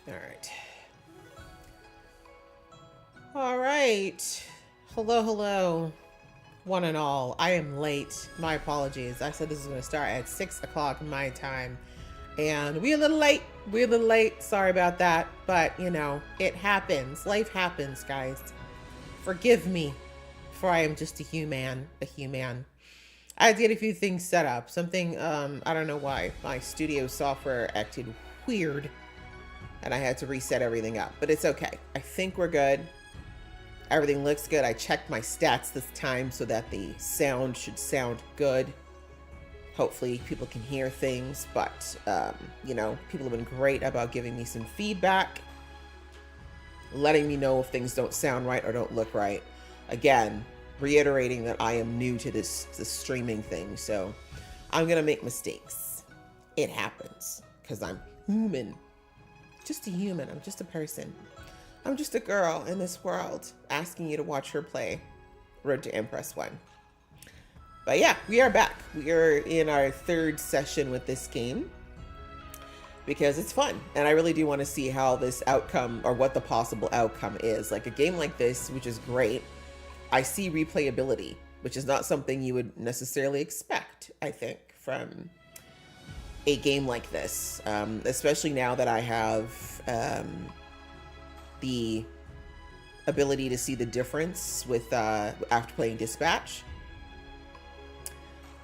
All right. All right. Hello, hello, one and all. I am late. My apologies. I said this is going to start at 6 o'clock my time. And we're a little late. We're a little late. Sorry about that. But, it happens. Life happens, guys. Forgive me, for I am just a human. A human. I had to get a few things set up. Something, I don't know why. My studio software acted weird. And I had to reset everything up. But it's okay. I think we're good. Everything looks good. I checked my stats this time so that the sound should sound good. Hopefully people can hear things, but people have been great about giving me some feedback, letting me know if things don't sound right or don't look right. Again, reiterating that I am new to this streaming thing, so I'm gonna make mistakes. It happens because I'm human. Just a human. I'm just a person. I'm just a girl in this world asking you to watch her play Road to Empress 1. But yeah, we are back. We are in our third session with this game because it's fun. And I really do want to see how this outcome or what the possible outcome is. Like a game like this, which is great, I see replayability, which is not something you would necessarily expect, I think, from a game like this. Especially now that I have the ability to see the difference with after playing Dispatch.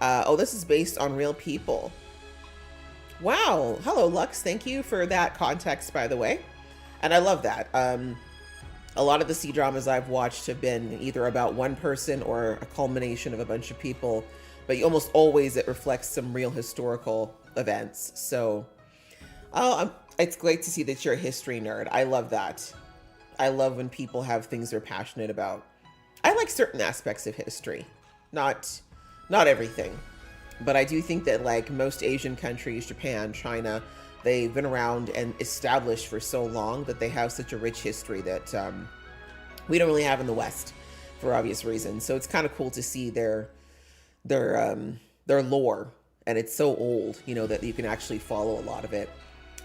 This is based on real people. Wow. Hello, Lux. Thank you for that context, by the way. And I love that. A lot of the C-dramas I've watched have been either about one person or a culmination of a bunch of people, but almost always it reflects some real historical events. So, it's great to see that you're a history nerd. I love that. I love when people have things they're passionate about. I like certain aspects of history, not everything, but I do think that like most Asian countries, Japan, China, they've been around and established for so long that they have such a rich history that we don't really have in the West for obvious reasons. So it's kind of cool to see their lore, and it's so old, that you can actually follow a lot of it.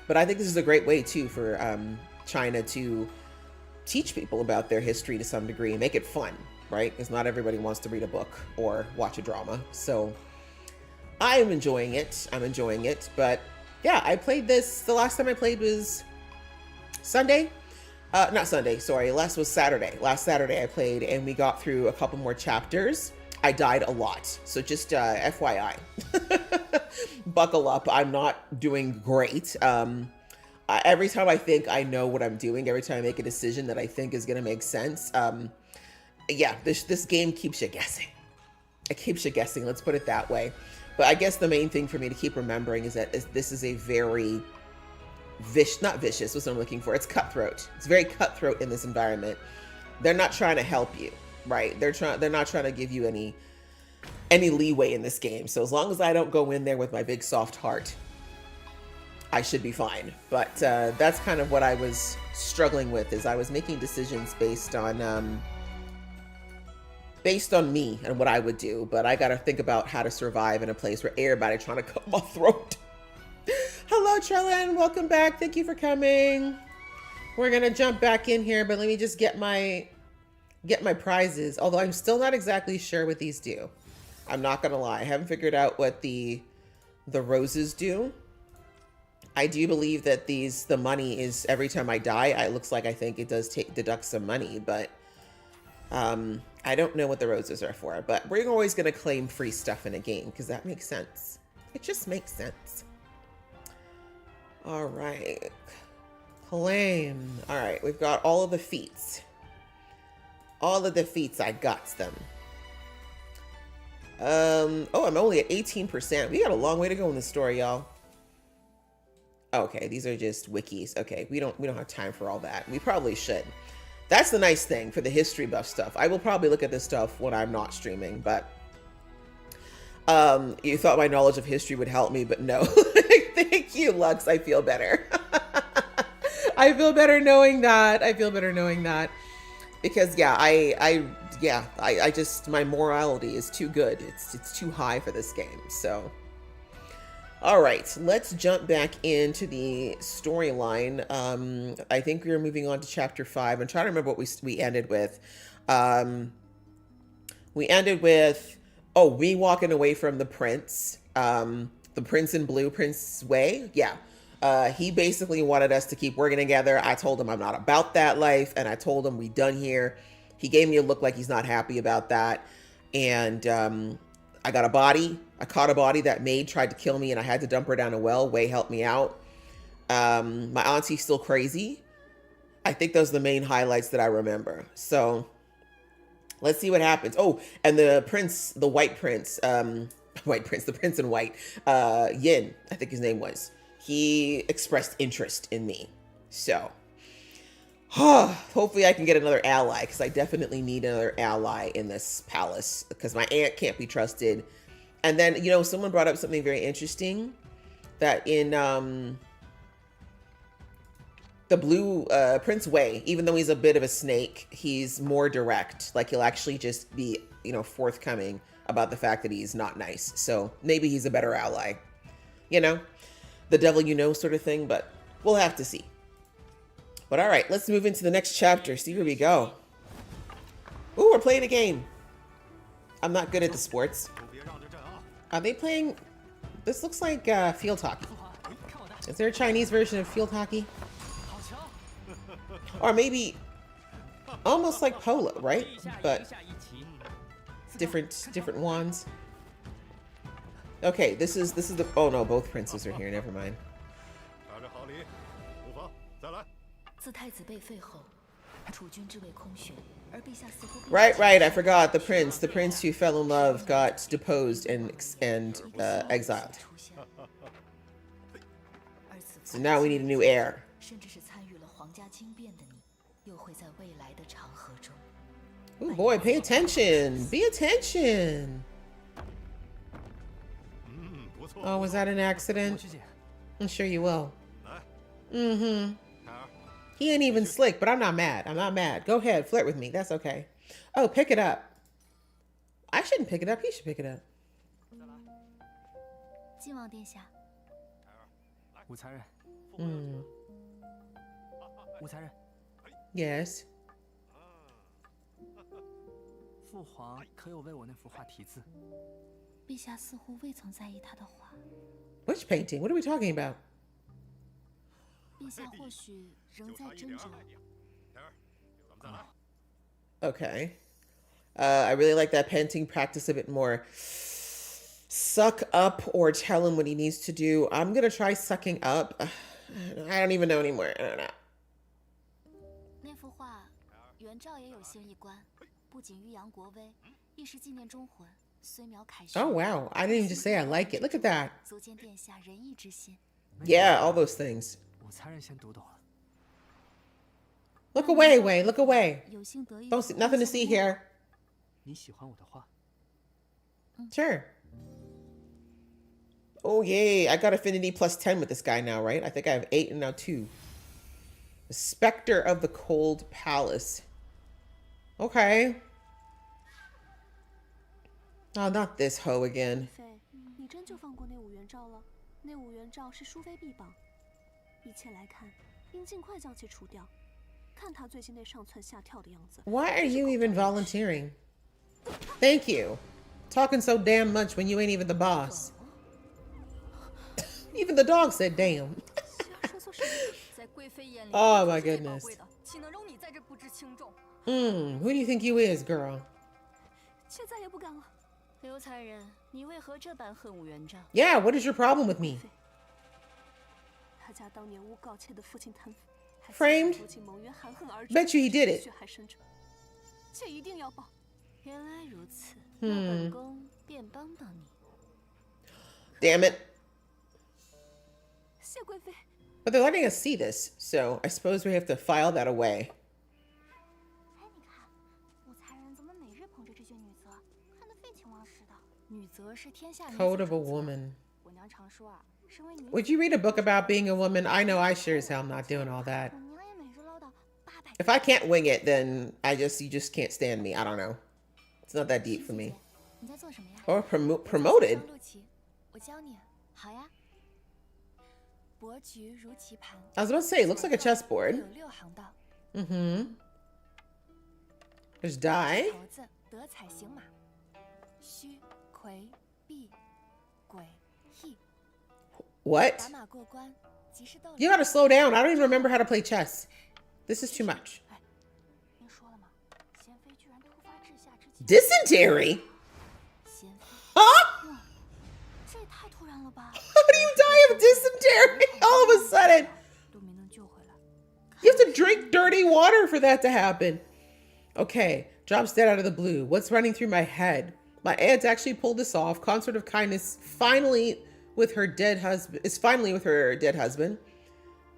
But I think this is a great way too for China to teach people about their history to some degree and make it fun, right? Because not everybody wants to read a book or watch a drama. So I am enjoying it. I'm enjoying it. But yeah, I played this. The last time I played was Sunday. Not Sunday, sorry. Last was Saturday. Last Saturday I played and we got through a couple more chapters. I died a lot. So just FYI. Buckle up. I'm not doing great. Every time I think I know what I'm doing, every time I make a decision that I think is going to make sense, this game keeps you guessing. It keeps you guessing, let's put it that way. But I guess the main thing for me to keep remembering is that this is a very not vicious, what's what I'm looking for. It's cutthroat. It's very cutthroat in this environment. They're not trying to help you, right? They're not trying to give you any leeway in this game. So as long as I don't go in there with my big soft heart, I should be fine. But that's kind of what I was struggling with, is I was making decisions based on me and what I would do. But I got to think about how to survive in a place where everybody's trying to cut my throat. Hello, Trellin. Welcome back. Thank you for coming. We're going to jump back in here, but let me just get my prizes. Although I'm still not exactly sure what these do. I'm not going to lie. I haven't figured out what the roses do. I do believe that the money is every time I die. It looks like I think it does deduct some money, but I don't know what the roses are for. But we're always going to claim free stuff in a game because that makes sense. It just makes sense. All right, claim. All right, we've got all of the feats. All of the feats, I got them. I'm only at 18%. We got a long way to go in this story, y'all. Okay, these are just wikis. Okay, we don't have time for all that. We probably should. That's the nice thing for the history buff stuff. I will probably look at this stuff when I'm not streaming, but you thought my knowledge of history would help me, but no. Thank you, Lux. I feel better. I feel better knowing that. Because yeah, I just, my morality is too good. It's too high for this game. So All right, let's jump back into the storyline. I think we are moving on to chapter 5. I'm trying to remember what we ended with. Um, we ended with, we walking away from the prince. The prince in blue, Prince Wei. Yeah. He basically wanted us to keep working together. I told him I'm not about that life, and I told him we done here. He gave me a look like he's not happy about that. And I got a body. I caught a body that maid tried to kill me, and I had to dump her down a well. Wei helped me out. My auntie's still crazy. I think those are the main highlights that I remember. So let's see what happens. Oh, and the prince, the white prince, the prince in white, Yin, I think his name was. He expressed interest in me. So hopefully I can get another ally, because I definitely need another ally in this palace, because my aunt can't be trusted. And then, someone brought up something very interesting, that in the blue Prince Wei, even though he's a bit of a snake, he's more direct. Like, he'll actually just be, forthcoming about the fact that he's not nice. So maybe he's a better ally. The devil sort of thing, but we'll have to see. But all right, let's move into the next chapter. See where we go. Ooh, we're playing a game. I'm not good at the sports. Are they playing? This looks like field hockey. Is there a Chinese version of field hockey? Or maybe almost like polo, right? But different wands. Okay, this is the. Oh no, both princes are here. Never mind. Right. I forgot the prince who fell in love got deposed and exiled. So now we need a new heir. Oh boy, pay attention! Be attention! Oh, was that an accident? I'm sure you will. Mm-hmm. He ain't even slick, but I'm not mad. I'm not mad. Go ahead, flirt with me. That's okay. Oh, pick it up. I shouldn't pick it up. He should pick it up. Yes. Which painting? What are we talking about? Okay. I really like that painting practice a bit more. Suck up or tell him what he needs to do. I'm gonna try sucking up. I don't even know anymore. I don't know. Oh wow, I didn't even just say I like it. Look at that. Yeah, all those things. Look away, Wei. Look away. Don't see, nothing to see here. Sure. Oh yay, I got affinity plus 10 with this guy now, right? I think I have 8 and now 2. The Spectre of the Cold Palace. Okay. Oh, not this hoe again. Why are you even volunteering? Thank you. Talking so damn much when you ain't even the boss. Even the dog said damn. Oh my goodness. Who do you think you is, girl? Yeah, what is your problem with me? Framed? Bet you he did it. Damn it. But they're letting us see this, so I suppose we have to file that away. Code of a Woman. Would you read a book about being a woman? I know I sure as hell am not doing all that. If I can't wing it, then you just can't stand me. I don't know. It's not that deep for me. Or promoted. I was about to say, it looks like a chessboard. Mm-hmm. There's die. What? You gotta slow down. I don't even remember how to play chess. This is too much. Dysentery? Huh? How do you die of dysentery all of a sudden? You have to drink dirty water for that to happen. Okay, drops dead out of the blue. What's running through my head? My aunt actually pulled this off. Concert of kindness finally with her dead husband.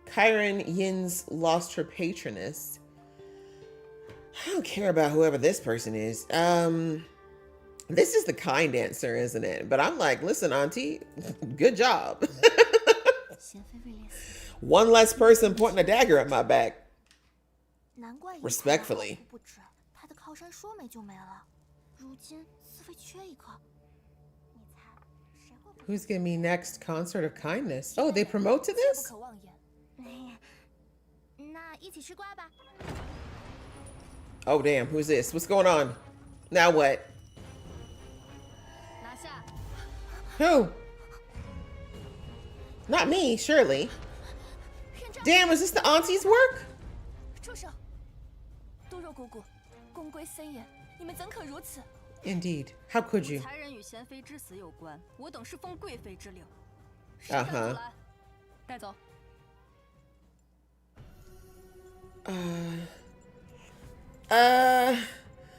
Kyron Yin's lost her patroness. I don't care about whoever this person is. This is the kind answer, isn't it? But I'm like, listen, auntie, good job. One less person pointing a dagger at my back. Respectfully. Who's giving me next concert of kindness? Oh, they promote to this? Oh, damn. Who's this? What's going on? Now what? Who? Not me, surely. Damn, is this the auntie's work? Indeed. How could you? Uh-huh.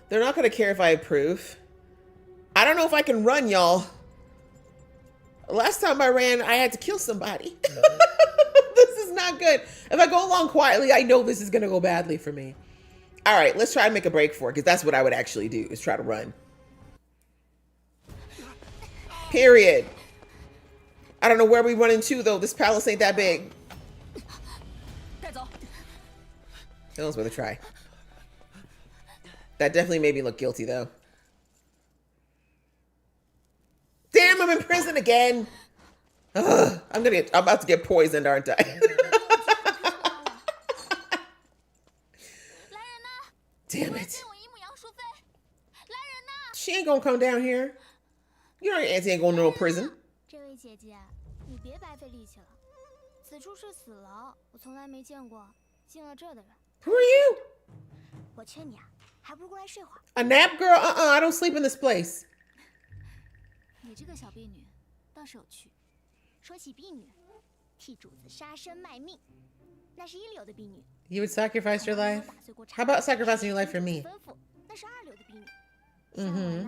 They're not gonna care if I approve. I don't know if I can run, y'all. Last time I ran, I had to kill somebody. This is not good. If I go along quietly, I know this is gonna go badly for me. All right, let's try to make a break for it, because that's what I would actually do, is try to run. Period. I don't know where we run into, though. This palace ain't that big. That was worth a try. That definitely made me look guilty, though. Damn, I'm in prison again. Ugh, I'm about to get poisoned, aren't I? Damn it. She ain't gonna come down here. You know your auntie ain't going to no prison. Who are you? A nap girl? I don't sleep in this place. You would sacrifice your life? How about sacrificing your life for me? Mm-hmm.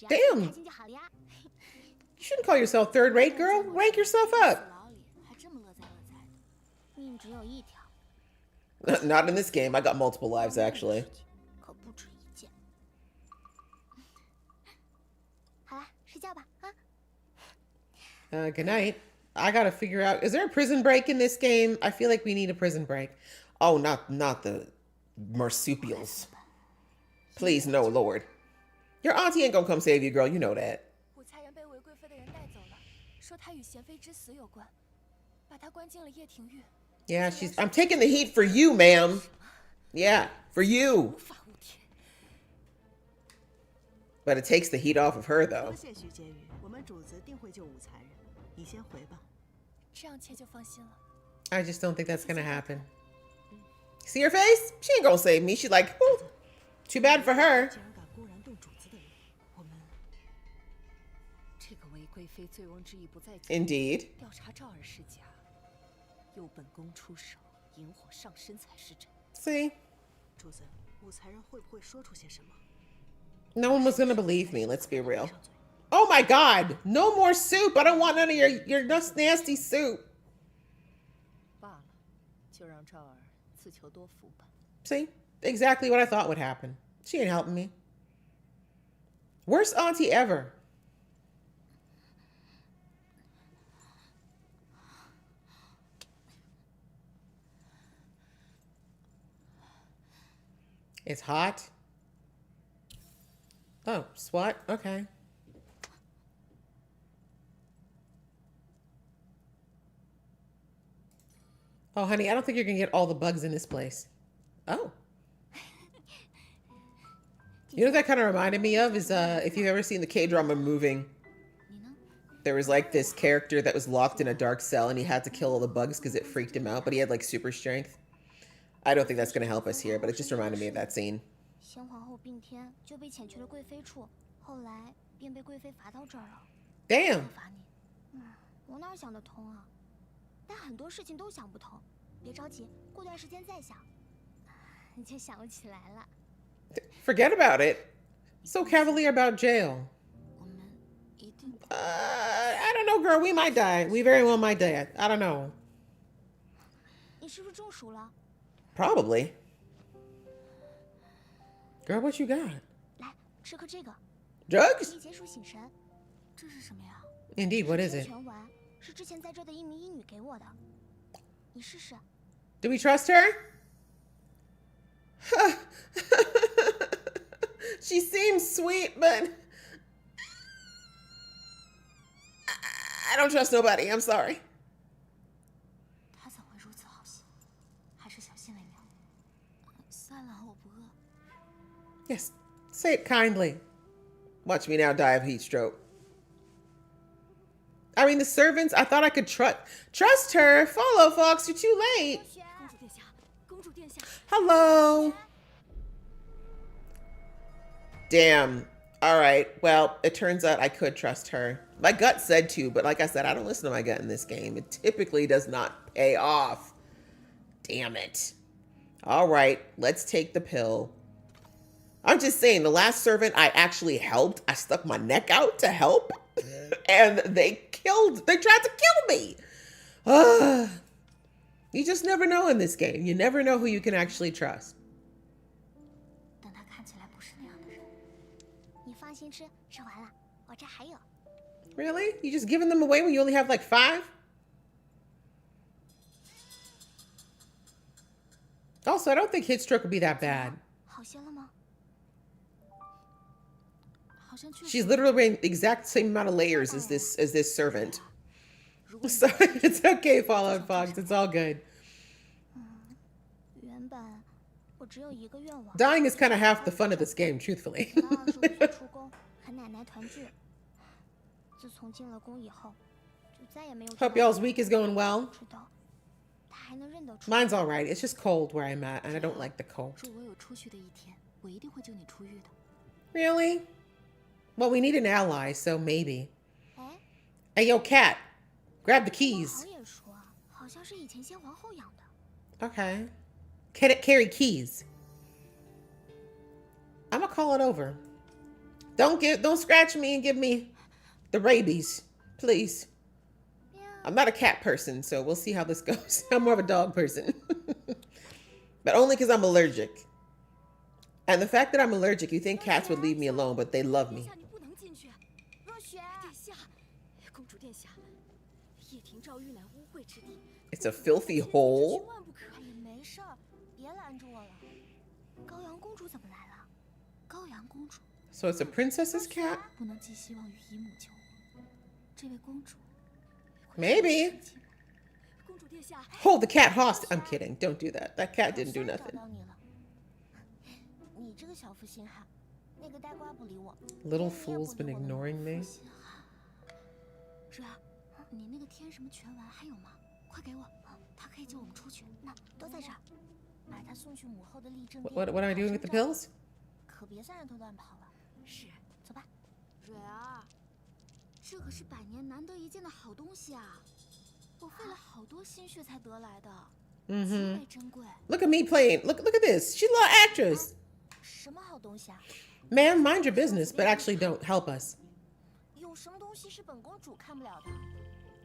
Damn. You shouldn't call yourself third rate, girl. Rank yourself up. Not in this game. I got multiple lives, actually. Good night. I gotta figure out, is there a prison break in this game? I feel like we need a prison break. Oh, not the marsupials. Please, no, Lord. Your auntie ain't gonna come save you, girl. You know that. Yeah, I'm taking the heat for you, ma'am. Yeah, for you. But it takes the heat off of her, though. I just don't think that's gonna happen. See her face? She ain't gonna save me. She's like, oh, too bad for her. Indeed. See? No one was gonna believe me, let's be real. Oh my god! No more soup! I don't want none of your nasty soup. See? Exactly what I thought would happen. She ain't helping me. Worst auntie ever. It's hot. Oh, SWAT? Okay. Oh, honey, I don't think you're gonna get all the bugs in this place. Oh. You know what that kind of reminded me of is if you've ever seen the K-drama Moving, there was like this character that was locked in a dark cell and he had to kill all the bugs because it freaked him out, but he had like super strength. I don't think that's going to help us here, but it just reminded me of that scene. Damn. Forget about it. So cavalier about jail. I don't know, girl. We might die. We very well might die. I don't know. Probably. Girl, what you got? Drugs? Indeed, what is it? Do we trust her? She seems sweet, but I don't trust nobody. I'm sorry. Yes, say it kindly. Watch me now die of heat stroke. I mean, the servants, I thought I could trust her. Follow, Fox, you're too late. Hello. Damn. All right. Well, it turns out I could trust her. My gut said to, but like I said, I don't listen to my gut in this game. It typically does not pay off. Damn it. All right. Let's take the pill. I'm just saying, the last servant I actually helped, I stuck my neck out to help, and they tried to kill me. You just never know in this game. You never know who you can actually trust. Really? You just giving them away when you only have like 5? Also, I don't think heat stroke would be that bad. She's literally wearing the exact same amount of layers as this servant. So it's okay, Fallout Fox. It's all good. Dying is kind of half the fun of this game, truthfully. Hope y'all's week is going well. Mine's all right. It's just cold where I'm at, and I don't like the cold. Really? Well, we need an ally, so maybe. Hey, yo, cat. Grab the keys. Okay. Can it carry keys? I'm gonna call it over. Don't scratch me and give me the rabies, please. I'm not a cat person, so we'll see how this goes. I'm more of a dog person. But only because I'm allergic. And the fact that I'm allergic, you think cats would leave me alone, but they love me. It's a filthy hole. So it's a princess's cat? Maybe. Hold the cat hostage. I'm kidding. Don't do that. That cat didn't do nothing. Little fool's been ignoring me. What am I doing with the pills? Look at me playing. Look at this. She's a little actress. Ma'am, mind your business, but actually don't help us.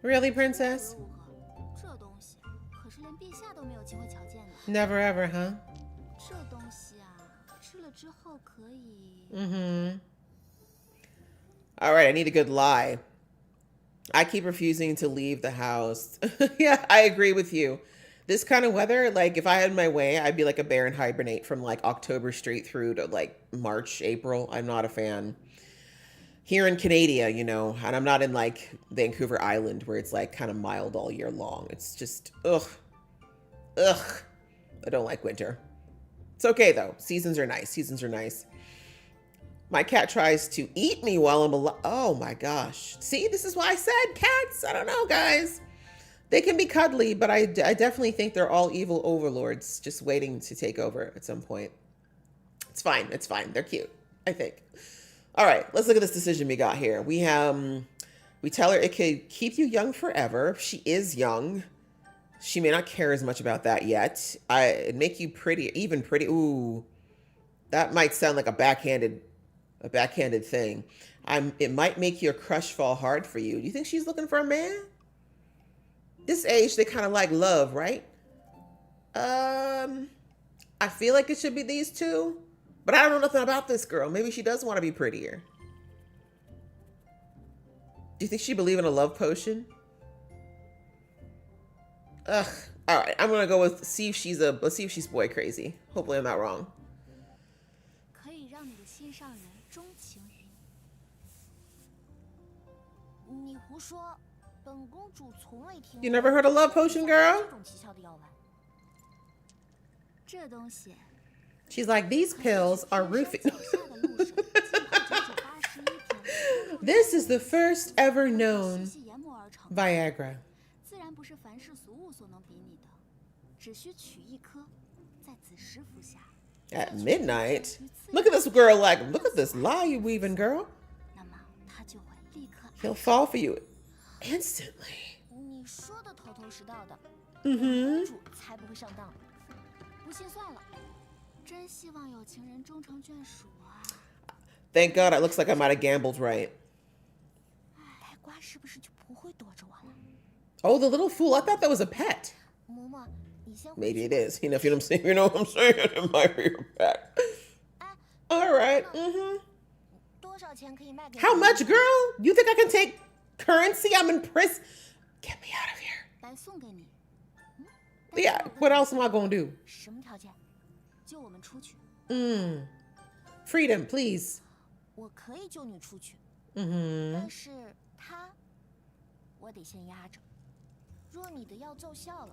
Really, princess? Never ever, huh? All right, I need a good lie. I keep refusing to leave the house. Yeah, I agree with you. This kind of weather, like if I had my way, I'd be like a bear and hibernate from like October straight through to like March, April. I'm not a fan. Here in Canada, you know, and I'm not in like Vancouver Island where it's like kind of mild all year long. It's just, ugh. Ugh. I don't like winter. It's okay though. Seasons are nice. Seasons are nice. My cat tries to eat me while I'm alive. Oh my gosh. See, this is why I said cats. I don't know, guys. They can be cuddly, but I definitely think they're all evil overlords just waiting to take over at some point. It's fine. It's fine. They're cute, I think. All right, let's look at this decision we got here. We tell her it could keep you young forever. She is young. She may not care as much about that yet. It'd make you pretty, even pretty. Ooh, that might sound like a backhanded thing. It might make your crush fall hard for you. Do you think she's looking for a man? This age, they kind of like love, right? I feel like it should be these two, but I don't know nothing about this girl. Maybe she does want to be prettier. Do you think she believe in a love potion? Ugh. All right, I'm gonna go with let's see if she's boy crazy. Hopefully, I'm not wrong. You never heard of love potion, girl? She's like, these pills are roofing. This is the first ever known Viagra. At midnight? Look at this girl, like, look at this lie you weaving, girl. He'll fall for you instantly. Mm-hmm. Thank God, it looks like I might have gambled right. Oh, the little fool. I thought that was a pet. Maybe it is. You know what I'm saying? You know what I'm saying? It might be a pet. All right. Mm-hmm. How much, girl? You think I can take currency? I'm Empress. Get me out of here. Yeah, what else am I going to do? Freedom, please. Mm-hmm.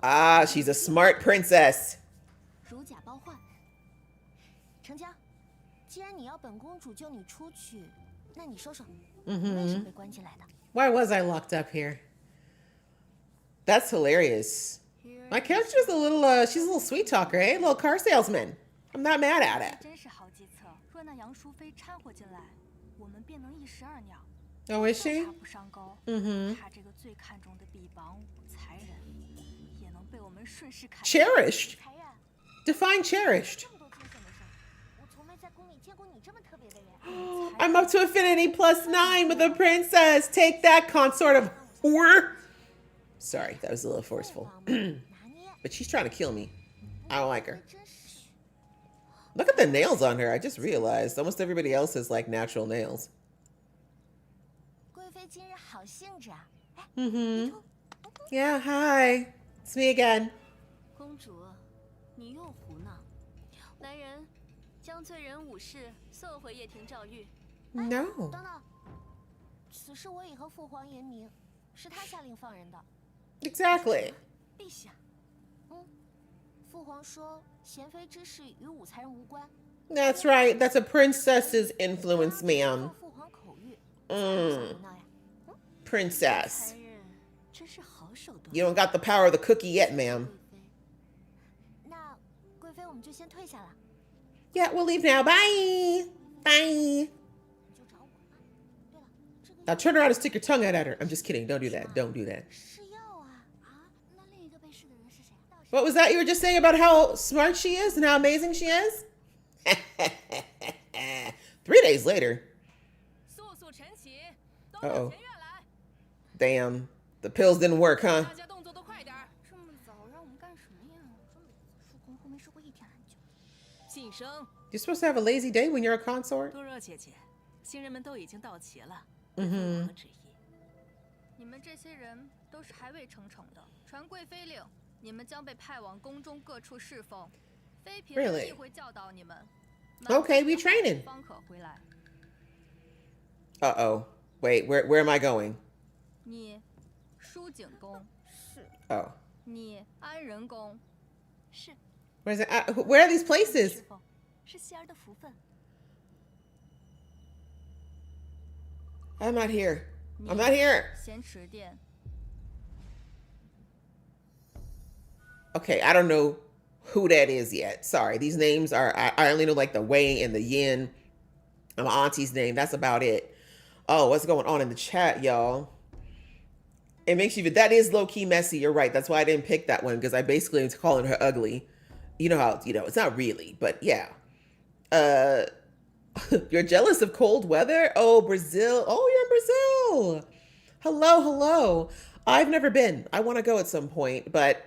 Ah, she's a smart princess. Mm-hmm. Why was I locked up here? That's hilarious. My character's a little, she's a little sweet talker, eh? A little car salesman. I'm not mad at it. Oh, is she? Mm-hmm. Cherished? Define cherished. I'm up to infinity +9 with a princess. Take that, consort of whore. Sorry, that was a little forceful. But she's trying to kill me. I don't like her. Look at the nails on her. I just realized almost everybody else has like natural nails. Mm-hmm. Yeah, hi. It's me again. No. Exactly. That's right. That's a princess's influence, ma'am. Princess. You don't got the power of the cookie yet, ma'am. Yeah, we'll leave now. Bye. Bye. Now turn around and stick your tongue out at her. I'm just kidding. Don't do that. Don't do that. What was that you were just saying about how smart she is and how amazing she is? 3 days later. Uh-oh. Damn. The pills didn't work, huh? You're supposed to have a lazy day when you're a consort? Mm-hmm. Really? Okay, we training. Uh-oh. Wait, where am I going? Oh. Where's it? Where are these places? I'm not here. I'm not here. Okay, I don't know who that is yet. Sorry, these names are, I only know like the Wei and the Yin. And my auntie's name. That's about it. Oh, what's going on in the chat, y'all? It makes you, that is low-key messy. You're right. That's why I didn't pick that one, because I basically was calling her ugly. You know how, it's not really, but yeah. You're jealous of cold weather? Oh, Brazil. Oh, you're in Brazil. Hello, hello. I've never been. I want to go at some point, but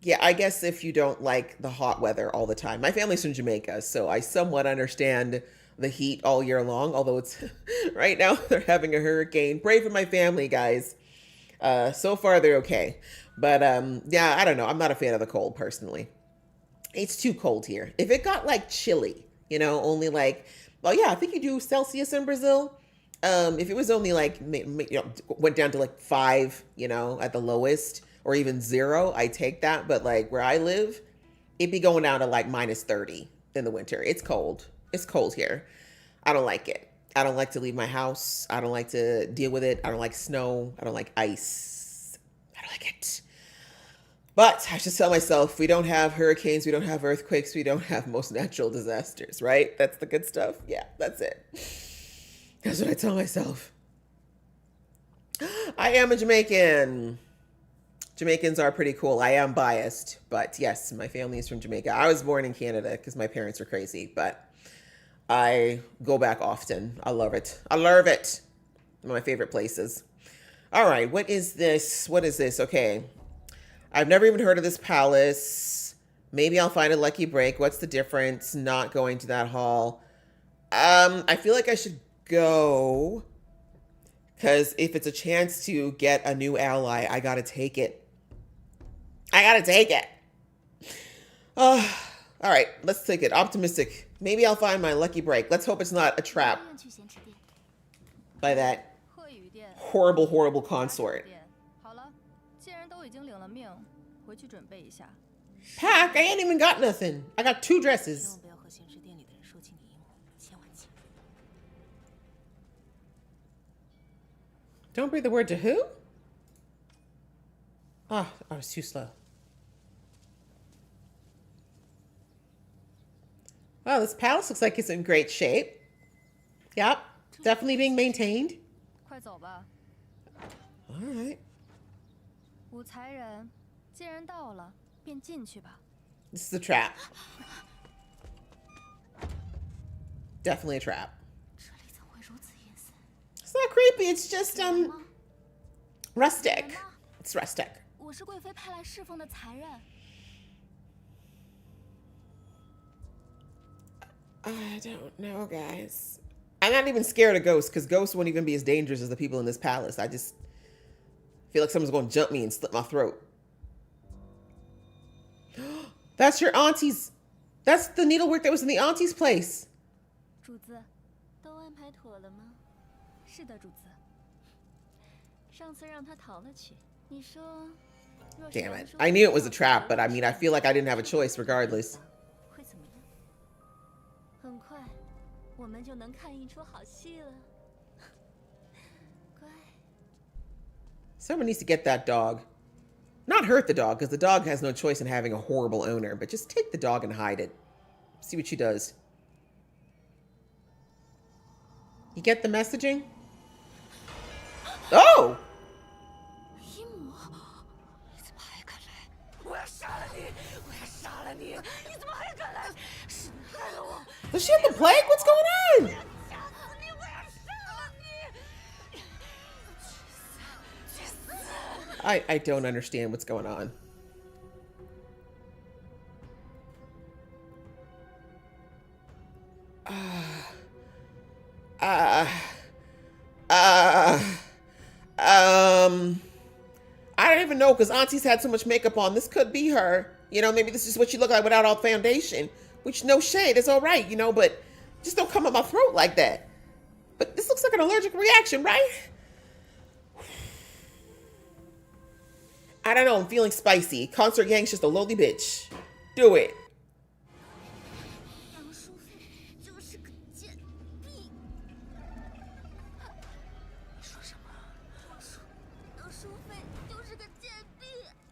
yeah, I guess if you don't like the hot weather all the time. My family's from Jamaica, so I somewhat understand the heat all year long, although it's right now they're having a hurricane. Pray for my family, guys. So far they're okay. But yeah, I don't know. I'm not a fan of the cold personally. It's too cold here. If it got like chilly, only like, well, yeah, I think you do Celsius in Brazil. If it was only like, went down to like 5, at the lowest, or even 0, I take that. But like where I live, it'd be going down to like -30 in the winter. It's cold. It's cold here. I don't like it. I don't like to leave my house. I don't like to deal with it. I don't like snow. I don't like ice. I don't like it. But I just tell myself, we don't have hurricanes, we don't have earthquakes, we don't have most natural disasters, right? That's the good stuff. Yeah, that's it. That's what I tell myself. I am a Jamaican. Jamaicans are pretty cool. I am biased, but yes, my family is from Jamaica. I was born in Canada because my parents are crazy, but I go back often. I love it. I love it. One of my favorite places. All right, what is this? What is this? Okay. I've never even heard of this palace. Maybe I'll find a lucky break. What's the difference not going to that hall? I feel like I should go, because if it's a chance to get a new ally, I gotta take it. I gotta take it. All right, let's take it. Optimistic. Maybe I'll find my lucky break. Let's hope it's not a trap by that horrible, horrible consort. Pack? I ain't even got nothing. I got 2 dresses. Don't breathe the word to who? Ah, I was too slow. Wow, this palace looks like it's in great shape. Yep, definitely being maintained. All right. This is a trap. Definitely a trap. It's not creepy, it's just rustic. It's rustic. I don't know, guys. I'm not even scared of ghosts, because ghosts won't even be as dangerous as the people in this palace. I just feel like someone's going to jump me and slit my throat. That's your auntie's. That's the needlework that was in the auntie's place. Damn it. I knew it was a trap, but I mean, I feel like I didn't have a choice regardless. Someone needs to get that dog. Not hurt the dog, because the dog has no choice in having a horrible owner, but just take the dog and hide it. See what she does. You get the messaging? Oh! Does she have the plague? What's going on? I don't understand what's going on. I don't even know, because Auntie's had so much makeup on. This could be her. Maybe this is what she look like without all foundation. Which, no shade, it's all right, but just don't come at my throat like that. But this looks like an allergic reaction, right? I don't know, I'm feeling spicy. Concert Gang's just a lowly bitch. Do it.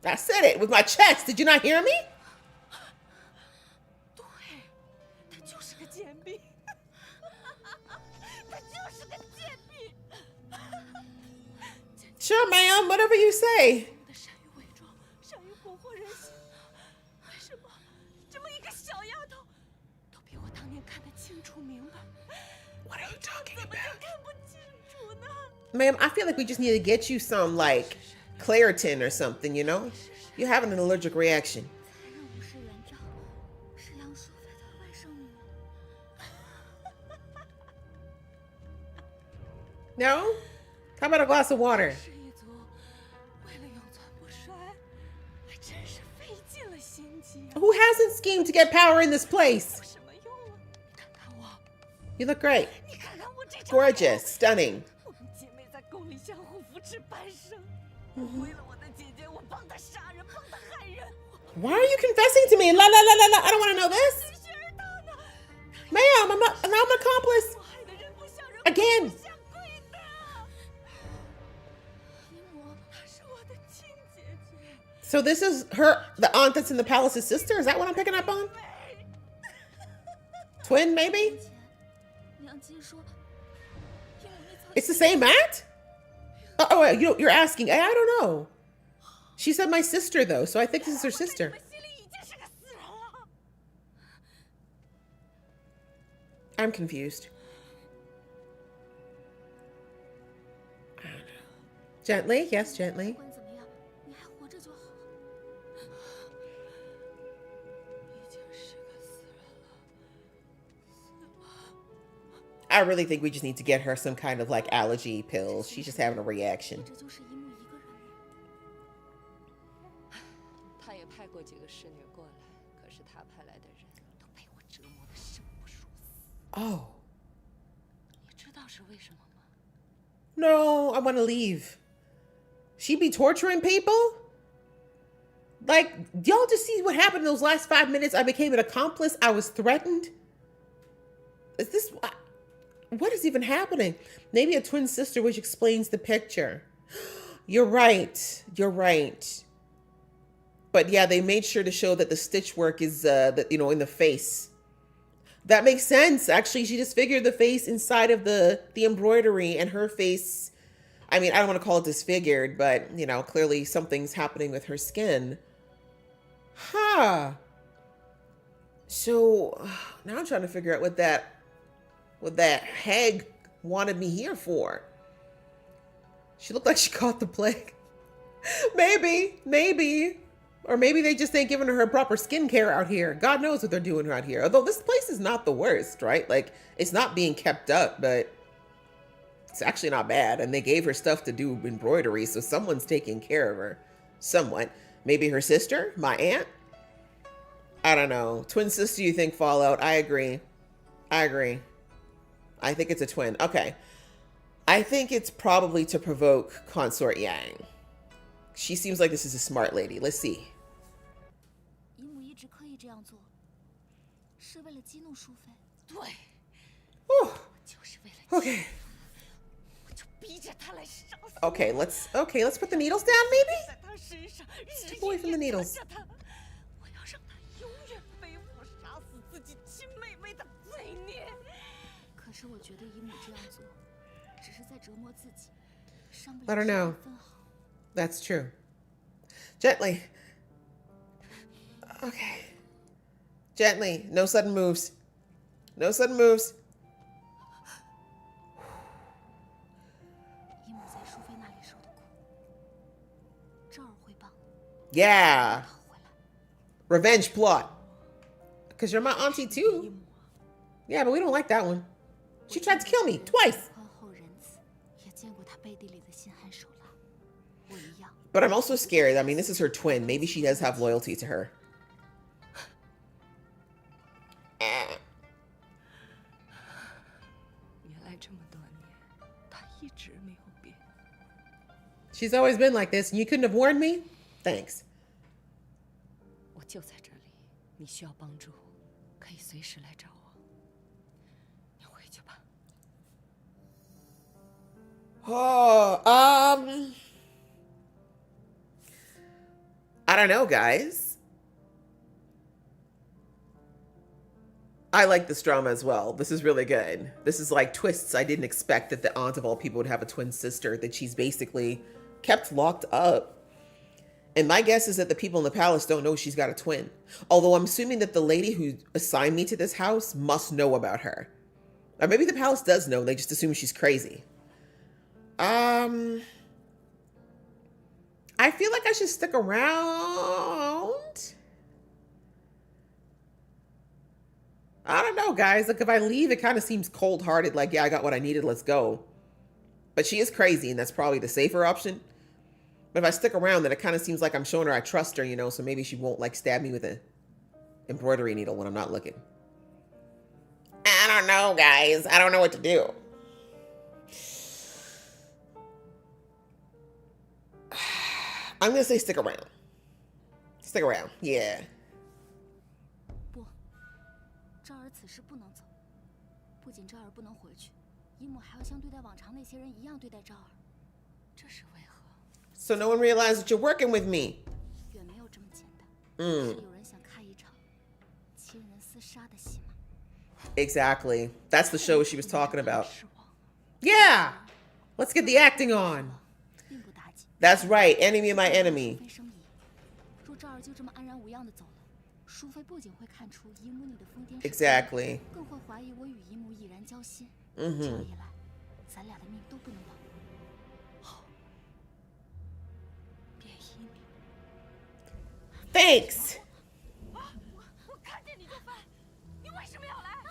I said it with my chest. Did you not hear me? Sure, ma'am. Whatever you say. What are you talking about? Ma'am, I feel like we just need to get you some, like, Claritin or something, you know? You're having an allergic reaction. No? How about a glass of water? Who hasn't schemed to get power in this place? You look great. Gorgeous. Stunning. Why are you confessing to me? La la la la la. I don't want to know this. Ma'am, I'm an accomplice. Again. So this is the aunt that's in the palace's sister? Is that what I'm picking up on? Twin, maybe? It's the same aunt? Oh, you're asking. I don't know. She said my sister, though, so I think this is her sister. I'm confused. I don't know. Gently. Yes, gently. I really think we just need to get her some kind of like allergy pills. She's just having a reaction. Oh. No, I want to leave. She be torturing people? Like, y'all just see what happened in those last 5 minutes? I became an accomplice. I was threatened. Is this... What is even happening? Maybe a twin sister, which explains the picture. You're right. You're right. But yeah, they made sure to show that the stitch work is, in the face. That makes sense. Actually, she just figured the face inside of the embroidery, and her face. I mean, I don't want to call it disfigured, but clearly something's happening with her skin. Huh. So now I'm trying to figure out what that hag wanted me here for. She looked like she caught the plague. Maybe. Or maybe they just ain't giving her proper skincare out here. God knows what they're doing out here. Although this place is not the worst, right? Like, it's not being kept up, but it's actually not bad. And they gave her stuff to do embroidery, so someone's taking care of her. Somewhat. Maybe her sister? My aunt? I don't know. Twin sister, you think Fallout? I agree. I think it's a twin. Okay. I think it's probably to provoke Consort Yang. She seems like this is a smart lady. Let's see. Whew. Okay. Okay, let's put the needles down, maybe? Step away from the needles. I don't know. That's true. Gently. Okay. Gently. No sudden moves. No sudden moves. Yeah. Revenge plot. Because you're my auntie too. Yeah, but we don't like that one. She tried to kill me twice. But I'm also scared. I mean, this is her twin. Maybe she does have loyalty to her. She's always been like this, and you couldn't have warned me? Thanks. 你需要帮助，可以随时来找我。你回去吧。Oh, I don't know, guys. I like this drama as well. This is really good. This is like twists. I didn't expect that the aunt of all people would have a twin sister that she's basically kept locked up. And my guess is that the people in the palace don't know she's got a twin. Although I'm assuming that the lady who assigned me to this house must know about her. Or maybe the palace does know. They just assume she's crazy. I feel like I should stick around. I don't know, guys. Like, if I leave, it kind of seems cold-hearted. Like, yeah, I got what I needed. Let's go. But she is crazy, and that's probably the safer option. But if I stick around, then it kind of seems like I'm showing her I trust her, you know, so maybe she won't, like, stab me with an embroidery needle when I'm not looking. I don't know, guys. I don't know what to do. I'm going to say stick around. Stick around. Yeah. 不，昭儿此时不能走。不仅昭儿不能回去，姨母还要像对待往常那些人一样对待昭儿。这是为何？ So no one realized that you're working with me. 远没有这么简单。是有人想看一场亲人厮杀的戏码。Exactly. That's the show she was talking about. Yeah. Let's get the acting on. That's right. Enemy of my enemy. 若昭儿就这么安然无恙地走了，淑妃不仅会看出姨母你的疯癫， Exactly. 更会怀疑我与姨母已然交心。这样一来，咱俩的命都不能保。好，便依你。Thanks.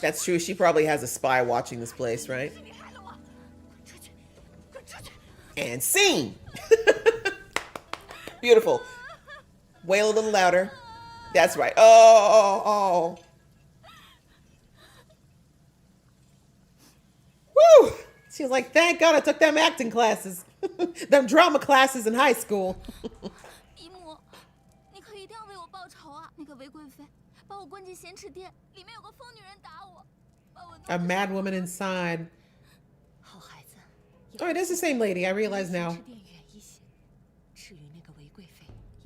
That's true. She probably has a spy watching this place, right? And scene. Beautiful. Wail a little louder. That's right. Oh. Woo! She was like, thank God I took them acting classes. Them drama classes in high school. 姨母，你可一定要为我报仇啊！那个韦贵妃把我关进咸池殿，里面有个疯女人打我，把我。A mad woman inside. 好孩子。Oh, it is the same lady. I realize now.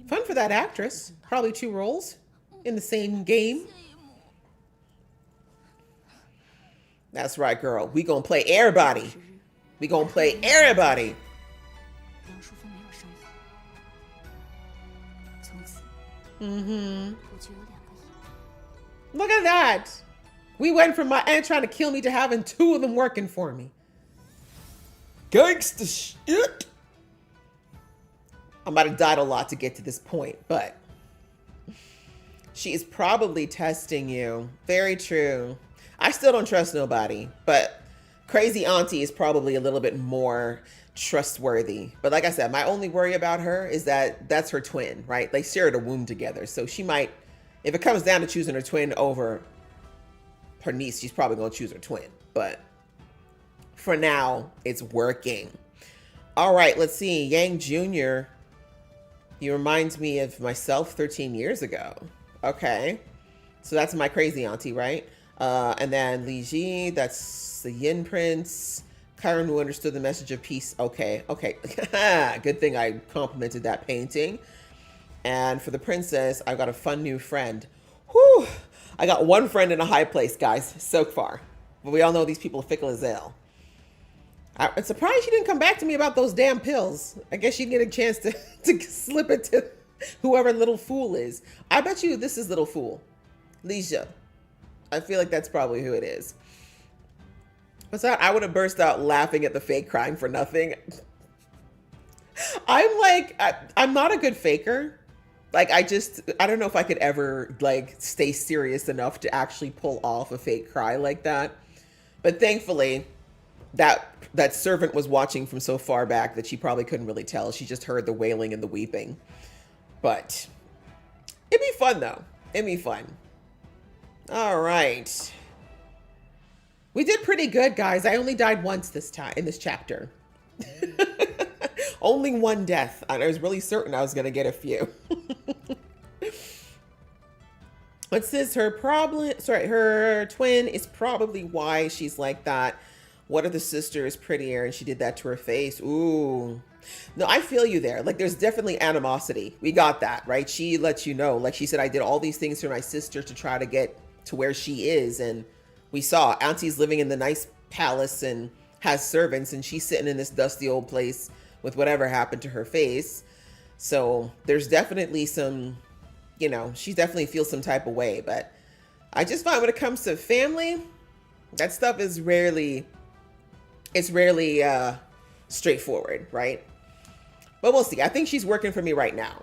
Fun for that actress. Probably 2 roles in the same game. That's right, girl. We gonna play everybody. We gonna play everybody. Look at that. We went from my aunt trying to kill me to having 2 of them working for me. Gangsta shit. I might have died a lot to get to this point, but she is probably testing you. Very true. I still don't trust nobody, but crazy auntie is probably a little bit more trustworthy. But like I said, my only worry about her is that that's her twin, right? They shared a womb together. So she might, if it comes down to choosing her twin over her niece, she's probably going to choose her twin. But for now, it's working. All right, let's see. Yang Jr., he reminds me of myself 13 years ago. Okay. So that's my crazy auntie, right? And then Li Ji, that's the Yin Prince. Chiron, who understood the message of peace. Okay. Good thing I complimented that painting. And for the princess, I've got a fun new friend. Whew. I got 1 friend in a high place, guys, so far. But we all know these people are fickle as hell. I'm surprised she didn't come back to me about those damn pills. I guess she'd get a chance to slip it to whoever Little Fool is. I bet you this is Little Fool. Leisha. I feel like that's probably who it is. What's that? I would have burst out laughing at the fake crying for nothing. I'm not a good faker. Like, I don't know if I could ever, like, stay serious enough to actually pull off a fake cry like that. But thankfully, that servant was watching from so far back that she probably couldn't really tell. She just heard the wailing and the weeping. But it'd be fun, though. It'd be fun. All right. We did pretty good, guys. I only died once this time in this chapter. Only 1 death. I was really certain I was going to get a few. What's this? Her twin is probably why she's like that. What if the sister is prettier and she did that to her face? Ooh. No, I feel you there. Like, there's definitely animosity. We got that, right? She lets you know. Like, she said, I did all these things for my sister to try to get to where she is. And we saw Auntie's living in the nice palace and has servants, and she's sitting in this dusty old place with whatever happened to her face. So there's definitely some, you know, she definitely feels some type of way. But I just find when it comes to family, that stuff is rarely straightforward, right? But we'll see. I think she's working for me right now.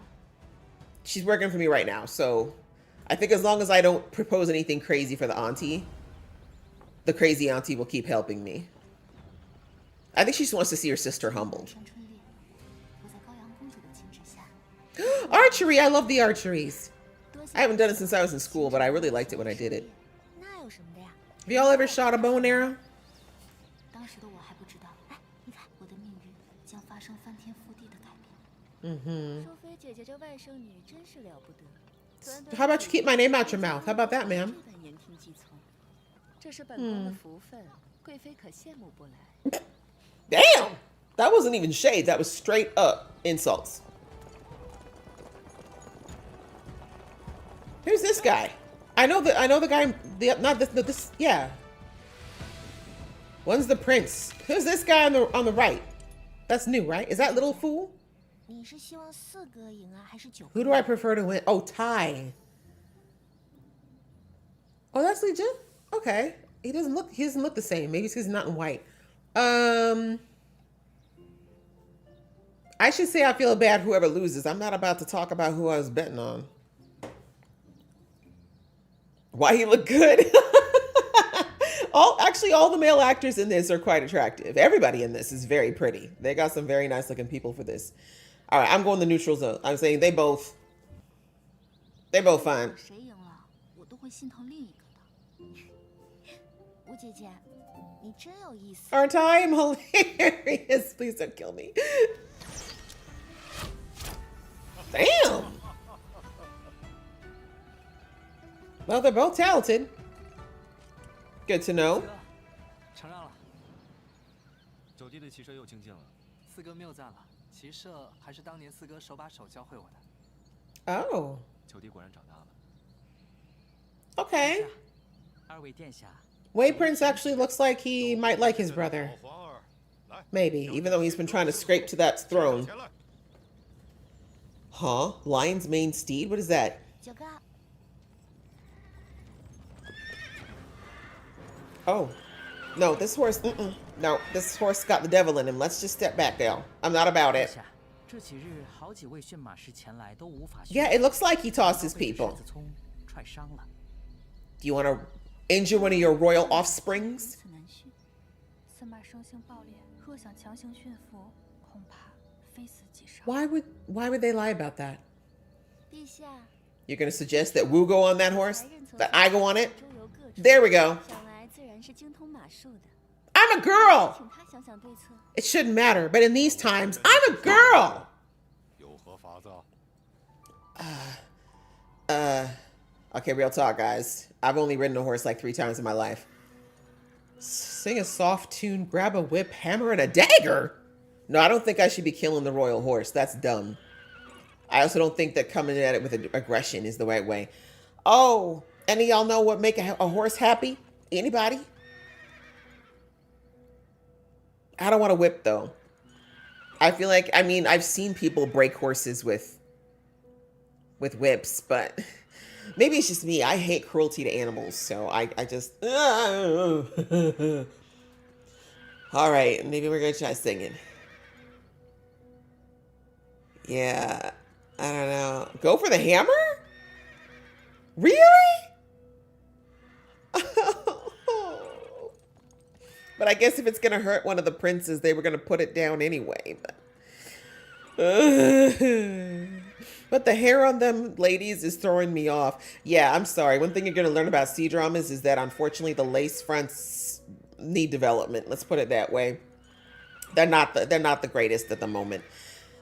She's working for me right now. So I think as long as I don't propose anything crazy for the auntie, the crazy auntie will keep helping me. I think she just wants to see her sister humbled. Archery! I love the archeries. I haven't done it since I was in school, but I really liked it when I did it. Have y'all ever shot a bow and arrow? How about you keep my name out your mouth? How about that, ma'am? Damn! That wasn't even shade. That was straight up insults. Who's this guy? I know the guy. Yeah. One's the prince. Who's this guy on the right? That's new, right? Is that little fool? Who do I prefer to win? Oh, tie. Oh, that's legit. Okay. He doesn't look the same. Maybe it's because he's not in white. I should say I feel bad whoever loses. I'm not about to talk about who I was betting on. Why he look good? All the male actors in this are quite attractive. Everybody in this is very pretty. They got some very nice looking people for this. All right, I'm going the neutral zone. I'm saying they both fine. Aren't I? I'm hilarious. Please don't kill me. Damn. Well, they're both talented. Good to know. Oh. Okay. Wei Prince actually looks like he might like his brother. Maybe, even though he's been trying to scrape to that throne. Huh? Lion's mane steed? What is that? Oh. No, this horse... No, this horse got the devil in him. Let's just step back now. I'm not about it. Yeah, it looks like he tossed his people. Do you want to injure one of your royal offsprings? Why would they lie about that? You're going to suggest that Wu go on that horse? That I go on it? There we go. I'm a girl! It shouldn't matter, but in these times, I'm a girl! Okay, real talk, guys. I've only ridden a horse like 3 times in my life. Sing a soft tune, grab a whip, hammer, and a dagger? No, I don't think I should be killing the royal horse. That's dumb. I also don't think that coming at it with aggression is the right way. Oh, any of y'all know what make a horse happy? Anybody? I don't want to whip, though. I feel like, I mean, I've seen people break horses with whips, but maybe it's just me. I hate cruelty to animals, so I just... All right, maybe we're going to try singing. Yeah, I don't know. Go for the hammer? Really? But I guess if it's going to hurt one of the princes, they were going to put it down anyway. But the hair on them ladies is throwing me off. Yeah, I'm sorry. One thing you're going to learn about C-dramas is that unfortunately the lace fronts need development. Let's put it that way. They're not the greatest at the moment.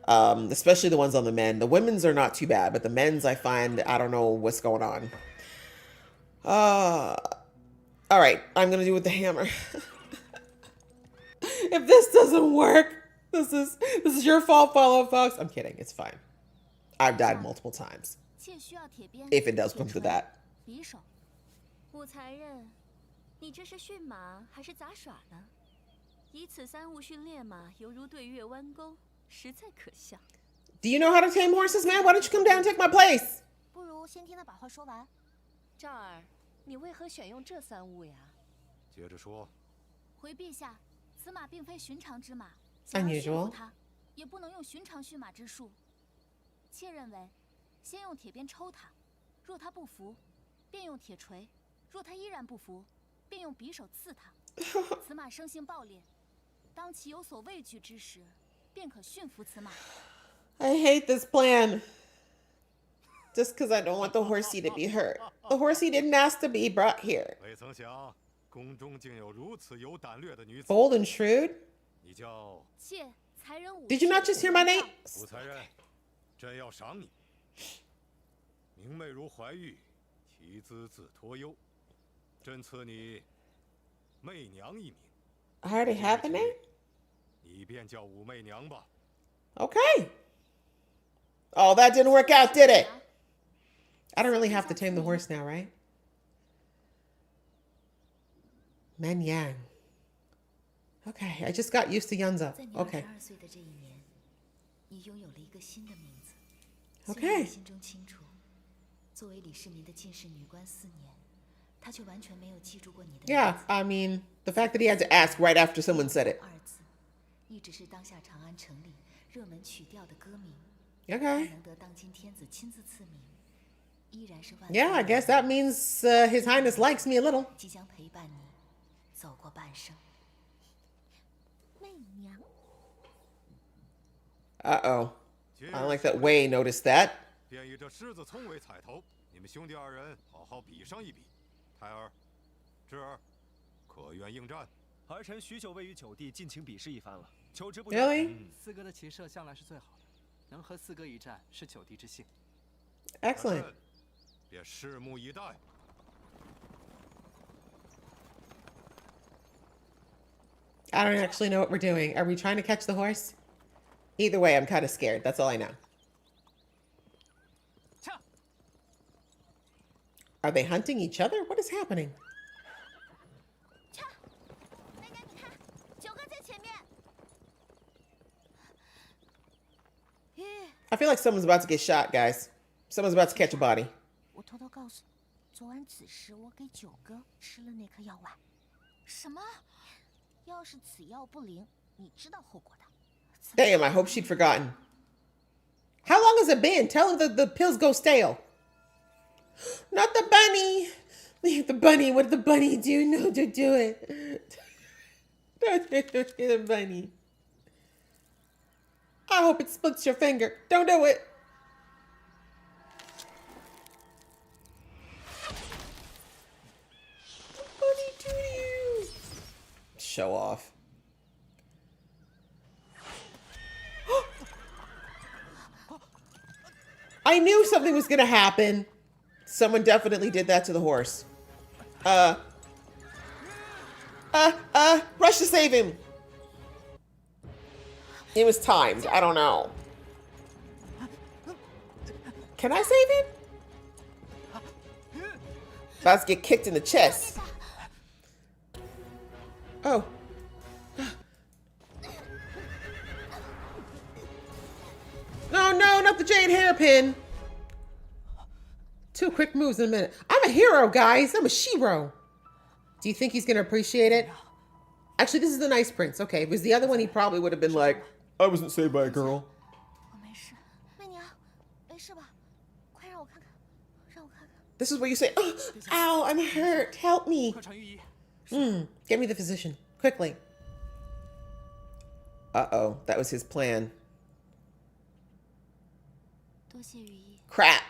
Especially the ones on the men. The women's are not too bad, but the men's I find, I don't know what's going on. All right, I'm gonna do it with the hammer. If this doesn't work, this is your fault, Follow Fox. I'm kidding. It's fine. I've died multiple times. If it does come to that. 匕首，武才人，你这是驯马还是杂耍呢？以此三物训练马，犹如对月弯钩，实在可笑。Do you know how to tame horses, man? Why don't you come down and take my place? 不如先听他把话说完。赵儿，你为何选用这三物呀？接着说。回陛下，此马并非寻常之马，想要驯服它，也不能用寻常驯马之术。妾认为，先用铁鞭抽它，若它不服，便用铁锤；若它依然不服，便用匕首刺它。此马生性暴烈，当其有所畏惧之时，便可驯服此马。I hate this plan. Just because I don't want the horsey to be hurt. The horsey didn't ask to be brought here. 未曾想，宫中竟有如此有胆略的女子。Bold and shrewd. 你叫？妾才人武。 Did you not just hear my name? 武才人，朕要赏你。明媚如怀玉，提资自托优，朕赐你媚娘一名。I already have a name? 你便叫武媚娘吧。Okay. Oh, that didn't work out, did it? I don't really have to tame the horse now, right? Men Yang. Okay, I just got used to Yunza. Okay. Okay. 作为李世民的进士女官4年，她却完全没有记住过你的。Yeah, I mean, the fact that he had to ask right after someone said it. 2字，一直是当下长安城里热门曲调的歌名。 Okay. 能得当今天子亲自赐名，依然是万。Yeah, I guess that means His Highness likes me a little. 即将陪伴你走过半生。媚娘。Uh-oh. I don't like that Wei noticed that. 便以这狮子葱为彩头，你们兄弟2人好好比上一比。胎儿，智儿，可愿应战？儿臣许久未与九弟尽情比试一番了，求之不得。 Really? 四哥的骑射向来是最好的，能和四哥一战是九弟之幸。Excellent. 便拭目以待。I don't actually know what we're doing. Are we trying to catch the horse? Either way, I'm kind of scared. That's all I know. Are they hunting each other? What is happening? I feel like someone's about to get shot, guys. Someone's about to catch a body. 我偷偷告诉你，昨晚子时我给九哥吃了那颗药丸。什么？要是此药不灵，你知道后果的。 Damn, I hope she'd forgotten. How long has it been? Tell her the pills go stale. Not the bunny. Leave the bunny. What did the bunny do? No, don't do it. Don't do the bunny. I hope it splits your finger. Don't do it. Bunny to you. Show off. I knew something was gonna happen. Someone definitely did that to the horse. Rush to save him. It was timed. I don't know. Can I save him? About to get kicked in the chest. Oh. No, no, not the jade hairpin. 2 quick moves in a minute. I'm a hero, guys. I'm a shiro. Do you think he's going to appreciate it? Actually, this is the nice prince. Okay, if it was the other one, he probably would have been like, I wasn't saved by a girl. This is where you say, oh, ow, I'm hurt. Help me. Get me the physician. Quickly. Uh-oh, that was his plan. Crap.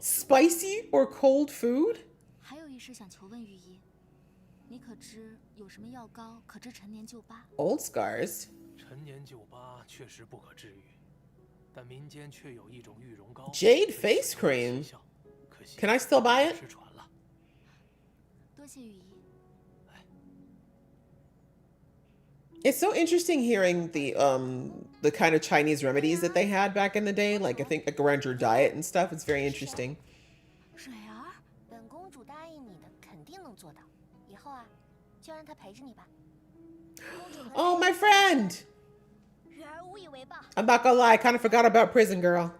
Spicy or cold food? 还有一事想求问御医，你可知有什么药膏可治陈年旧疤？ Old scars. 陈年旧疤确实不可治愈，但民间却有一种玉容膏。 Jade face cream. 可 Can I still buy it? 失传了。多谢雨姨。It's so interesting hearing the kind of Chinese remedies that they had back in the day. Like I think like around your diet and stuff. It's very interesting. 水儿，本公主答应你的，肯定能做到。以后啊，就让她陪着你吧。公主和 Oh, my friend. 雨儿无以为报。 I'm not gonna lie, I kind of forgot about Prison Girl.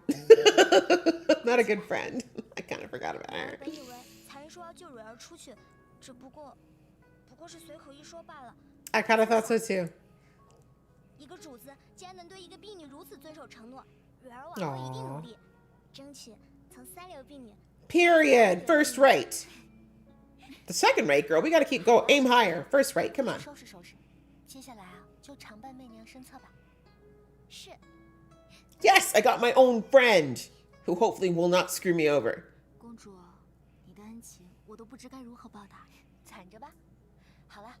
Not a good friend. I kind of forgot about her. 本以为才人说要救蕊儿出去，只不过是随口一说罢了。 I kind of thought so too. 一个主子竟然能对一个婢女如此遵守承诺，蕊儿往后一定努力，争取从三流婢女。 Period. First rate. The second rate, girl. We gotta keep going. Aim higher. First rate. Come on. 收拾收拾，接下来啊，就常伴媚娘身侧吧。是。 Yes, I got my own friend who hopefully will not screw me over. 公主，你的恩情我都不知该如何报答。惨着吧。好了，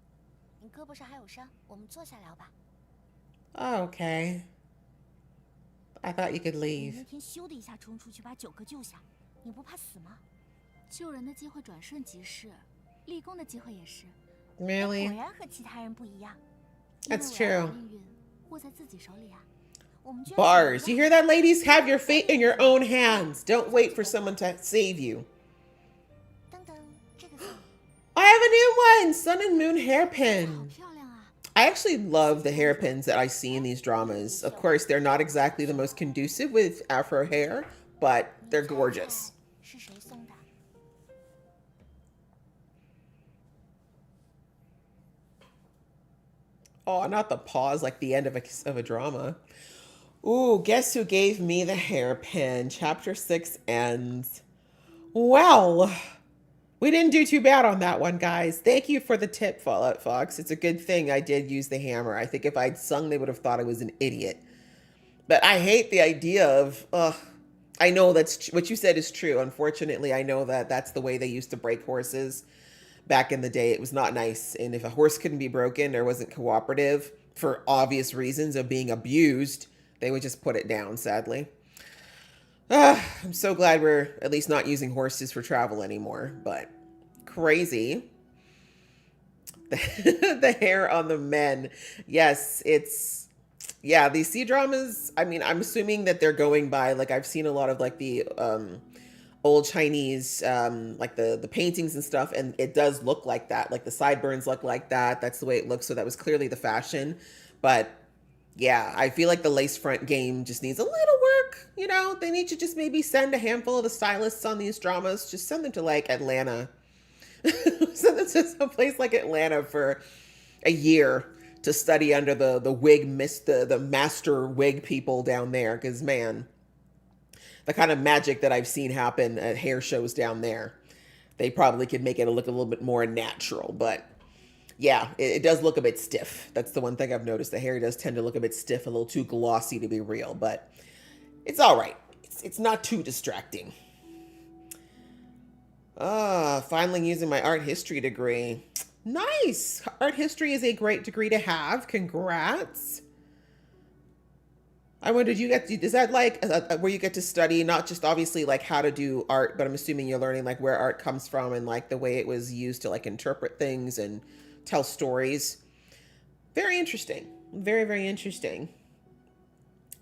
你胳膊上还有伤，我们坐下聊吧。 Oh, okay. I thought you could 你 leave. 那天咻的一下冲出去把9个救下，你不怕死吗？救人的机会转瞬即逝，立功的机会也是。果 Really? 然和其他人不一样。 That's 因为我要 true. 把命运握在自己手里啊。我们居然 Bars. You hear that, ladies? Have your fate in your own hands. Don't wait for someone to save you. 等等，这个怎么？ I have a new one. Sun and Moon 好 hairpin. 漂亮啊！ I actually love the hairpins that I see in these dramas. Of course, they're not exactly the most conducive with Afro hair, but they're gorgeous. 是谁送的？ Oh, not the pause like the end of a drama. Ooh, guess who gave me the hairpin? Chapter 6 ends. Well, we didn't do too bad on that one, guys. Thank you for the tip, Fallout Fox. It's a good thing I did use the hammer. I think if I'd sung, they would have thought I was an idiot. But I hate the idea of, I know that's what you said is true. Unfortunately, I know that that's the way they used to break horses. Back in the day, it was not nice. And if a horse couldn't be broken or wasn't cooperative for obvious reasons of being abused, they would just put it down, sadly. I'm so glad we're at least not using horses for travel anymore, but crazy. The hair on the men. Yes, yeah, these sea dramas, I mean, I'm assuming that they're going by, like, I've seen a lot of, like, the old Chinese, like the paintings and stuff, and it does look like that. Like, the sideburns look like that. That's the way it looks, so that was clearly the fashion. But, yeah, I feel like the lace front game just needs a little work, you know? They need to just maybe send a handful of the stylists on these dramas. Just send them to, like, Atlanta. Send them to some place like Atlanta for a year to study under the master wig people down there, because, man, the kind of magic that I've seen happen at hair shows down there, they probably could make it look a little bit more natural. But yeah, it does look a bit stiff. That's the one thing I've noticed. The hair does tend to look a bit stiff, a little too glossy to be real, but it's all right. It's not too distracting. Finally using my art history degree. Nice. Art history is a great degree to have. Congrats. I wonder, is that like where you get to study not just obviously like how to do art, but I'm assuming you're learning like where art comes from and like the way it was used to like interpret things and tell stories. Very interesting. Very, very interesting.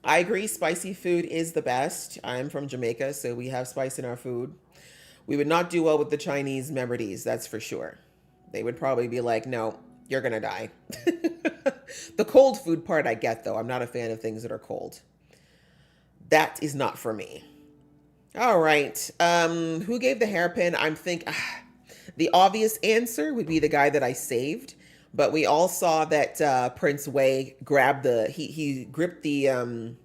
I agree. Spicy food is the best. I'm from Jamaica, so we have spice in our food. We would not do well with the Chinese remedies, that's for sure. They would probably be like, no, you're going to die. The cold food part I get, though. I'm not a fan of things that are cold. That is not for me. All right. Who gave the hairpin? I'm thinking the obvious answer would be the guy that I saved. But we all saw that Prince Wei grabbed he gripped the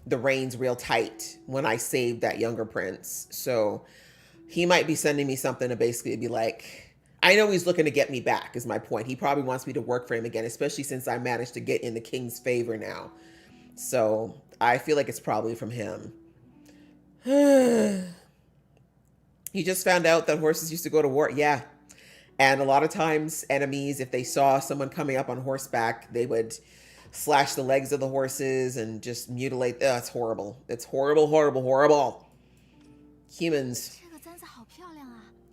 reins real tight when I saved that younger prince. So he might be sending me something to basically be like, I know he's looking to get me back is my point. He probably wants me to work for him again, especially since I managed to get in the king's favor now. So I feel like it's probably from him. He just found out that horses used to go to war. Yeah. And a lot of times enemies, if they saw someone coming up on horseback, they would slash the legs of the horses and just mutilate. It's horrible. It's horrible, horrible, horrible. Humans.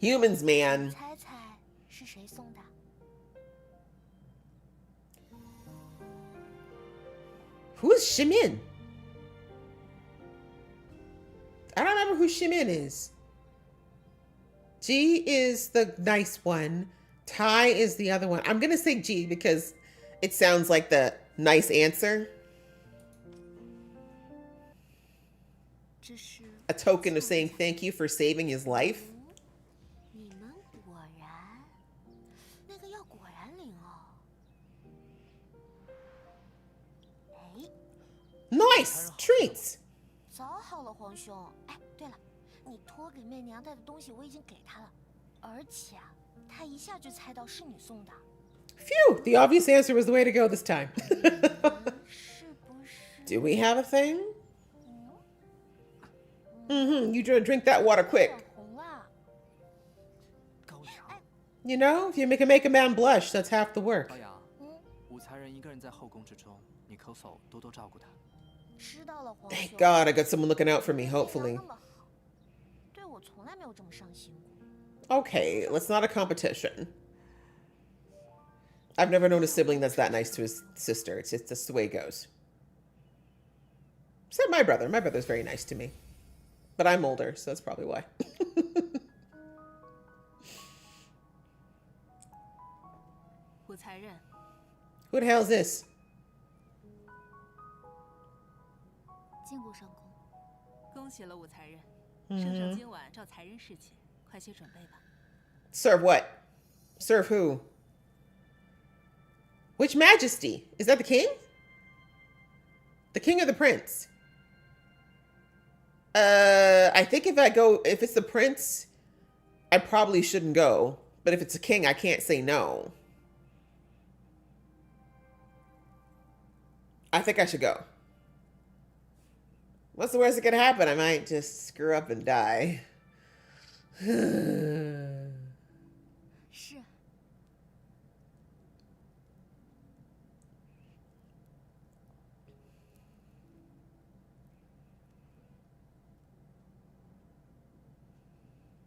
Humans, man. 猜猜是谁送的？ Who is Shimin? I don't remember who Shimin is. G is the nice one. Tai is the other one. I'm going to say G because it sounds like the nice answer. A token of saying thank you for saving his life. 你们果然，那个药果然灵哦。哎， Nice treats. 早好了，皇兄。哎，对了，你托给媚娘带的东西我已经给她了，而且啊，她一下就猜到是你送的。 Phew, the obvious answer was the way to go this time. 是不是？ Do we have a thing? You drink that water quick. 红了。高阳， You know, if you can make a man blush, that's half the work. 高阳，武才人一个人在后宫之中，你恪守多多照顾他。知道了，皇兄。 Thank God I got someone looking out for me, hopefully. 那么好，对我从来没有这么上心过。 Okay, let's not a competition. I've never known a sibling that's that nice to his sister. It's just that's the way it goes. Except my brother. My brother's very nice to me. But I'm older, so that's probably why. 武才人， Who the hell is this? 进宫上宫。恭喜了武才人，圣上今晚召才人侍寝，快些准备吧。 Serve what? Serve who? Which majesty? Is that the king? The king or the prince? I think if it's the prince, I probably shouldn't go. But if it's a king, I can't say no. I think I should go. What's the worst that could happen? I might just screw up and die. 是。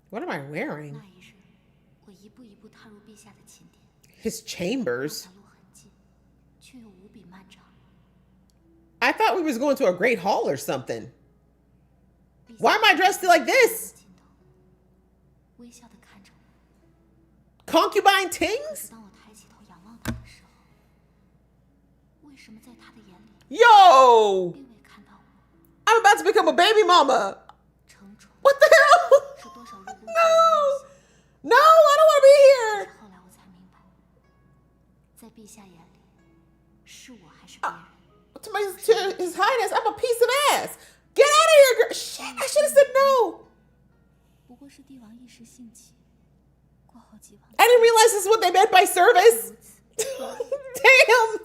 What am I wearing? 那一日，我一步一步踏入陛下的寝殿， His chambers. 小路很近，却又无比漫长。 I thought we was going to a great hall or something. Why am I dressed like this? 微笑地看着我。 Concubine Tings? 当我抬起头仰望他的时候，为什么在他的眼里， Yo! 并未看到我？ I'm about to become a baby mama. 乘宠 What the hell? 是多少入宫 No! No, I don't want to be here. 后来我才明白，在陛下眼里，是我还是别人？ To His Highness, I'm a piece of ass. Get out of here, girl. Shit, I should have said no. 不过是帝王一时兴起，过后即忘。 I didn't realize this is what they meant by service. Damn.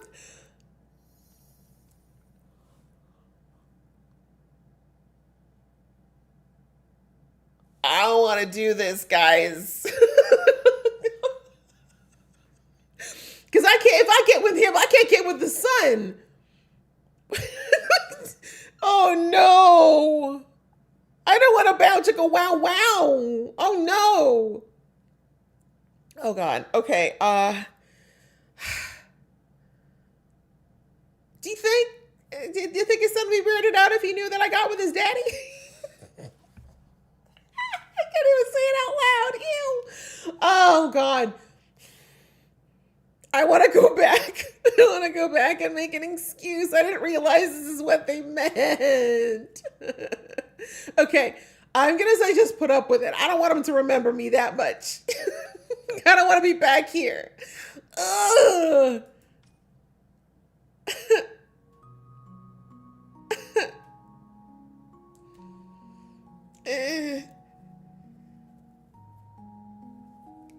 I don't want to do this, guys. Because I can't, if I get with him, I can't get with the sun. Oh no. I don't want to bounce like a wow wow. Oh no. Oh God. Okay. Do you think his son would be weirded out if he knew that I got with his daddy? I can't even say it out loud. Ew. Oh God. I want to go back. I want to go back and make an excuse. I didn't realize this is what they meant. Okay. I'm going to say just put up with it. I don't want him to remember me that much. I don't want to be back here. Ugh.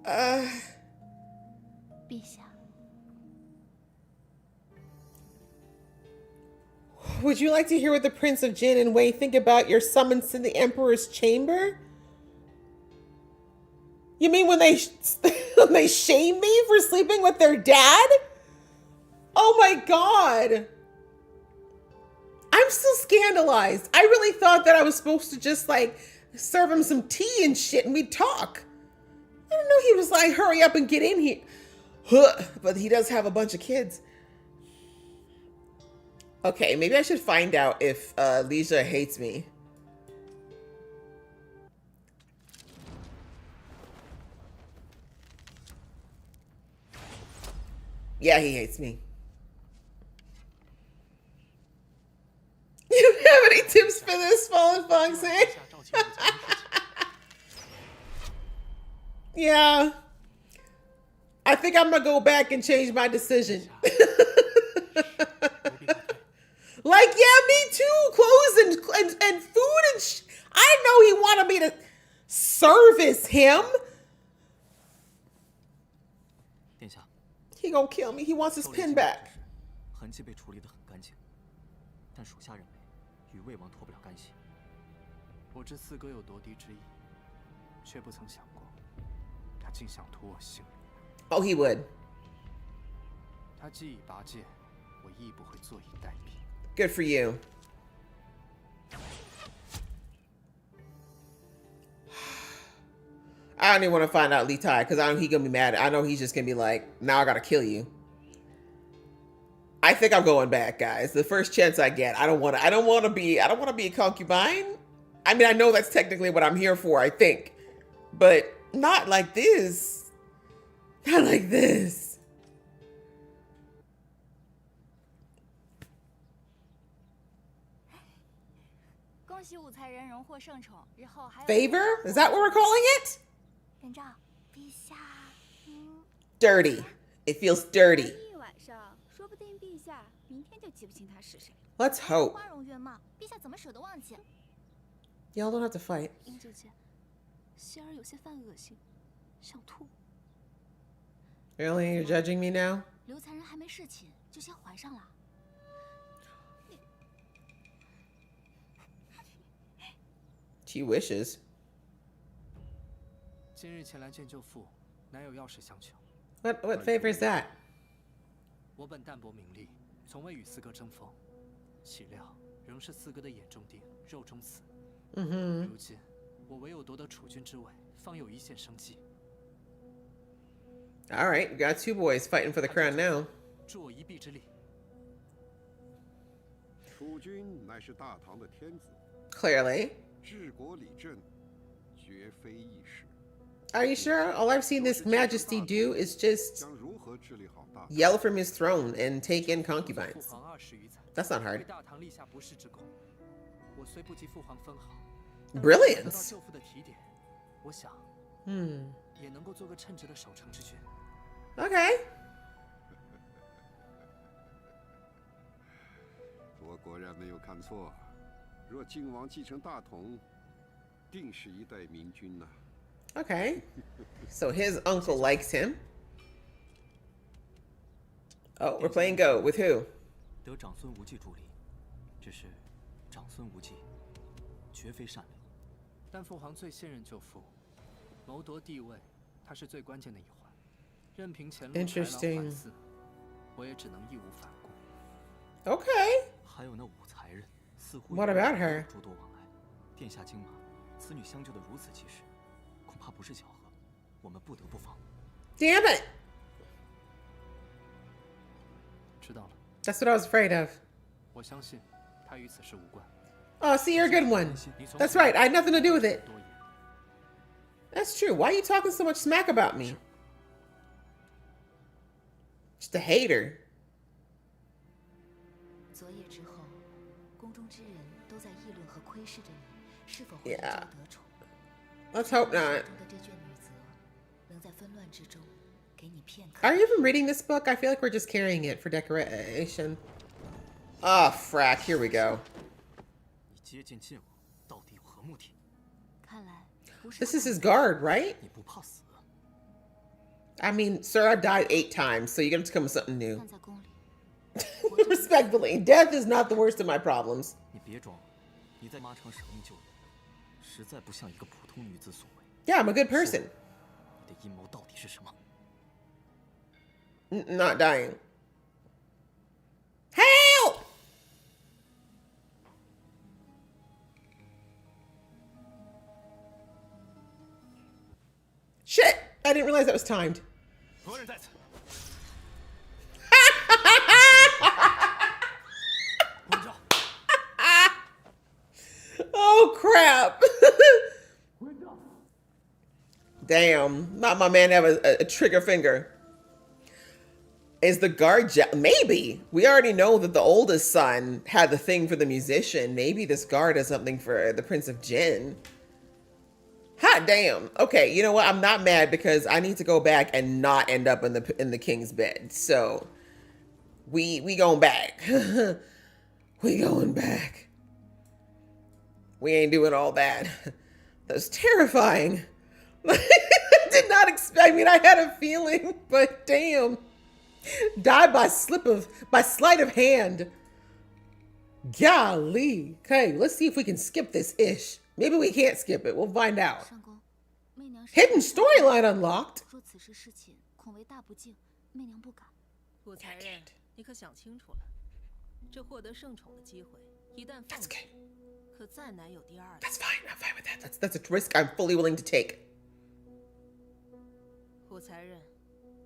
Uh. 陛下， Would you like to hear what the Prince of Jin and Wei think about your summons to the Emperor's chamber? You mean when they shame me for sleeping with their dad? Oh my God. I'm still scandalized. I really thought that I was supposed to just like serve him some tea and shit and we'd talk. didn't know he was like, hurry up and get in here. Huh. But he does have a bunch of kids. Okay, maybe I should find out if Leisha hates me. Yeah, he hates me. You don't have any tips for this, Fallen Foxy? Yeah. I think I'm gonna go back and change my decision. Like, yeah, me too. Clothes and food and I know he wanted me to service him. He gonna kill me. He wants his pin back. 痕迹被处理得很干净，但属下认为与魏王脱不了干系。我知四哥有夺嫡之意，却不曾想过他竟想图我性命。Oh, he would. 他既已拔剑，我亦不会坐以待毙。Good for you. I don't even want to find out Lee Tai because I know he's gonna be mad. I know he's just gonna be like, now I gotta kill you. I think I'm going back, guys. The first chance I get. I don't want to be a concubine. I mean, I know that's technically what I'm here for, I think. But not like this. Not like this. Favor? Is that what we're calling it? Dirty. It feels dirty. Let's hope. Y'all don't have to fight. Really? You're judging me now? She wishes. 今日前来见舅父，乃有要事相求。What favor is that? 我本淡泊名利，从未与四哥争锋，岂料仍是四哥的眼中钉，肉中刺。如今我唯有夺得储君之位，方有一线生机。All right, we got two boys fighting for the crown now. 助我一臂之力。储君乃是大唐的天子。 Clearly. 治国理政，绝非易事。 Are you sure? All I've seen this majesty do is just yell from his throne and take in concubines. That's not hard. Brilliance. Okay. 我果然没有看错，若靖王继承大统，定是一代明君呐。 Okay. So his uncle likes him. Oh, we're playing Go. With who? 得长孙无忌助力，只是长孙无忌绝非善良。但父皇最信任舅父，谋夺帝位，他是最关键的一环。任凭前路豺狼环伺，我也只能义无反顾。Okay. 还有那武才人，似乎 What about her? 诸多往来。殿下惊马，此女相救得如此及时，恐怕不是巧合，我们不得不防。Damn it! 知道了。 That's what I was afraid of. 我相信他与此事无关。 Oh, see, you're a good one. That's right. I had nothing to do with it. That's true. Why are you talking so much smack about me? Just a hater. 昨夜之后，宫中之人都在议论和窥视着你是否会依照得宠。 Let's hope not. 中的这卷女则，能在纷乱之中给你片刻。 Are you even reading this book? I feel like we're just carrying it for decoration. Oh, frack. Here we go. 你接近晋王，到底有何目的？看来不是。 This is his guard, right? 你不怕死？ I mean, sir, I've died 8 times, so you're gonna have to come with something new. 但在宫里， Respectfully, death is not the worst of my problems. 你别装了，你在妈城舍命救人，实在不像一个普通女子所为。 Yeah, I'm a good person. 你的阴谋到底是什么？ Not dying. Help! Shit! I I didn't realize that was timed. 国人在此。关照。 Oh crap! Damn, not my man have a trigger finger. Is the guard maybe? We already know that the oldest son had the thing for the musician. Maybe this guard has something for the Prince of Jinn. Hot damn. Okay, you know what? I'm not mad because I need to go back and not end up in the king's bed. So we going back. We going back. We ain't doing all that. That's terrifying. I did not expect. I mean, I had a feeling, but damn. Die by sleight of hand. Golly. Okay, let's see if we can skip this ish. Maybe we can't skip it. We'll find out. Hidden storyline unlocked. 说此事事情恐为大不敬，媚娘不敢。武才人，你可想清楚了，这获得圣宠的机会一旦放弃，可再难有第二次。 That's fine. I'm fine with that. That's a risk I'm fully willing to take. 武才人，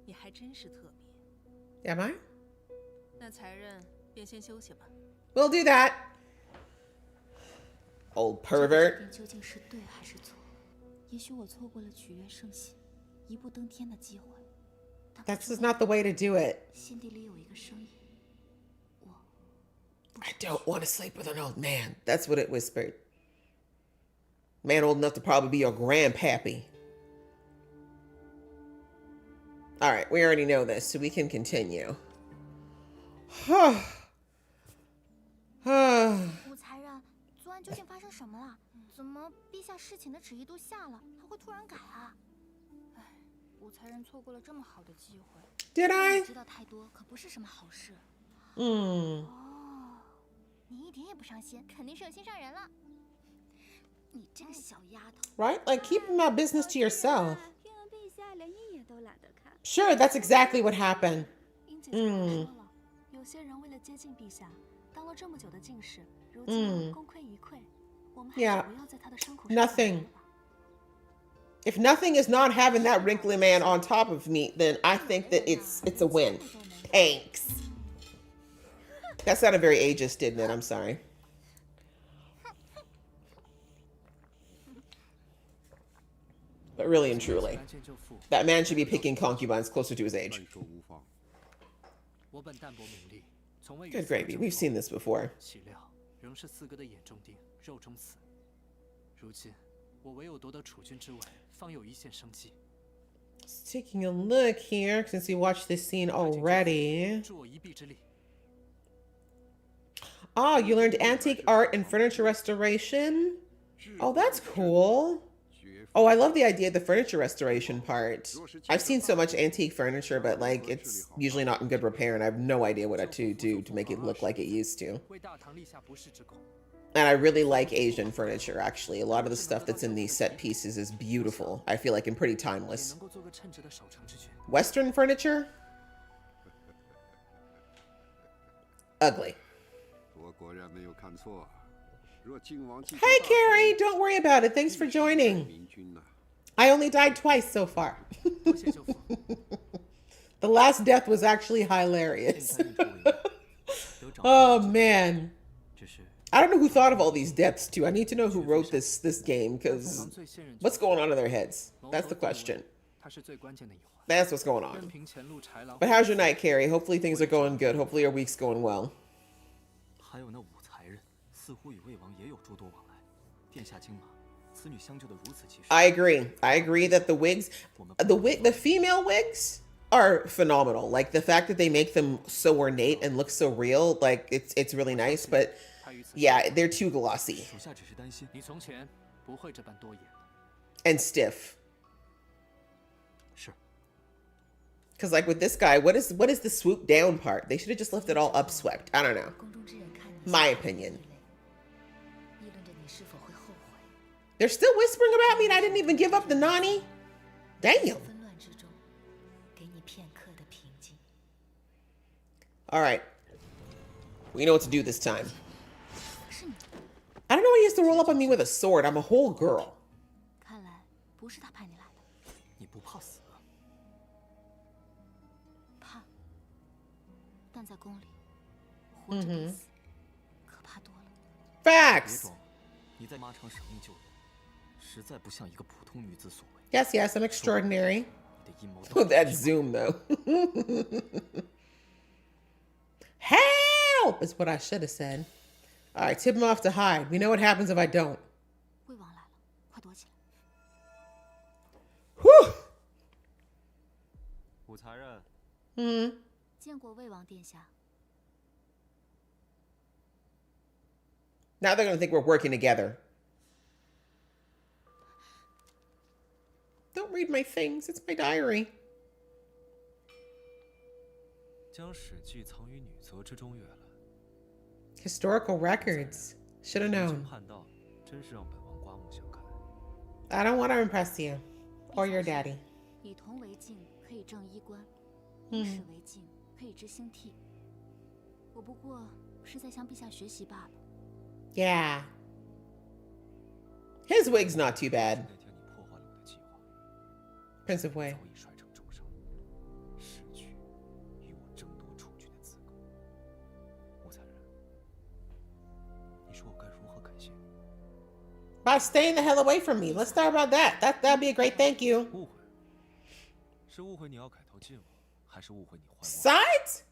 你还真是特别。 Am I? 那才人便先休息吧。 We'll do that. Old pervert. 究竟是对还是错？也许我错过了取悦圣贤、一步登天的机会。 That's just not the way to do it. 心底里有一个声音，我。 I don't want to sleep with an old man. That's what it whispered. Man old enough to probably be your grandpappy. All right, we already know this, so we can continue. 武才人，昨晚究竟发生什么了？怎么陛下侍寝的旨意都下了，还会突然改啊？哎，武才人错过了这么好的机会。Did I? 知道太多可不是什么好事。嗯。哦，你一点也不伤心，肯定是有心上人了。你这个小丫头。Right? Like keep my business to yourself. 天恩陛下连一眼都懒得看。 Sure, that's exactly what happened. 英姐姐说了，有些人为了接近陛下，当了这么久的进士，如今功亏一篑。我们还是不要在他的伤口上。Nothing. If nothing is not having that wrinkly man on top of me, then I think that it's a win. Thanks. That sounded very ageist, didn't it? I'm sorry. But really and truly, that man should be picking concubines closer to his age. Good gravy. We've seen this before. Just taking a look here, since we watched this scene already. Ah, you learned antique art and furniture restoration. Oh, that's cool. Oh, I love the idea of the furniture restoration part. I've seen so much antique furniture, but like it's usually not in good repair, and I have no idea what to do to make it look like it used to. And I really like Asian furniture, actually. A lot of the stuff that's in these set pieces is beautiful. I feel like and pretty timeless. Western furniture? Ugly. Hey, Carrie! Don't worry about it. Thanks for joining. I only died twice so far. The last death was actually hilarious. Oh, man. I don't know who thought of all these deaths, too. I need to know who wrote this game, because what's going on in their heads? That's the question. That's what's going on. But how's your night, Carrie? Hopefully things are going good. Hopefully your week's going well. I agree. I agree that the wigs, the female wigs are phenomenal. Like the fact that they make them so ornate and look so real, like it's really nice. But yeah, they're too glossy and stiff. Because like with this guy, what is the swoop down part? They should have just left it all upswept. I don't know. My opinion. They're still whispering about me and I didn't even give up the Nani? Damn. All right. We know what to do this time. I don't know why he has to roll up on me with a sword. I'm a whole girl. 但在宫里，活着比死可怕多了。别 Facts. 装了，你在妈城舍命救人，实在不像一个普通女子所为。 Yes, yes, I'm extraordinary. 你的阴谋 Oh, that zoom though. Help is what I should have said. All right, tip him off to hide. We know what happens if I don't. 魏王来了，快躲起来！ Whew. 武才人， Hmm. 见过魏王殿下。 Now they're gonna think we're working together. Don't read my things. It's my diary. 将《史记》藏于女则之中，阅来。 Historical records. Should have 离 known. 经叛道，真是让本王刮目相看。 I don't want to impress you or your daddy. 以铜为镜，可以正衣冠；嗯以史为镜，可以知兴替。我不过是在向陛下学习罢了。 Yeah. His wig's not too bad. 那天你破坏了我的计划， Prince of Wei. 早已摔成重伤，失去与我争夺储君的资格。武才人，你说我该如何感谢你？ By staying the hell away from me. Let's start about that. That'd be a great thank you. 误会，是误会你要改头进我，还是误会你坏我？ Sides?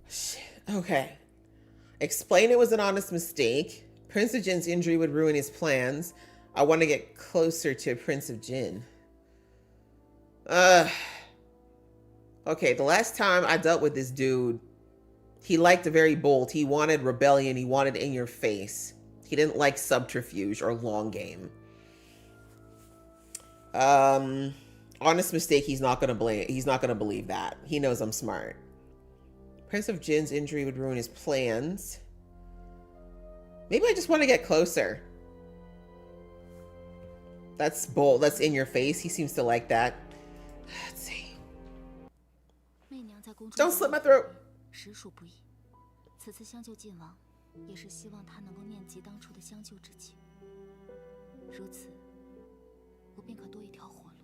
Shit. Okay. Explain it was an honest mistake. Prince of Jin's injury would ruin his plans. I want to get closer to Prince of Jin. Okay, the last time I dealt with this dude, he liked a very bold. He wanted rebellion. He wanted in your face. He didn't like subterfuge or long game. Honest mistake, he's not gonna believe that. He knows I'm smart. Prince of Jin's injury would ruin his plans. Maybe I just want to get closer. That's bold. That's in your face. He seems to like that. Let's see. 媚娘在宫中 Don't slit my throat. 实属不易。此次相救晋王，也是希望他能够念及当初的相救之情。如此，我便可多一条活路。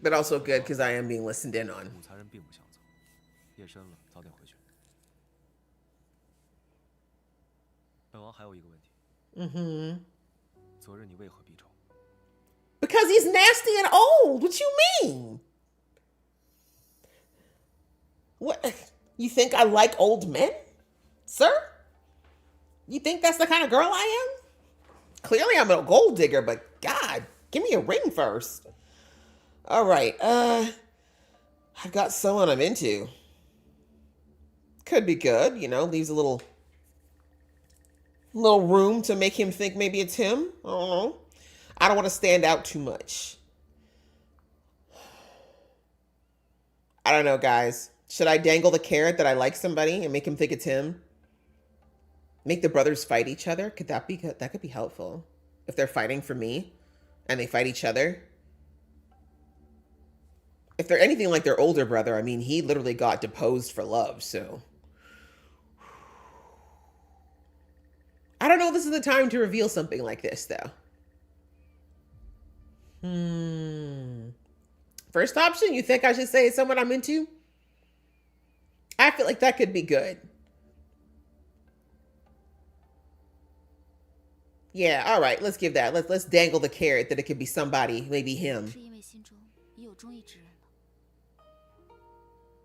But also good because I am being listened in on. 武才人并不想走，夜深了，早点回去。本王还有一个问题。Mm-hmm. 昨日你为何避仇？ Because he's nasty and old. What you mean? What? You think I like old men? Sir? You think that's the kind of girl I am? Clearly I'm a gold digger, but God, give me a ring first. All right. I've got someone I'm into. Could be good, you know, leaves a little room to make him think maybe it's him. I don't know. I don't want to stand out too much. I don't know, guys. Should I dangle the carrot that I like somebody and make him think it's him? Make the brothers fight each other? Could that be good? That could be helpful. If they're fighting for me and they fight each other. If they're anything like their older brother, I mean, he literally got deposed for love, so. I don't know if this is the time to reveal something like this, though. First option, you think I should say it's someone I'm into? I feel like that could be good. Yeah, all right, let's give that. Let's dangle the carrot that it could be somebody, maybe him. 是因为心中已有中意之人了。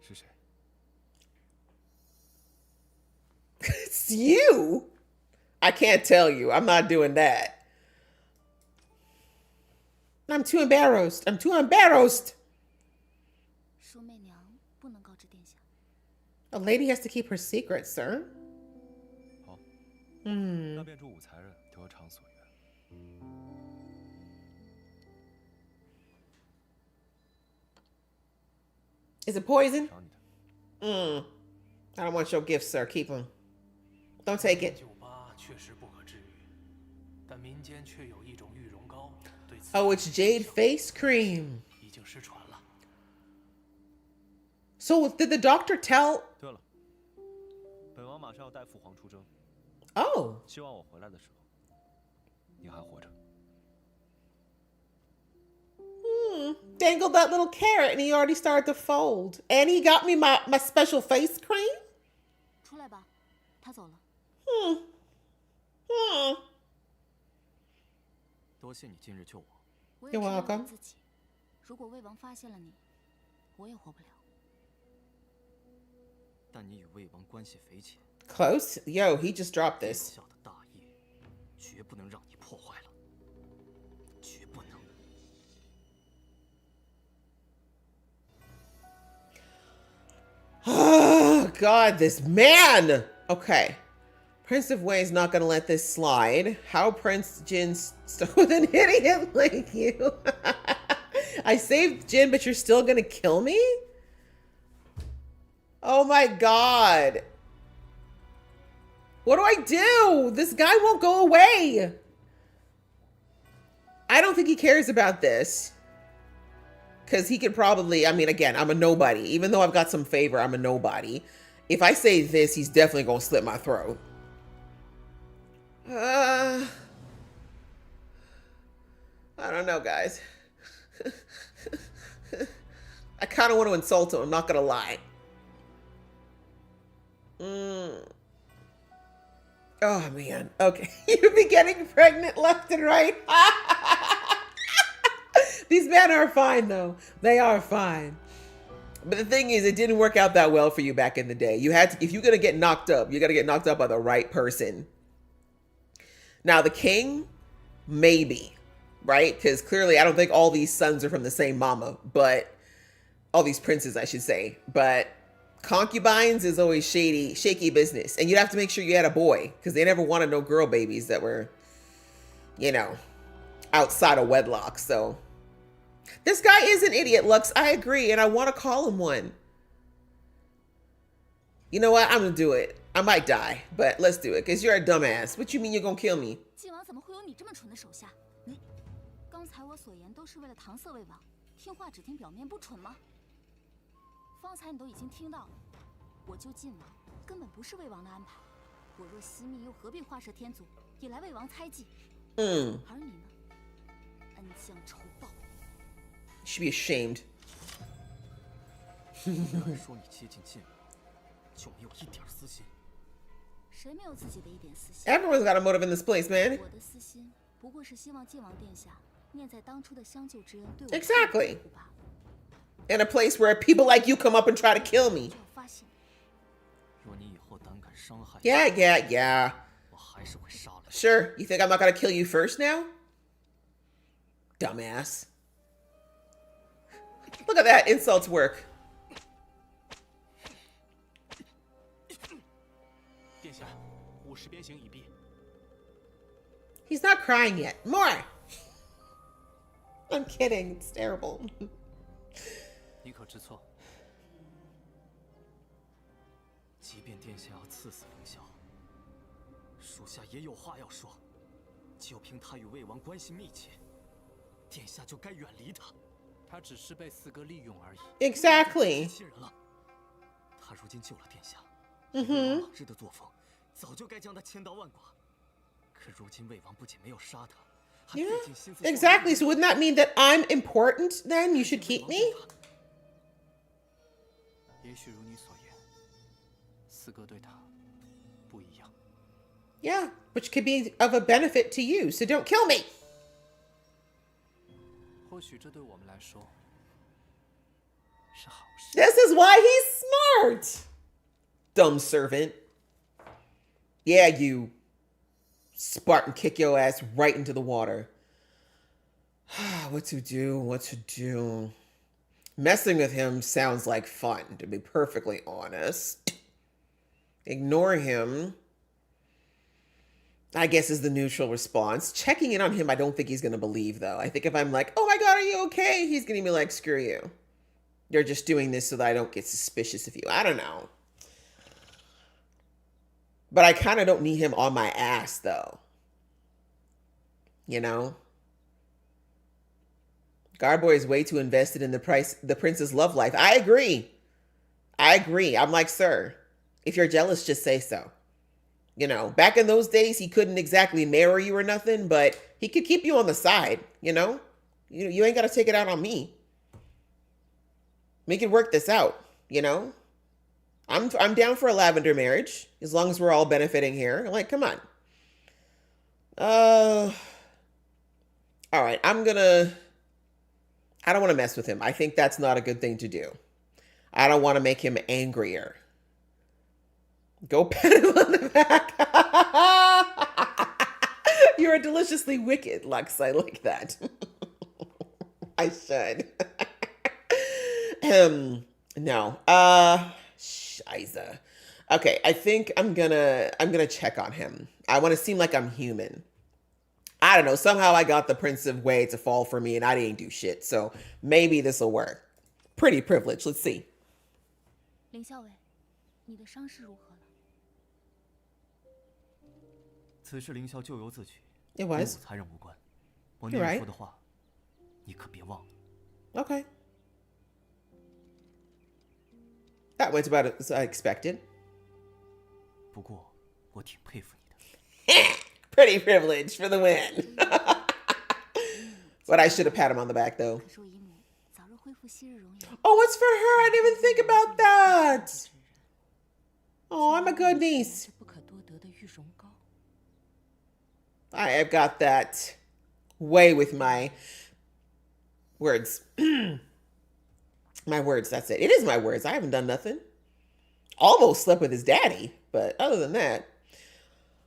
是谁？ It's you. I can't tell you. I'm not doing that. I'm too embarrassed. I'm too embarrassed. 说媚娘不能告知殿下。 A lady has to keep her secret, sir. 好，那便祝武才人得偿所愿。 Is it poison? 赏你的。 I don't want your gifts, sir. Keep them. Don't take it. 酒吧确实不可治愈，但民间却有一种玉容膏，对此 Oh, it's jade face cream. 已经失传了。 So did the doctor tell? 对了，本王马上要带父皇出征， Oh, 希望我回来的时候，你还活着。Dangled that little carrot and he already started to fold. And he got me my special face cream. 出来吧，他走了。多谢你今日救我。我也 You're 是为了 welcome. 自己。如果魏王发现了你，我也活不了。但你与魏王关系匪浅， Close? Yo, he just dropped 殿 this. 下的大业绝不能让你破坏了，绝不能。 Oh, God, this man. Okay. Prince of Way's not going to let this slide. How Prince Jin stuck with an idiot like you? I saved Jin, but you're still going to kill me? Oh, my God. What do I do? This guy won't go away. I don't think he cares about this. Because he could probably, I mean, again, I'm a nobody. Even though I've got some favor, I'm a nobody. If I say this, he's definitely going to slit my throat. I don't know, guys. I kind of want to insult him. I'm not going to lie. Oh, man. Okay. You'll be getting pregnant left and right. These men are fine, though. They are fine. But the thing is, it didn't work out that well for you back in the day. You had to, if you're going to get knocked up, you got to get knocked up by the right person. Now, the king, maybe, right? Because clearly, I don't think all these sons are from the same mama, but all these princes, I should say. But concubines is always shaky business. And you'd have to make sure you had a boy because they never wanted no girl babies that were, you know, outside of wedlock. So this guy is an idiot, Lux. I agree. And I want to call him one. You know what? I'm going to do it. I might die, but let's do it because you're a dumbass. What you mean you're going to kill me? 晋王怎么会有你这么蠢的手下？你，刚才我所言都是为了搪塞魏王，听话只听表面，不蠢吗？方才你都已经听到了，我救晋王根本不是魏王的安排。我若惜命，又何必画蛇添足，引来魏王猜忌？而你呢，恩将仇报。You should be ashamed. 说你接近晋王，就没有一点私心。谁没有自己的一点私心 Everyone's got a motive in this place, man. 我的私心不过是希望晋王殿下念在当初的相救之恩，对我 Exactly. 保护罢了。 In a place where people like you come up and try to kill me. 就要发现，若你以后胆敢伤害， Yeah. 我还是会杀了你。 Sure. You think I'm not gonna kill you first now? Dumbass. Look at that. Insults work. 殿下，50鞭刑已毕。 He's not crying yet. More. I'm kidding. It's terrible. 你可知错？即便殿下要赐死凌霄，属下也有话要说。就凭他与魏王关系密切，殿下就该远离他。他只是被四哥利用而已。 Exactly. 欺人了。他如今救了殿下，以魏王往日的作风，早就该将他千刀万剐。可如今魏王不仅没有杀他，还费 Yeah. 尽心思。 Exactly. So wouldn't that mean that I'm important then? You should keep me? 也许如你所言，四哥对他不一样。 Yeah. Which could be of a benefit to you. So don't kill me. 或许这对我们来说是好事。 This is why he's smart. Dumb servant. Yeah, you. Spartan kick your ass right into the water. What to do? Messing with him sounds like fun, to be perfectly honest. Ignore him, I guess, is the neutral response. Checking in on him, I don't think he's going to believe, though. I think if I'm like, oh my God, are you okay? He's going to be like, screw you. You're just doing this so that I don't get suspicious of you. I don't know. But I kind of don't need him on my ass, though. You know? Garboy is way too invested in the prince's love life. I agree. I'm like, sir, if you're jealous, just say so. You know, back in those days, he couldn't exactly marry you or nothing, but he could keep you on the side, you know? You ain't got to take it out on me. We can work this out, you know? I'm down for a lavender marriage as long as we're all benefiting here. Like, come on. All right, I don't want to mess with him. I think that's not a good thing to do. I don't want to make him angrier. Go pat him on the back. You're deliciously wicked, Lux. I like that. I should. No. Shiza. Okay, I think I'm gonna check on him. I want to seem like I'm human. I don't know. Somehow I got the Prince of Wei to fall for me and I didn't do shit. So maybe this will work. Pretty privileged. Let's see. 林校尉，你的伤势如何了？此事凌霄咎由自取， It 与 was. 我才人无关。我 You're 那 right. 日说的话，你可别忘了。 Okay. That went about as I expected. 不过我挺佩服你的。Pretty privileged for the win. But I should have pat him on the back though. 可是我姨母早日恢复昔日容颜。 Oh, it's for her. I didn't even think about that. Oh, I'm a good niece. 不可多得的玉容膏。 I've got that way with my words. My words, that's it. It is my words. I haven't done nothing. Almost slept with his daddy, but other than that.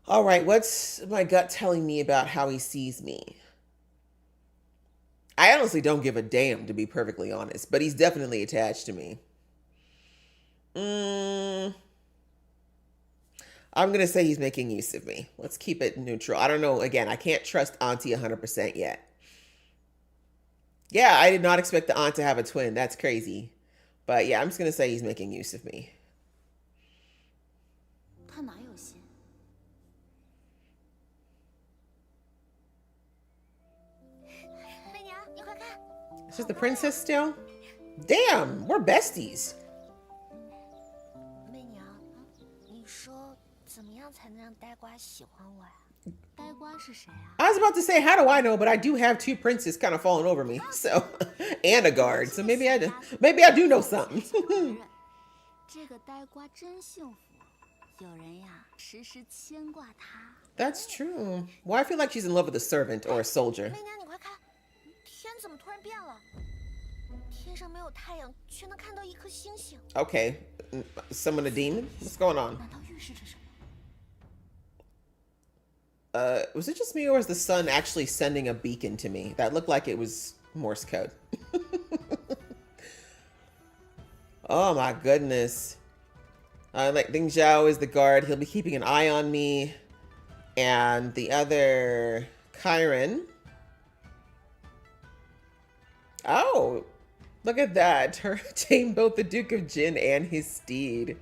All right, what's my gut telling me about how he sees me? I honestly don't give a damn, to be perfectly honest, but he's definitely attached to me. I'm going to say he's making use of me. Let's keep it neutral. I don't know. Again, I can't trust Auntie 100% yet. Yeah, I did not expect the aunt to have a twin. That's crazy. But yeah, I'm just going to say he's making use of me. 他哪有心？ 媚娘，你快看， Is this the princess still? Damn, we're besties. 媚娘，你说怎么样才能让呆瓜喜欢我呀？呆瓜是谁啊？ I was about to say, how do I know? But I do have two princes kind of falling over me. So, and a guard. So maybe I do know something. 这个呆瓜真幸福，有人呀时时牵挂他。 That's true. Well, I feel like she's in love with a servant or a soldier. 媚娘，你快看，天怎么突然变了？天上没有太阳，却能看到一颗星星。 Okay, summon a demon? What's going on? 难道预示着什么？ Was it just me or was the sun actually sending a beacon to me? That looked like it was Morse code. Oh my goodness. Like Ding Zhao is the guard. He'll be keeping an eye on me. And the other Chiron. Oh, look at that. Her tame both the Duke of Jin and his steed.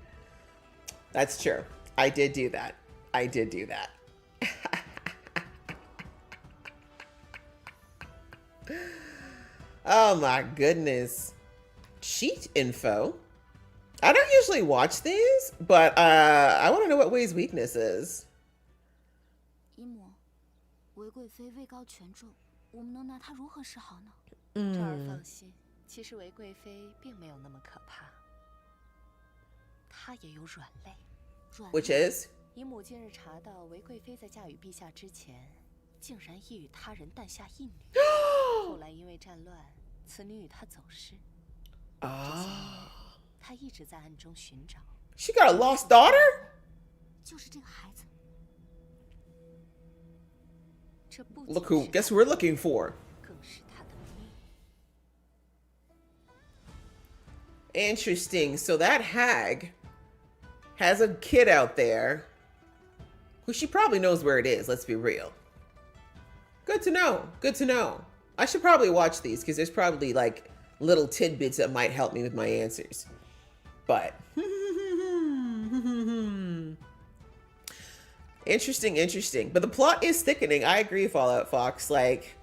That's true. I did do that. I did do that. Oh my goodness. Cheat info. I don't usually watch these, but I want to know what Wei's weakness is. 姨母，韦贵妃位高权重，我们能拿她如何是好呢？这儿放心，其实韦贵妃并没有那么可怕，她也有软肋。Which is? 姨母近日查到，韦贵妃在嫁与陛下之前，竟然亦与他人诞下一女。后来因为战乱，此女与她走失。Ah. 她一直在暗中寻找。She got a lost daughter? 就是这个孩子。 Look who, guess who we're looking for. Interesting. So that hag has a kid out there who she probably knows where it is. Let's be real. Good to know. Good to know. I should probably watch these because there's probably like little tidbits that might help me with my answers. But interesting, interesting. But the plot is thickening. I agree, Fallout Fox. Like,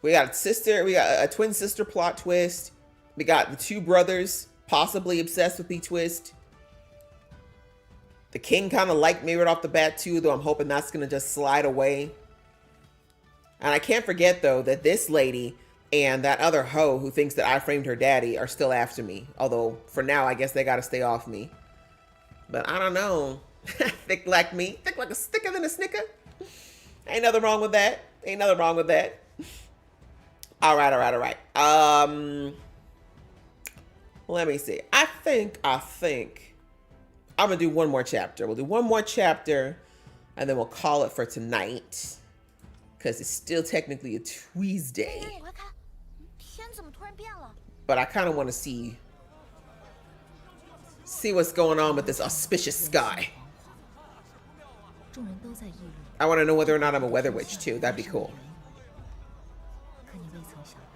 we got a twin sister plot twist. We got the two brothers possibly obsessed with the twist. The king kind of liked me right off the bat too, though I'm hoping that's going to just slide away. And I can't forget, though, that this lady and that other hoe who thinks that I framed her daddy are still after me. Although, for now, I guess they gotta stay off me. But I don't know. Thick like me. Thick like a sticker than a snicker. Ain't nothing wrong with that. Ain't nothing wrong with that. All right. Let me see. I think I'm gonna do one more chapter. We'll do one more chapter, and then we'll call it for tonight, because it's still technically a Tuesday. But I kind of want to see what's going on with this auspicious sky. I want to know whether or not I'm a weather witch too. That'd be cool.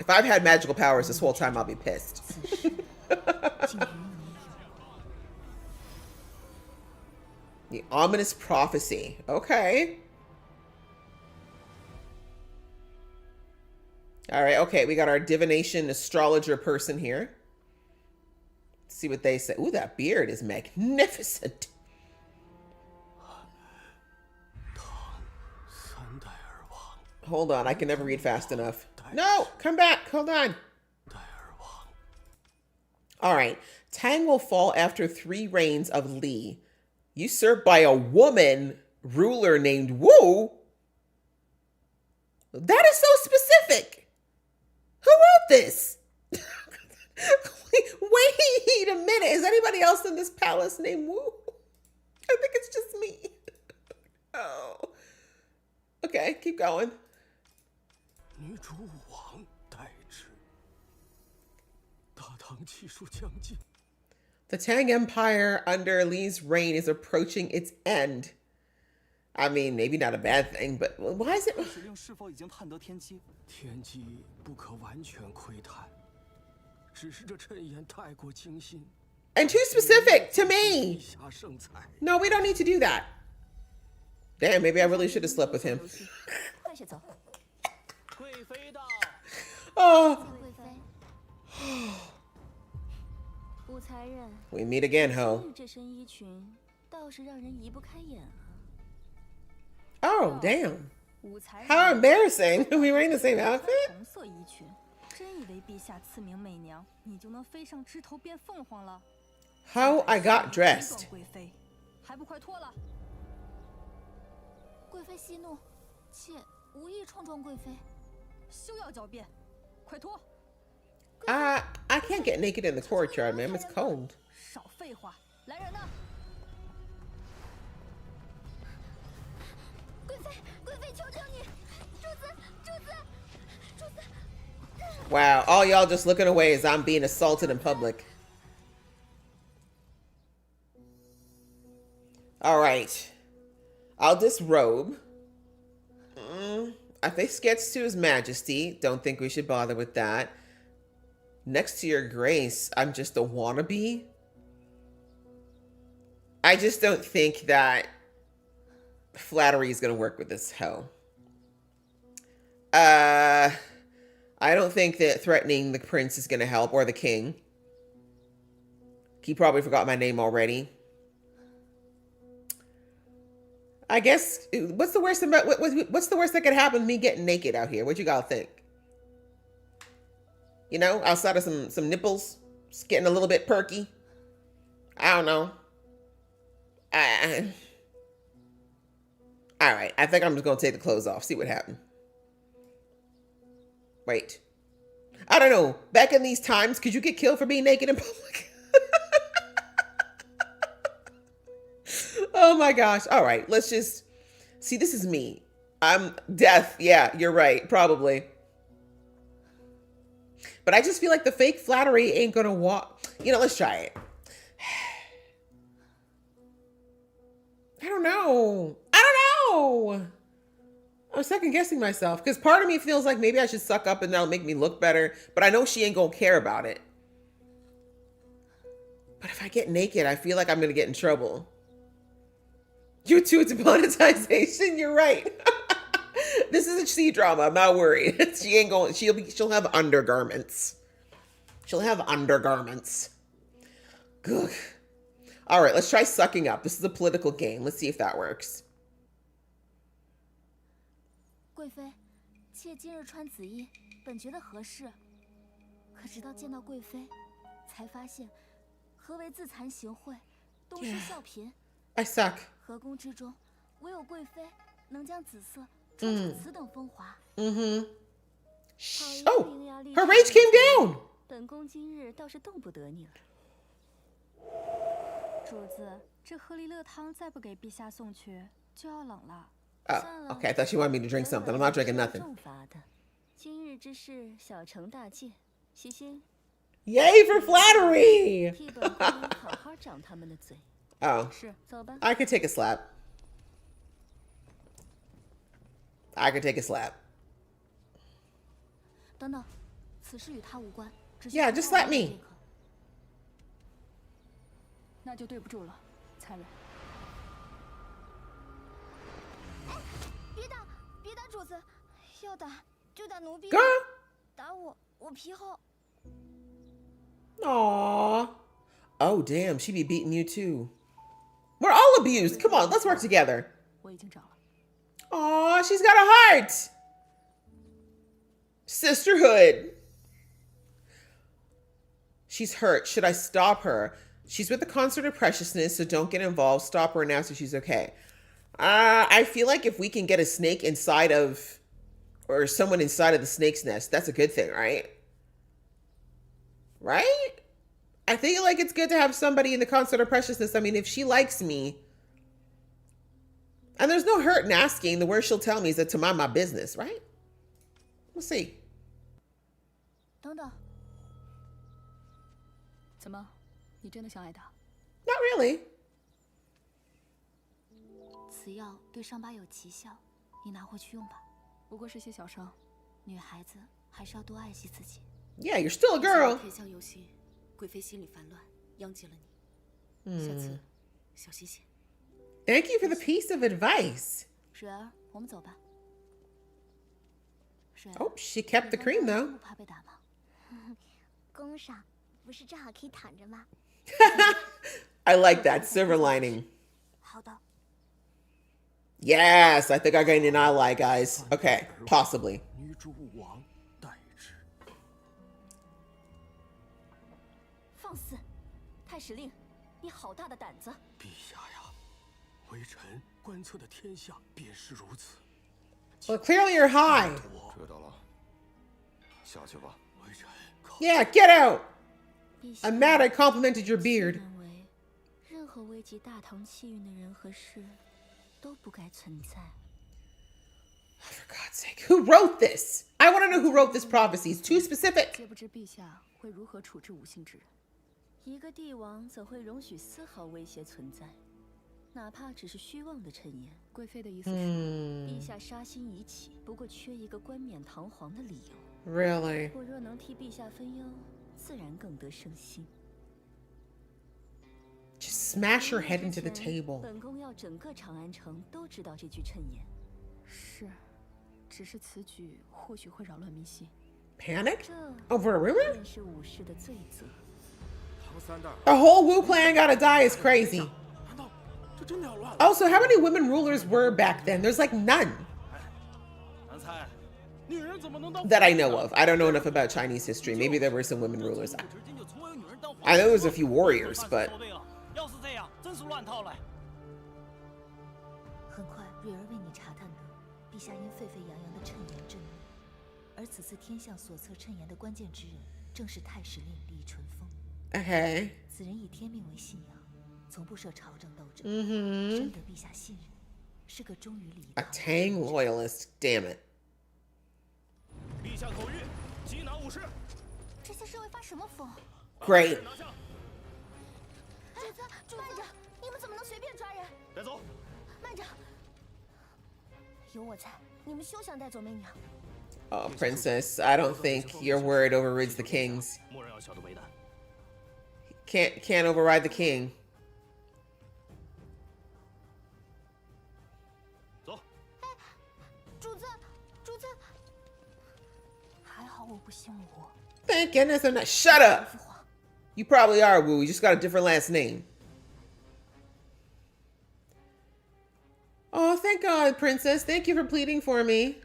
If I've had magical powers this whole time, I'll be pissed. The ominous prophecy. Okay. All right. Okay. We got our divination astrologer person here. Let's see what they say. Ooh, that beard is magnificent. Hold on. I can never read fast enough. No, come back. Hold on. All right. Tang will fall after 3 reigns of Li, usurped by a woman ruler named Wu. That is so specific. Who wrote this? Wait a minute. Is anybody else in this palace named Wu? I think it's just me. Oh. Okay, keep going. The Tang Empire under Li's reign is approaching its end. I mean, maybe not a bad thing, but why is it? And too specific to me. No, we don't need to do that. Damn, maybe I really should have slept with him. Oh. We meet again, ho. Oh, damn. How embarrassing. We wearing the same outfit? How I got dressed. I can't get naked in the courtyard, ma'am. It's cold. Wow, all y'all just looking away as I'm being assaulted in public. All right. I'll disrobe. I think sketch to His Majesty. Don't think we should bother with that. Next to your grace, I'm just a wannabe. I just don't think that flattery is going to work with this hoe. I don't think that threatening the prince is going to help, or the king. He probably forgot my name already. I guess, what's the worst about, what's the worst that could happen to me getting naked out here? What you gotta think? You know, outside of some nipples, just getting a little bit perky. I don't know. All right, I think I'm just gonna take the clothes off, see what happens. Wait. I don't know. Back in these times, could you get killed for being naked in public? Oh my gosh. All right, let's just see. This is me. I'm death. Yeah, you're right. Probably. But I just feel like the fake flattery ain't gonna walk. You know, let's try it. I don't know. I'm second guessing myself because part of me feels like maybe I should suck up and that'll make me look better. But I know she ain't gonna care about it. But if I get naked, I feel like I'm gonna get in trouble. YouTube demonetization. You're right. This is a C-drama. I'm not worried. She ain't going. She'll have undergarments. She'll have undergarments. Good. All right, let's try sucking up. This is a political game. Let's see if that works. 贵妃，妾今日穿紫衣，本觉得合适，可直到见到贵妃，才发现何为自惭形秽，东施效颦。I suck. 河宫之中，唯有贵妃能将紫色穿出此等风华。Mm-hmm. Oh, her rage came down. 本宫今日倒是动不得你了。主子，这鹤梨乐汤再不给陛下送去，就要冷了。Oh, okay. I thought she wanted me to drink something. I'm not drinking nothing. 重罚的，今日之事小惩大戒，悉心。Yay for flattery! 替本宫好好长他们的嘴。Oh, 是，走吧。 I could take a slap. I could take a slap. 等等，此事与他无关。Yeah, just slap me. 那就对不住了，残忍。别打主子，要打就打奴婢。Girl. 打我，我皮厚。 Aww. Oh, damn. She be beating you too. We're all abused. Come on, let's work together. 我已经找了。 Aw, she's got a heart. Sisterhood. She's hurt. Should I stop her? She's with the Concert of Preciousness, so don't get involved. Stop her and ask if she's okay. I feel like if we can get a snake inside of, or someone inside of the snake's nest, that's a good thing, right? Right? I feel like it's good to have somebody in the Concert of Preciousness. I mean, if she likes me, and there's no hurt in asking, the worst she'll tell me is that to mind my business, right? We'll see. 等等，怎么，你真的想挨打？ Not really. 此药对伤疤有奇效，你拿回去用吧。不过是些小伤，女孩子还是要多爱惜自己。 Yeah, you're still a girl. 偏向游戏，贵妃心里烦乱，殃及了你。下次小心些。 Thank you for the piece of advice. 水儿，我们走吧。水儿 Oh, she kept the cream though. 不怕被打吗？宫上不是正好可以躺着吗？ I like that silver lining. 好的。 Yes, I think I got an ally, guys. Okay, possibly. 女主王代之。放肆！太史令，你好大的胆子！陛下呀，微臣观测的天下便是如此。 Well, clearly you're high. 知道了，下去吧。 微臣 Yeah, get out. 陛下 I'm mad I complimented your beard. 认为，任何危及大唐气运的人和事，都不该存在。 For God's sake, who wrote this? I want to know who wrote this prophecy. It's too specific. 皆不知陛下会如何处置无心之人。一个帝王怎会容许丝毫威胁存在？哪怕只是虚妄的谶言。贵妃的意思是，陛下杀心已起，不过缺一个冠冕堂皇的理由。 Really? 我若能替陛下分忧，自然更得胜心。 Just smash her head into the table. 本宫要整个长安城都知道这句谶言。是，只是此举或许会扰乱民心。 Panic? 这 Over a rumor? 便是武士的罪责。 唐三代， A whole Wu clan gotta die is crazy. 难道这真的要乱了？ Also, how many women rulers were back then? There's like none 南猜，女人怎么能当？ that I know of. I don't know enough about Chinese history. Maybe there were some women rulers. 至今就从未有女人当皇。 I know there was a few warriors, but 要是这样，真是乱套了。很快，蕊儿为你查探得，陛下因沸沸扬扬的谶言震怒，而此次天象所测谶言的关键之人，正是太史令李淳风。 okay. 此人以天命为信仰，从不涉朝政斗争， Mm-hmm. 深得陛下信任，是个忠于礼义 A 的 Tang loyalist. Damn it. 陛下口谕，缉拿武士。这些是会发什么疯？ Great. 拿下，主子，慢着！你们怎么能随便抓人？带走。慢着！有我在，你们休想带走媚娘。 Oh, princess, I don't think your word overrides the king's. 默认要晓得为难。 Can't override the king. 走。主子，主子，还好我不姓吴。 Thank goodness I'm not. Shut up. You probably are Wu. You just got a different last name. Oh, thank God, princess. Thank you for pleading for me.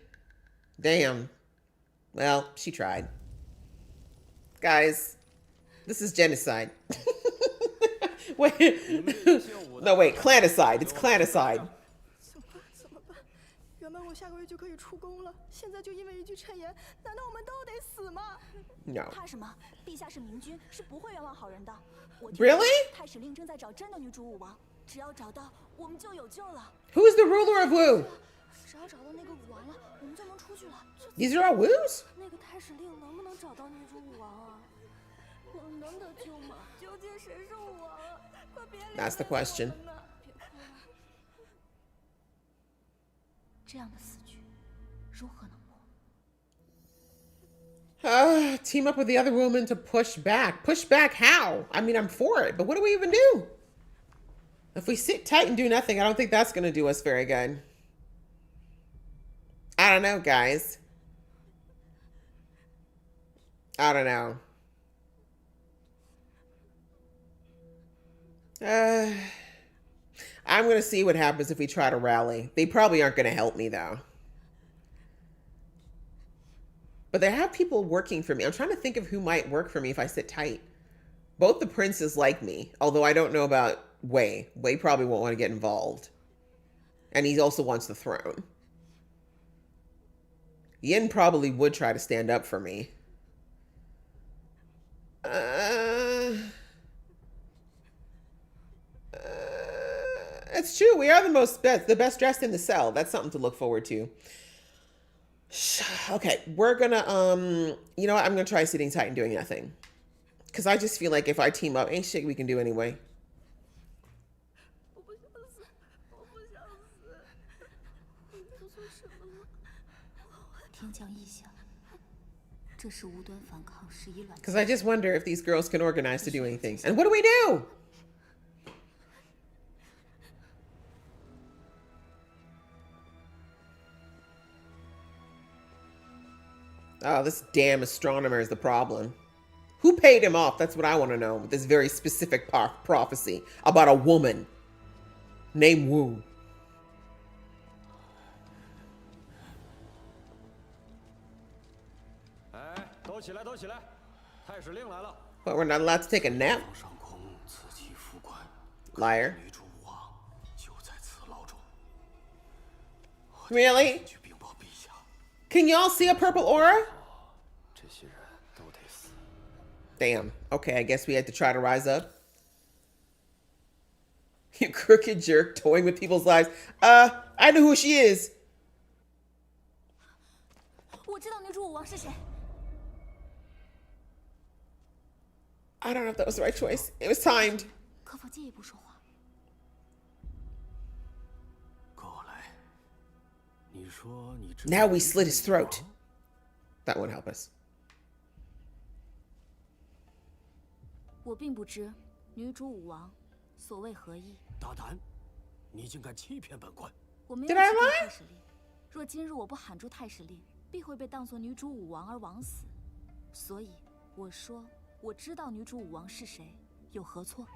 Damn. Well, she tried. Guys, this is genocide. Wait. No, wait. Clanticide. It's clanticide. 原本我下个月就可以出宫了，现在就因为一句谶言，难道我们都得死吗？ No. 怕什么？陛下是明君，是不会冤枉好人的。Really? 太史令正在找真的女主武王，只要找到，我们就有救了。 Who is the ruler of Wu? 只要找到那个武王了，我们就能出去了。 These are all Wus? 那个太史令能不能找到女主武王啊？能得救吗？究竟谁是武王啊？快别离开我们 That's the question. 别哭了。这样的死局，如何能过？ Team up with the other woman to push back. Push back how? I mean, I'm for it, but what do we even do? If we sit tight and do nothing, I don't think that's going to do us very good. I don't know, guys. I don't know. I'm going to see what happens if we try to rally. They probably aren't going to help me, though. But they have people working for me. I'm trying to think of who might work for me if I sit tight. Both the princes like me, although I don't know about Wei. Wei probably won't want to get involved. And he also wants the throne. Yin probably would try to stand up for me. It's true. We are the best dressed in the cell. That's something to look forward to. Okay, we're gonna, you know what? I'm gonna try sitting tight and doing nothing. Because I just feel like if I team up, ain't shit we can do anyway. 天降异象，这是无端反抗，是以卵。 Because I just wonder if these girls can organize to do anything. And what do we do? Oh, this damn astronomer is the problem. Who paid him off? That's what I want to know with this very specific prophecy about a woman named Wu. But we're not allowed to take a nap? Liar. Really? Can y'all see a purple aura? Damn. Okay, I guess we had to try to rise up. You crooked jerk toying with people's lives. I know who she is. 我知道女主武王是谁。 I don't know if that was the right choice. It was timed. 可否进一步说话？ Now we slit his throat. That won't help us. 我并不知女主武王所谓何意。大胆！你竟敢欺骗本官！我没有欺骗太史令。若今日我不喊出太史令，必会被当作女主武王而枉死。所以我说，我知道女主武王是谁，有何错？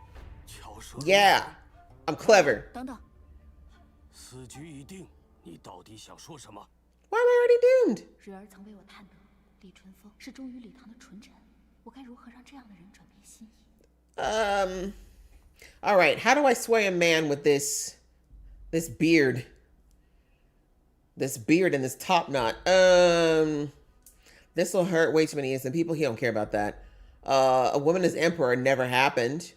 Yeah, I'm clever. 等等。死局已定。 你到底想说什么 ？Why am I already doomed? 日儿曾为我探得，李春风是忠于李唐的纯臣，我该如何让这样的人转变心意？ All right. How do I sway a man with this beard? This beard and this top knot. This will hurt way too many innocent people. He don't care about that. A woman as emperor never happened.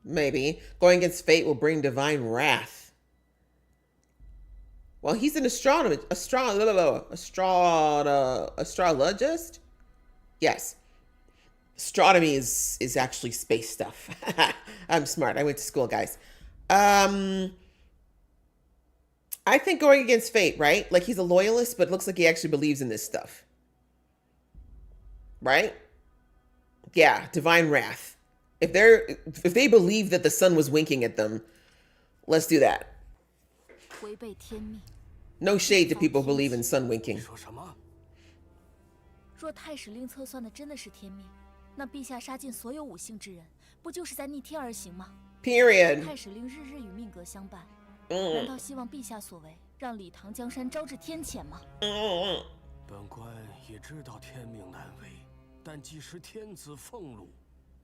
Maybe going against fate will bring divine wrath. Well, he's an astrologist. Yes. Astronomy is actually space stuff. I'm smart. I went to school, guys. I think going against fate, right? Like he's a loyalist, but it looks like he actually believes in this stuff. Right? Yeah, divine wrath. If they believe that the sun was winking at them, let's do that. No shade to people who believe in sun winking. 若太史令测算的真的是天命，那陛下杀尽所有五姓之人，不就是在逆天而行吗 ？Period. 太史令日日与命格相伴，难道希望陛下所为让李唐江山招致天谴吗？本官也知道天命难违，但既是天子俸禄，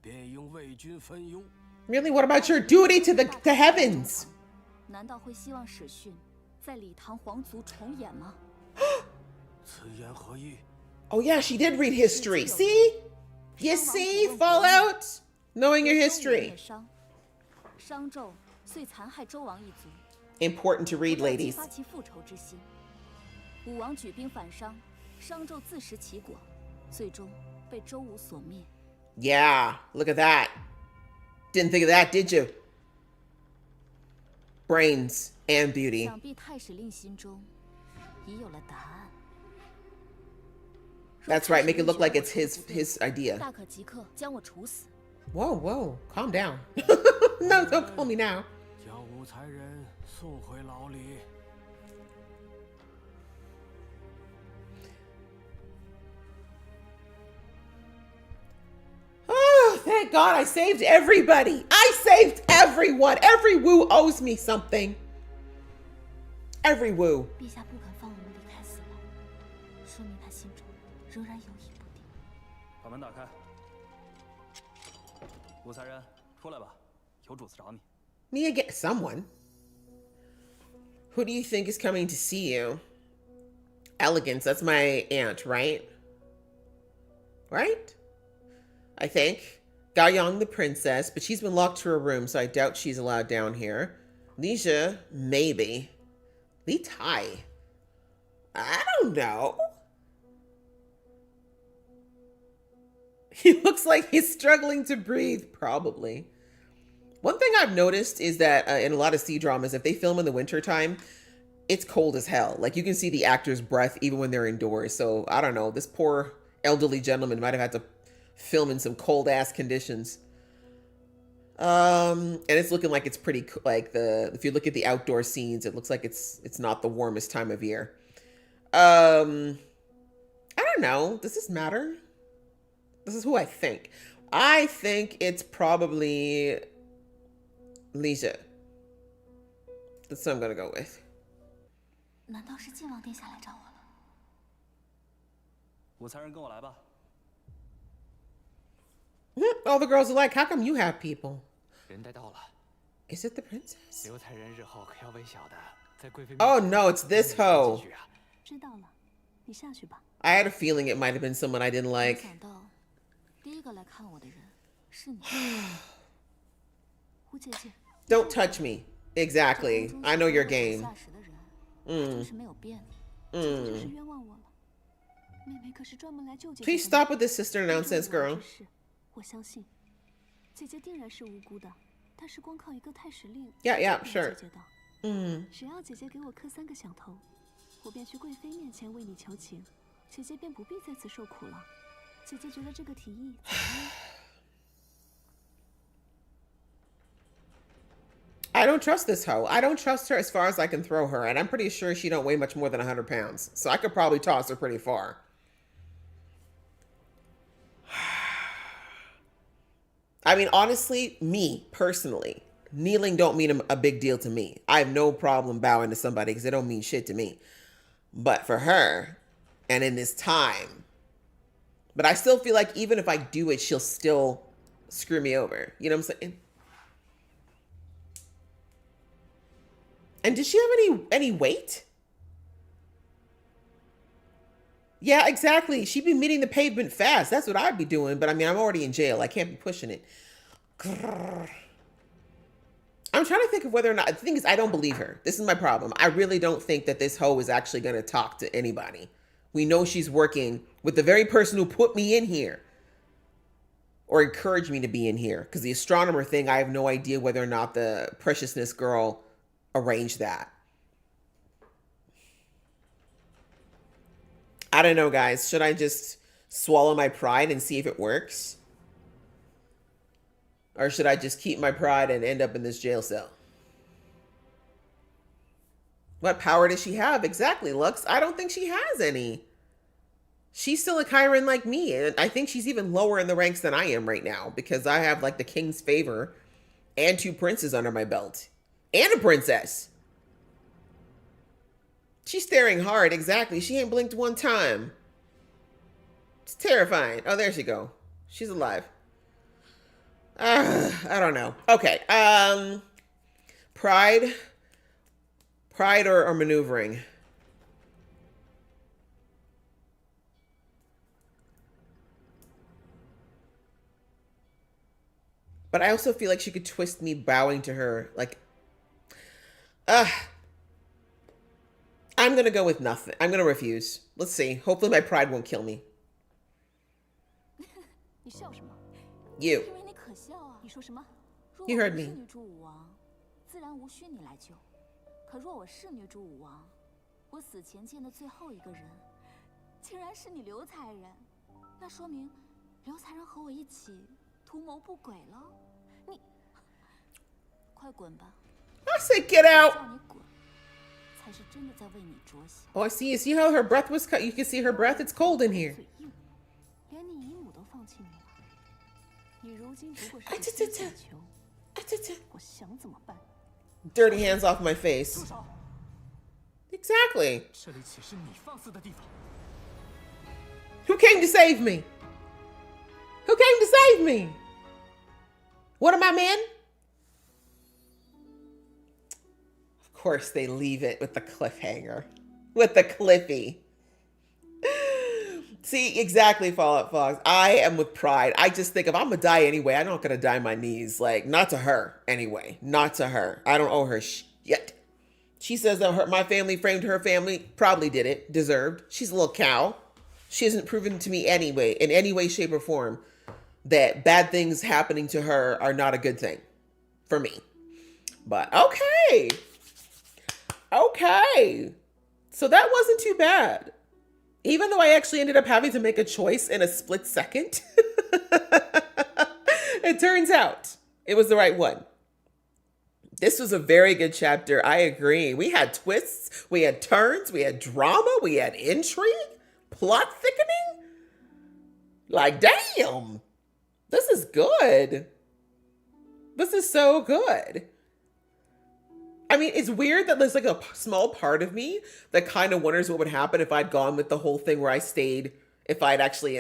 便应为君分忧。Really, what about your duty to the heavens? 难道会希望史训在礼堂皇族重演吗？此言何意？ Oh yeah, she did read history. See? You see, Fallout? Knowing your history. 商纣遂残害周王一族。Important to read, ladies. 发其复仇之心。武王举兵反商，商纣自食其果，最终被周武所灭。Yeah, look at that. Didn't think of that, did you? Brains and beauty. 想必太史令心中已有了答案。 That's right, make it look like it's his idea. 大可即刻将我处死。 Whoa, whoa, calm down. No, don't call me now. 将武才人送回牢里。 Oh, thank God I saved everybody. I saved everyone. Every Wu owes me something. Every Wu. 陛下不肯放我们离开死亡，说明他心中仍然犹疑不定。把门打开。武才人，出来吧，有主子找你。 Me again? Someone? Who do you think is coming to see you? Elegance, that's my aunt, right? Right? I think. Gaoyang the princess, but she's been locked to her room, so I doubt she's allowed down here. Nisha, maybe. Li Tai. I don't know. He looks like he's struggling to breathe, probably. One thing I've noticed is that in a lot of C-dramas, if they film in the wintertime, it's cold as hell. Like, you can see the actor's breath even when they're indoors. So, I don't know. This poor elderly gentleman might have had to film in some cold-ass conditions. And it's looking like it's pretty, like, if you look at the outdoor scenes, it looks like it's not the warmest time of year. I don't know. Does this matter? This is who I think. I think it's probably Lisa. That's what I'm gonna go with. 难道是晋王殿下来找我了？武才人跟我来吧。 All the girls are like, how come you have people? 人带到了。 Is it the princess? 刘才人日后可要微小的，在贵妃。 Oh no, it's this hoe. 知道了，你下去吧。 I had a feeling it might have been someone I didn't like. 想到第一个来看我的人是你，胡姐姐。 Don't touch me. Exactly. I know your game. 下时的人，真是没有变。姐姐就是冤枉我了。妹妹可是专门来救姐姐。 Please stop with this sister nonsense, girl. 我相信，姐姐定然是无辜的，但是光靠一个太史令， Yeah, sure. 只要姐姐给我磕3个响头，我便去贵妃面前为你求情，姐姐便不必在此受苦了。姐姐觉得这个提议怎么样？ I don't trust this hoe. I don't trust her as far as I can throw her, and I'm pretty sure she don't weigh much more than 100 pounds. So I could probably toss her pretty far. I mean, honestly, me, personally, kneeling don't mean a big deal to me. I have no problem bowing to somebody because they don't mean shit to me. But for her, and in this time, but I still feel like even if I do it, she'll still screw me over. You know what I'm saying? And does she have any weight? Yeah, exactly. She'd be meeting the pavement fast. That's what I'd be doing. But I mean, I'm already in jail. I can't be pushing it. I'm trying to think of whether or not... The thing is, I don't believe her. This is my problem. I really don't think that this hoe is actually going to talk to anybody. We know she's working with the very person who put me in here. Or encouraged me to be in here. Because the astronomer thing, I have no idea whether or not the preciousness girl arranged that. I don't know, guys. Should I just swallow my pride and see if it works? Or should I just keep my pride and end up in this jail cell? What power does she have? Exactly, Lux. I don't think she has any. She's still a Chiron like me. And I think she's even lower in the ranks than I am right now. Because I have like the king's favor and 2 princes under my belt. And a princess. She's staring hard. Exactly. She ain't blinked one time. It's terrifying. Oh, there she go. She's alive. I don't know. Okay. Pride or maneuvering. But I also feel like she could twist me bowing to her. Like, I'm going to go with nothing. I'm going to refuse. Let's see. Hopefully my pride won't kill me. You. You heard me. 自然无需你来救。可若我是女主武王，我死前见的最后一个人，竟然是你刘才人，那说明刘才人和我一起图谋不轨了。你，快滚吧！ I said get out. 叫你滚，才是真的在为你着想。 Oh, I see. You see how her breath was cut? You can see her breath. It's cold in here. 连你姨母都放弃你了，你如今不过是个阶下囚。我想怎么办？ Dirty hands off my face. Exactly. Who came to save me? Who came to save me? One of my men? Of course they leave it with the cliffhanger. With the Cliffy. See, exactly, Fallout Fox. I am with pride. I just think if I'm gonna die anyway, I'm not gonna die on my knees. Like, not to her, anyway. Not to her. I don't owe her shit. She says that my family framed her family. Probably did it. Deserved. She's a little cow. She hasn't proven to me anyway, in any way, shape, or form, that bad things happening to her are not a good thing for me. But okay. Okay. So that wasn't too bad. Even though I actually ended up having to make a choice in a split second, it turns out it was the right one. This was a very good chapter. I agree. We had twists, we had turns, we had drama, we had intrigue, plot thickening. Like, damn, this is good. This is so good. I mean, it's weird that there's like a small part of me that kind of wonders what would happen if I'd gone with the whole thing where I stayed, if I'd actually,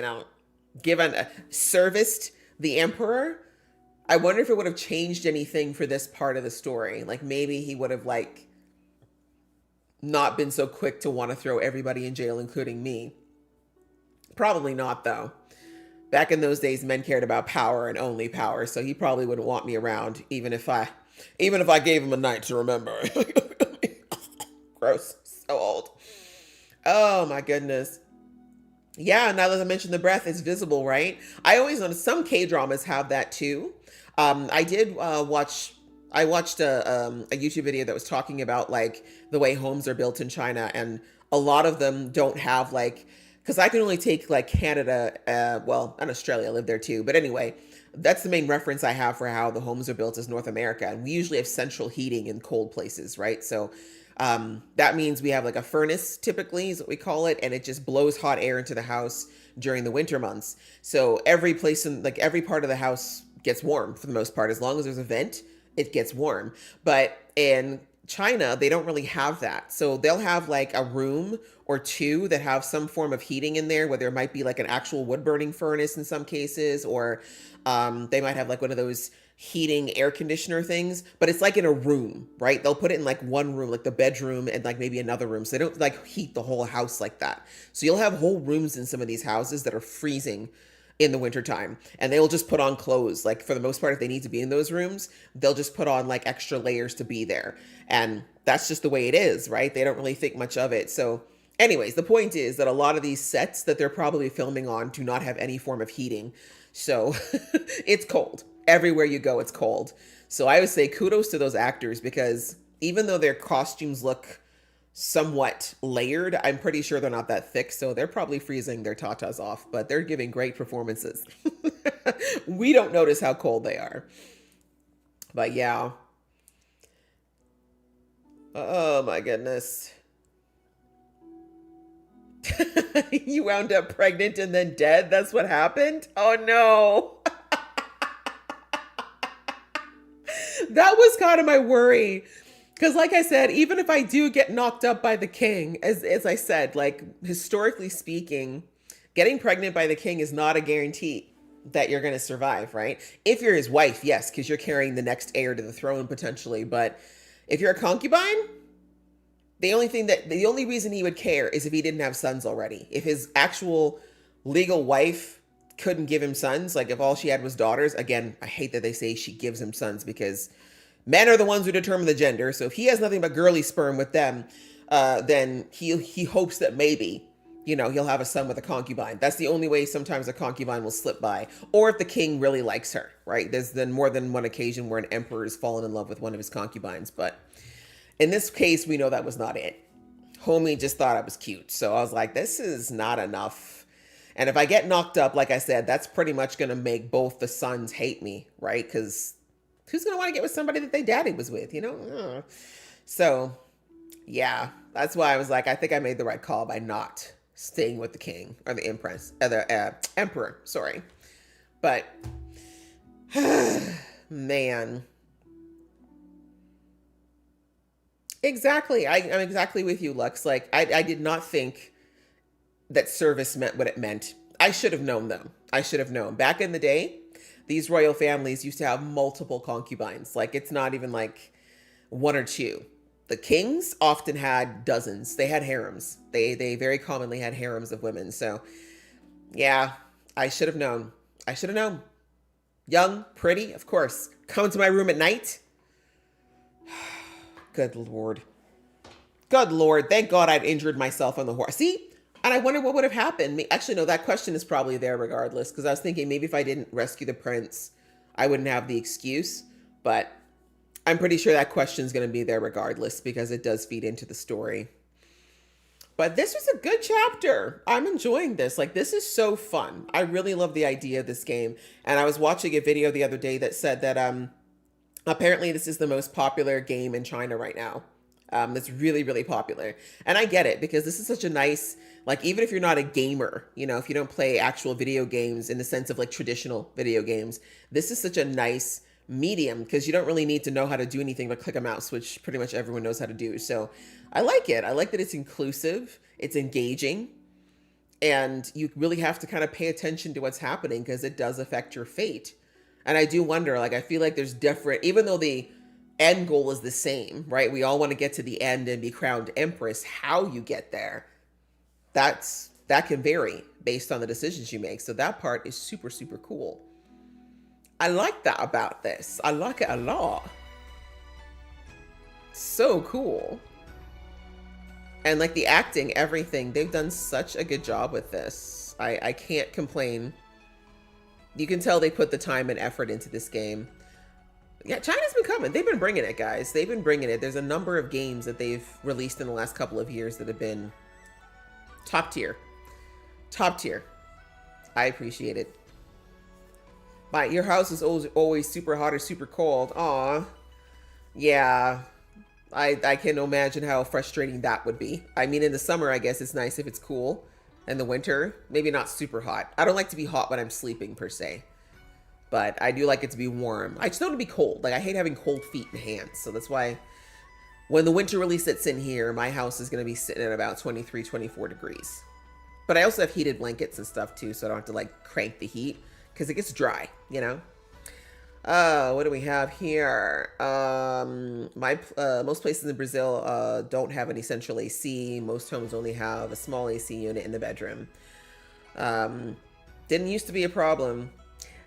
serviced the Emperor. I wonder if it would have changed anything for this part of the story. Like maybe he would have not been so quick to want to throw everybody in jail, including me. Probably not though. Back in those days, men cared about power and only power. So he probably wouldn't want me around, even if I gave him a night to remember. Gross. So old. Oh my goodness. Yeah, now that I mentioned the breath, it's visible, right? I always notice some K-dramas have that too. I watched a YouTube video that was talking about the way homes are built in China, and a lot of them don't have because I can only take Canada, and Australia, I live there too. But anyway, that's the main reference I have for how the homes are built is North America. And we usually have central heating in cold places, right? So that means we have a furnace typically is what we call it. And it just blows hot air into the house during the winter months. So every place in every part of the house gets warm for the most part. As long as there's a vent, it gets warm. But in China, they don't really have that. So they'll have a room or two that have some form of heating in there, where there might be an actual wood burning furnace in some cases, or they might have one of those heating air conditioner things, but it's in a room, right? They'll put it in one room, the bedroom and maybe another room. So they don't heat the whole house like that. So you'll have whole rooms in some of these houses that are freezing in the wintertime, and they'll just put on clothes. For the most part, if they need to be in those rooms, they'll just put on extra layers to be there. And that's just the way it is, right? They don't really think much of it. So anyways, the point is that a lot of these sets that they're probably filming on do not have any form of heating. So it's cold. Everywhere you go, it's cold. So I would say kudos to those actors, because even though their costumes look somewhat layered, I'm pretty sure they're not that thick. So they're probably freezing their tatas off, but they're giving great performances. We don't notice how cold they are. But yeah. Oh my goodness. You wound up pregnant and then dead? That's what happened? Oh no. That was kind of my worry. Because like I said, even if I do get knocked up by the king, as I said, like historically speaking, getting pregnant by the king is not a guarantee that you're going to survive, right? If you're his wife, yes, because you're carrying the next heir to the throne potentially. But if you're a concubine, the only reason he would care is if he didn't have sons already. If his actual legal wife couldn't give him sons, like if all she had was daughters, again, I hate that they say she gives him sons because men are the ones who determine the gender. So if he has nothing but girly sperm with them, then he hopes that maybe, he'll have a son with a concubine. That's the only way sometimes a concubine will slip by. Or if the king really likes her, right? There's then more than one occasion where an emperor has fallen in love with one of his concubines. But in this case, we know that was not it. Homie just thought I was cute. So I was like, this is not enough. And if I get knocked up, like I said, that's pretty much going to make both the sons hate me, right? Because who's going to want to get with somebody that their daddy was with, So, yeah, that's why I was like, I think I made the right call by not staying with the king or the empress, the emperor, sorry. But, man. Exactly. I'm exactly with you, Lux. Like, I did not think that service meant what it meant. I should have known, though. I should have known. Back in the day, these royal families used to have multiple concubines. Like, it's not even like one or two. The kings often had dozens. They had harems. They very commonly had harems of women. So, yeah, I should have known. I should have known. Young, pretty, of course. Come to my room at night. Good Lord. Good Lord. Thank God I'd injured myself on the horse. See? And I wonder what would have happened. Actually, no, that question is probably there regardless. Because I was thinking maybe if I didn't rescue the prince, I wouldn't have the excuse. But I'm pretty sure that question is going to be there regardless. Because it does feed into the story. But this was a good chapter. I'm enjoying this. Like, this is so fun. I really love the idea of this game. And I was watching a video the other day that said that apparently this is the most popular game in China right now. It's really, really popular. And I get it because this is such a nice, like, even if you're not a gamer, if you don't play actual video games in the sense of like traditional video games, this is such a nice medium because you don't really need to know how to do anything but click a mouse, which pretty much everyone knows how to do. So I like it. I like that it's inclusive, it's engaging, and you really have to kind of pay attention to what's happening because it does affect your fate. And I do wonder, like, I feel like there's different, even though the end goal is the same, right? We all want to get to the end and be crowned empress. How you get there, that can vary based on the decisions you make. So that part is super, super cool. I like that about this. I like it a lot. So cool. And like the acting, everything, they've done such a good job with this. I can't complain. You can tell they put the time and effort into this game. Yeah, China's been coming. They've been bringing it, guys. They've been bringing it. There's a number of games that they've released in the last couple of years that have been top tier. Top tier. I appreciate it. Your house is always super hot or super cold. Aw. Yeah. I can imagine how frustrating that would be. I mean, in the summer, I guess it's nice if it's cool. In the winter, maybe not super hot. I don't like to be hot when I'm sleeping, per se. But I do like it to be warm. I just don't want to be cold. Like, I hate having cold feet and hands. So that's why when the winter really sits in here, my house is going to be sitting at about 23, 24 degrees. But I also have heated blankets and stuff, too. So I don't have to, like, crank the heat. Because it gets dry, What do we have here? Most places in Brazil don't have any central AC. Most homes only have a small AC unit in the bedroom. Didn't used to be a problem.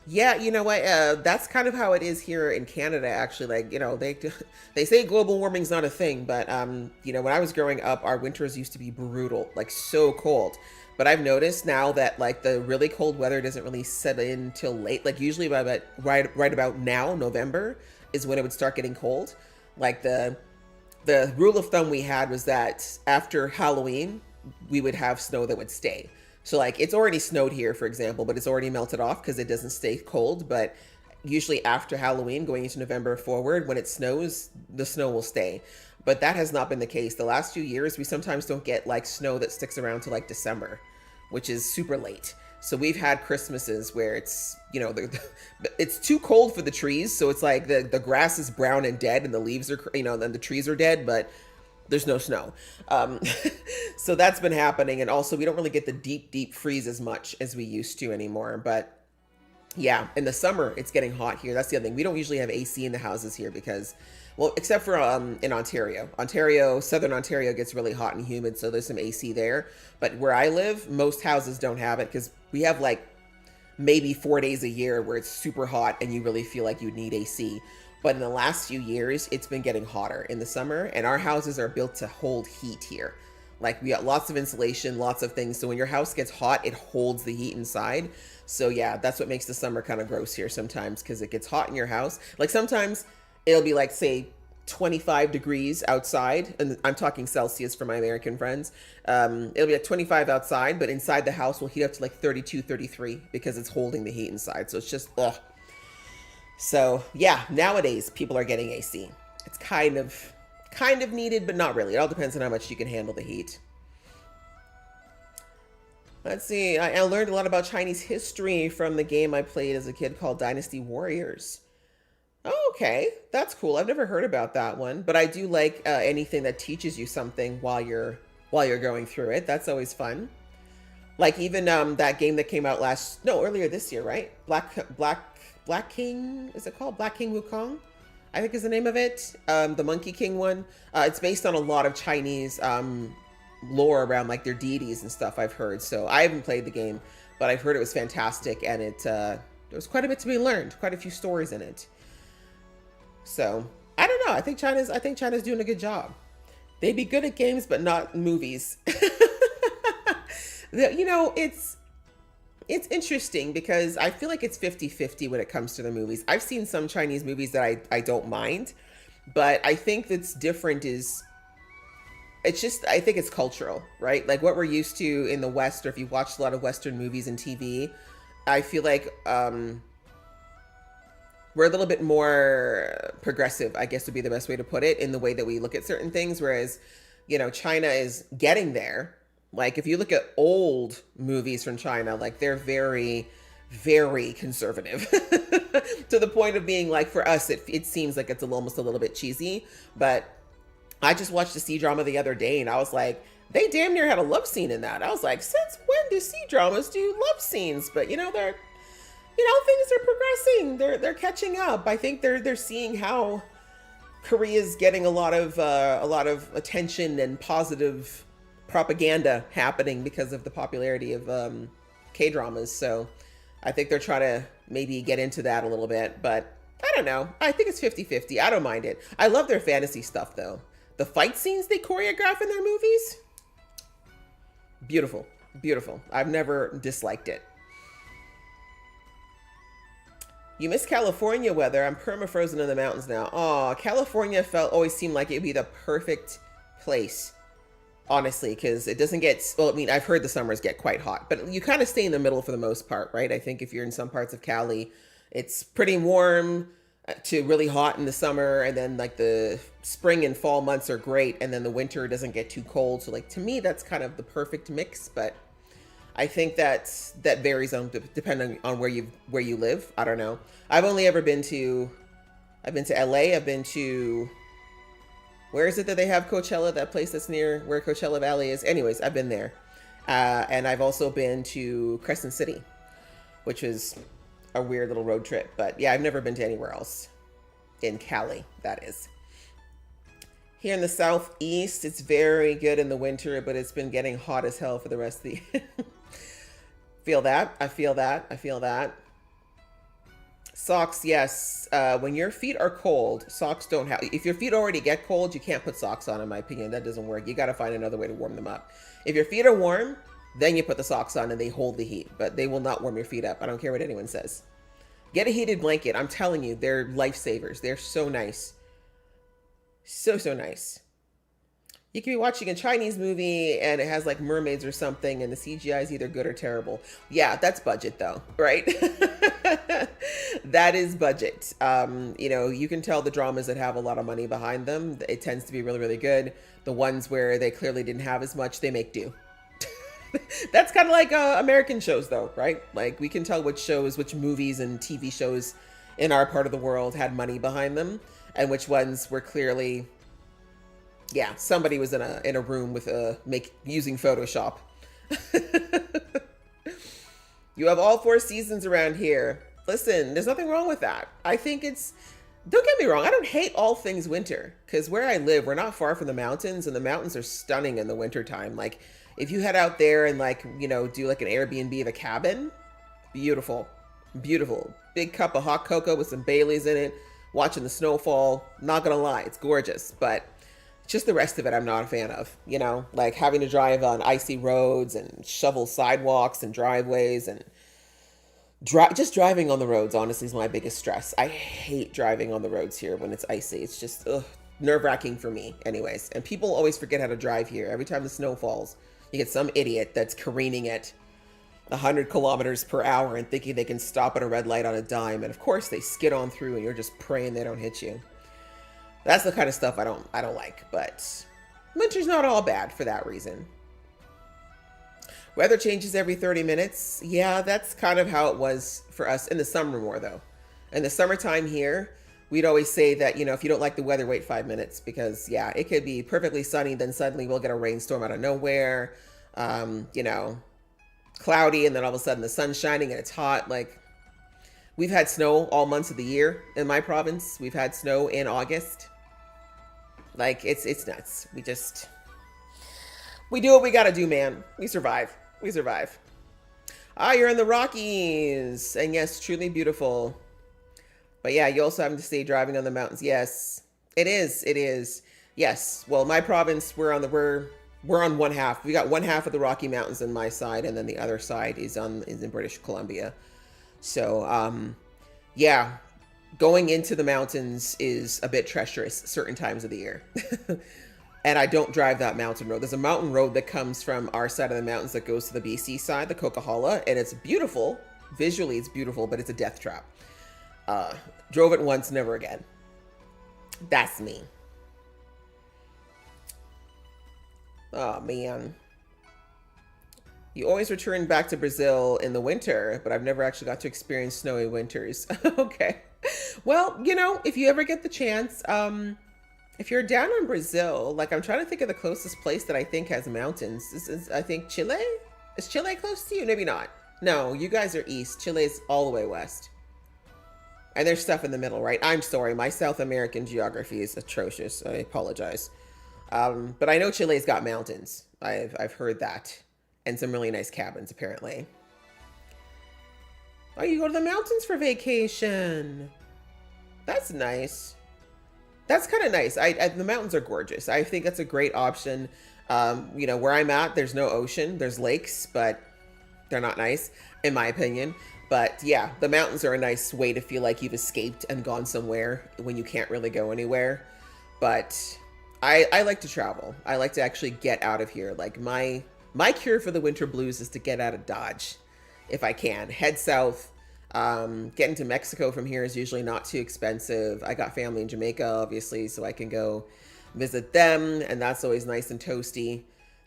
Yeah, you know what? That's kind of how it is here in Canada, actually. Like, they say global warming's not a thing, but, when I was growing up, our winters used to be brutal, like so cold. But I've noticed now that like the really cold weather doesn't really set in till late. Like usually right about now, November, is when it would start getting cold. Like the rule of thumb we had was that after Halloween, we would have snow that would stay. So like it's already snowed here, for example, but it's already melted off because it doesn't stay cold. But usually after Halloween, going into November forward, when it snows, the snow will stay. But that has not been the case. The last few years, we sometimes don't get like snow that sticks around to like December, which is super late. So we've had Christmases where it's, you know, it's too cold for the trees. So it's like the grass is brown and dead and the leaves are, you know, then the trees are dead, but there's no snow. So that's been happening. And also we don't really get the deep freeze as much as we used to anymore. But yeah, in the summer, it's getting hot here. That's the other thing. We don't usually have AC in the houses here because, well, except for in Ontario. Southern Ontario gets really hot and humid, so there's some AC there. But where I live, most houses don't have it because we have like maybe 4 days a year where it's super hot and you really feel like you need AC. But in the last few years, it's been getting hotter in the summer, and our houses are built to hold heat here. Like we got lots of insulation, lots of things. So when your house gets hot, it holds the heat inside. So yeah, that's what makes the summer kind of gross here sometimes, because it gets hot in your house. Like sometimes it'll be like, say, 25 degrees outside, and I'm talking Celsius for my American friends. It'll be at 25 outside, but inside the house will heat up to like 32, 33 because it's holding the heat inside. So it's just, ugh. So yeah, nowadays people are getting AC. It's kind of needed, but not really. It all depends on how much you can handle the heat. Let's see. I learned a lot about Chinese history from the game I played as a kid called Dynasty Warriors. Oh, okay, that's cool. I've never heard about that one, but I do like anything that teaches you something while you're going through it. That's always fun. Like even that game that came out earlier this year, right? Black King, is it called? Black King Wukong, I think is the name of it. The Monkey King one. It's based on a lot of Chinese lore around like their deities and stuff, I've heard. So I haven't played the game, but I've heard it was fantastic, and there was quite a bit to be learned, quite a few stories in it. So I don't know. I think China's doing a good job. They'd be good at games, but not movies. You know, it's interesting because I feel like it's 50-50 when it comes to the movies. I've seen some Chinese movies that I don't mind, but I think that's different is, I think it's cultural, right? Like what we're used to in the West, or if you watch a lot of Western movies and TV, I feel like we're a little bit more progressive, I guess would be the best way to put it, in the way that we look at certain things. Whereas, you know, China is getting there. Like if you look at old movies from China, like they're very, very conservative to the point of being like, for us, it seems like it's almost a little bit cheesy. But I just watched a C-drama the other day and I was like, they damn near had a love scene in that. I was like, since when do C-dramas do love scenes? But you know, things are progressing. They're catching up. I think they're seeing how Korea's getting a lot of attention and positive propaganda happening because of the popularity of K-dramas. So I think they're trying to maybe get into that a little bit, but I don't know. I think it's 50-50. I don't mind it. I love their fantasy stuff though. The fight scenes they choreograph in their movies, beautiful, beautiful. I've never disliked it. You miss California weather. I'm perma-frozen in the mountains now. Aw, California always seemed like it'd be the perfect place, honestly, because it doesn't get, well, I mean, I've heard the summers get quite hot, but you kind of stay in the middle for the most part, right? I think if you're in some parts of Cali, it's pretty warm to really hot in the summer, and then like the spring and fall months are great, and then the winter doesn't get too cold. So like to me, that's kind of the perfect mix, but I think that varies depending on where you live. I don't know. I've been to LA. I've been to, where is it that they have Coachella? That place that's near where Coachella Valley is. Anyways, I've been there. And I've also been to Crescent City, which is a weird little road trip. But yeah, I've never been to anywhere else in Cali, that is. Here in the Southeast, it's very good in the winter, but it's been getting hot as hell for the rest of the year. Feel that. I feel that. Socks, yes. When your feet are cold, socks don't have... If your feet already get cold, you can't put socks on, in my opinion. That doesn't work. You got to find another way to warm them up. If your feet are warm, then you put the socks on and they hold the heat. But they will not warm your feet up. I don't care what anyone says. Get a heated blanket. I'm telling you, they're lifesavers. They're so nice. So nice. You can be watching a Chinese movie and it has like mermaids or something and the CGI is either good or terrible. Yeah, that's budget though, right? That is budget. You know, you can tell the dramas that have a lot of money behind them, it tends to be really, really good. The ones where they clearly didn't have as much, they make do. That's kind of like American shows, though, right? Like, we can tell which shows, which movies and TV shows in our part of the world had money behind them, and which ones were clearly, yeah, somebody was in a room with using Photoshop. You have all 4 seasons around here. Listen, there's nothing wrong with that. I think don't get me wrong, I don't hate all things winter, because where I live, we're not far from the mountains, and the mountains are stunning in the wintertime. Like, if you head out there and, like, you know, do like an Airbnb of a cabin, beautiful, beautiful. Big cup of hot cocoa with some Baileys in it, watching the snowfall. Not gonna lie, it's gorgeous, but just the rest of it I'm not a fan of, you know, like having to drive on icy roads and shovel sidewalks and driveways, and just driving on the roads, honestly, is my biggest stress. I hate driving on the roads here when it's icy. It's just nerve-wracking for me anyways. And people always forget how to drive here. Every time the snow falls, you get some idiot that's careening at 100 kilometers per hour and thinking they can stop at a red light on a dime. And of course they skid on through and you're just praying they don't hit you. That's the kind of stuff I don't like, but winter's not all bad for that reason. Weather changes every 30 minutes. Yeah, that's kind of how it was for us in the summer more, though. In the summertime here, we'd always say that, you know, if you don't like the weather, wait 5 minutes, because, yeah, it could be perfectly sunny, then suddenly we'll get a rainstorm out of nowhere, you know, cloudy, and then all of a sudden the sun's shining and it's hot. Like, we've had snow all months of the year in my province. We've had snow in August. Like, it's nuts. We do what we gotta do, man. We survive. We survive. Ah, you're in the Rockies. And yes, truly beautiful. But yeah, you also have to stay driving on the mountains. Yes, it is. It is. Yes. Well, my province, we're on one half. We got one half of the Rocky Mountains on my side, and then the other side is in British Columbia. So, yeah, going into the mountains is a bit treacherous certain times of the year. And I don't drive that mountain road. There's a mountain road that comes from our side of the mountains that goes to the BC side, the Coquihalla, and it's beautiful. Visually, it's beautiful, but it's a death trap. Drove it once, never again. That's me. Oh, man. You always return back to Brazil in the winter, but I've never actually got to experience snowy winters. Okay. Well, you know, if you ever get the chance, if you're down in Brazil, like, I'm trying to think of the closest place that I think has mountains. This is, I think, Chile? Is Chile close to you? Maybe not. No, you guys are east. Chile's all the way west. And there's stuff in the middle, right? I'm sorry. My South American geography is atrocious. I apologize. But I know Chile's got mountains. I've heard that. And some really nice cabins, apparently. Oh, you go to the mountains for vacation. That's nice. That's kind of nice. The mountains are gorgeous. I think that's a great option. You know, where I'm at, there's no ocean. There's lakes, but they're not nice, in my opinion. But yeah, the mountains are a nice way to feel like you've escaped and gone somewhere when you can't really go anywhere. But I like to travel. I like to actually get out of here. Like, my cure for the winter blues is to get out of Dodge if I can. Head south. Getting to Mexico from here is usually not too expensive. I got family in Jamaica, obviously, so I can go visit them, and that's always nice and toasty.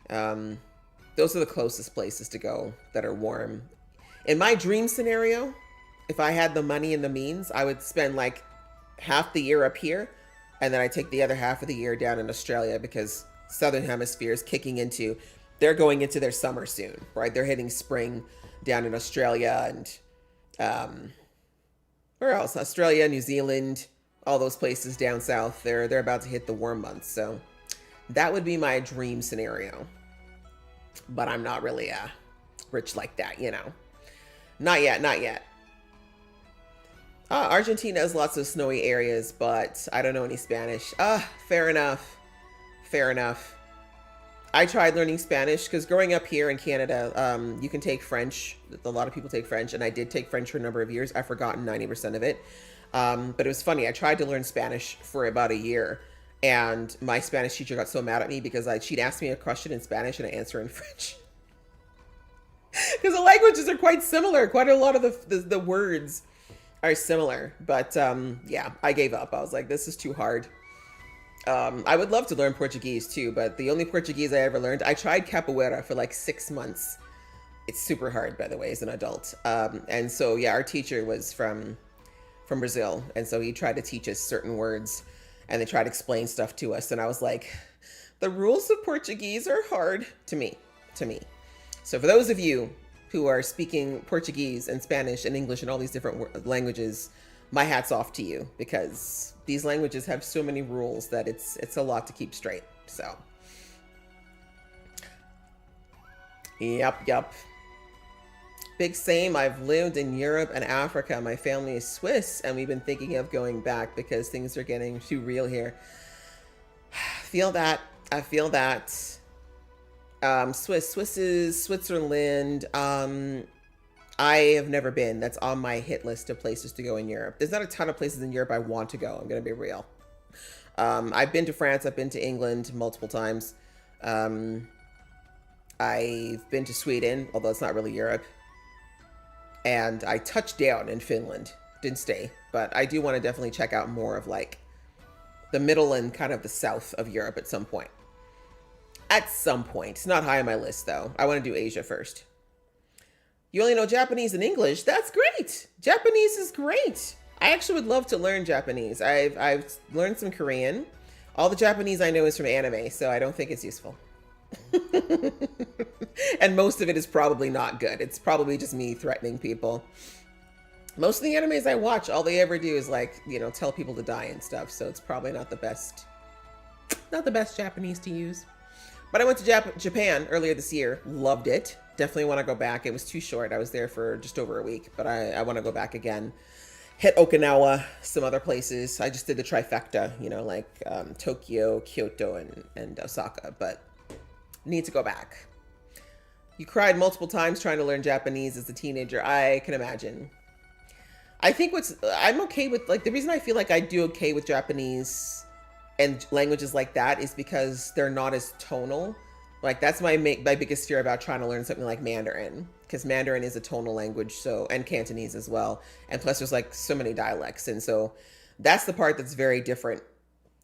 Those are the closest places to go that are warm. In my dream scenario, if I had the money and the means, I would spend like half the year up here, and then I take the other half of the year down in Australia, because Southern Hemisphere is kicking into, they're going into their summer soon, right? They're hitting spring down in Australia, and where else? Australia, New Zealand, all those places down south. They're about to hit the warm months. So that would be my dream scenario. But I'm not really rich like that, you know. Not yet, not yet. Argentina has lots of snowy areas, but I don't know any Spanish. Fair enough. Fair enough. I tried learning Spanish because growing up here in Canada, you can take French. A lot of people take French, and I did take French for a number of years. I've forgotten 90% of it. But it was funny. I tried to learn Spanish for about a year, and my Spanish teacher got so mad at me because she'd ask me a question in Spanish and I answer in French. Because the languages are quite similar. Quite a lot of the words are similar. But yeah, I gave up. I was like, this is too hard. I would love to learn Portuguese too, but the only Portuguese I ever learned, I tried capoeira for like 6 months. It's super hard, by the way, as an adult. And so, yeah, our teacher was from Brazil. And so he tried to teach us certain words and they tried to explain stuff to us. And I was like, the rules of Portuguese are hard to me. So for those of you who are speaking Portuguese and Spanish and English and all these different languages, my hat's off to you, because these languages have so many rules that it's a lot to keep straight. So, yep. Big same. I've lived in Europe and Africa. My family is Swiss, and we've been thinking of going back because things are getting too real here. I feel that. Swiss is Switzerland. I have never been. That's on my hit list of places to go in Europe. There's not a ton of places in Europe I want to go. I'm going to be real. I've been to France. I've been to England multiple times. I've been to Sweden, although it's not really Europe. And I touched down in Finland. Didn't stay. But I do want to definitely check out more of like the middle and kind of the south of Europe at some point. At some point. It's not high on my list, though. I want to do Asia first. You only know Japanese and English? That's great. Japanese is great. I actually would love to learn Japanese. I've learned some Korean. All the Japanese I know is from anime, so I don't think it's useful. And most of it is probably not good. It's probably just me threatening people. Most of the animes I watch, all they ever do is like, you know, tell people to die and stuff. So it's probably not the best Japanese to use. But I went to Japan earlier this year. Loved it. Definitely want to go back. It was too short. I was there for just over a week, but I want to go back again. Hit Okinawa, some other places. I just did the trifecta, you know, like Tokyo, Kyoto, and Osaka, but need to go back. You cried multiple times trying to learn Japanese as a teenager. I can imagine. I think I'm okay with, like, the reason I feel like I do okay with Japanese and languages like that is because they're not as tonal. Like, that's my biggest fear about trying to learn something like Mandarin, because Mandarin is a tonal language, so, and Cantonese as well. And plus there's like so many dialects. And so that's the part that's very different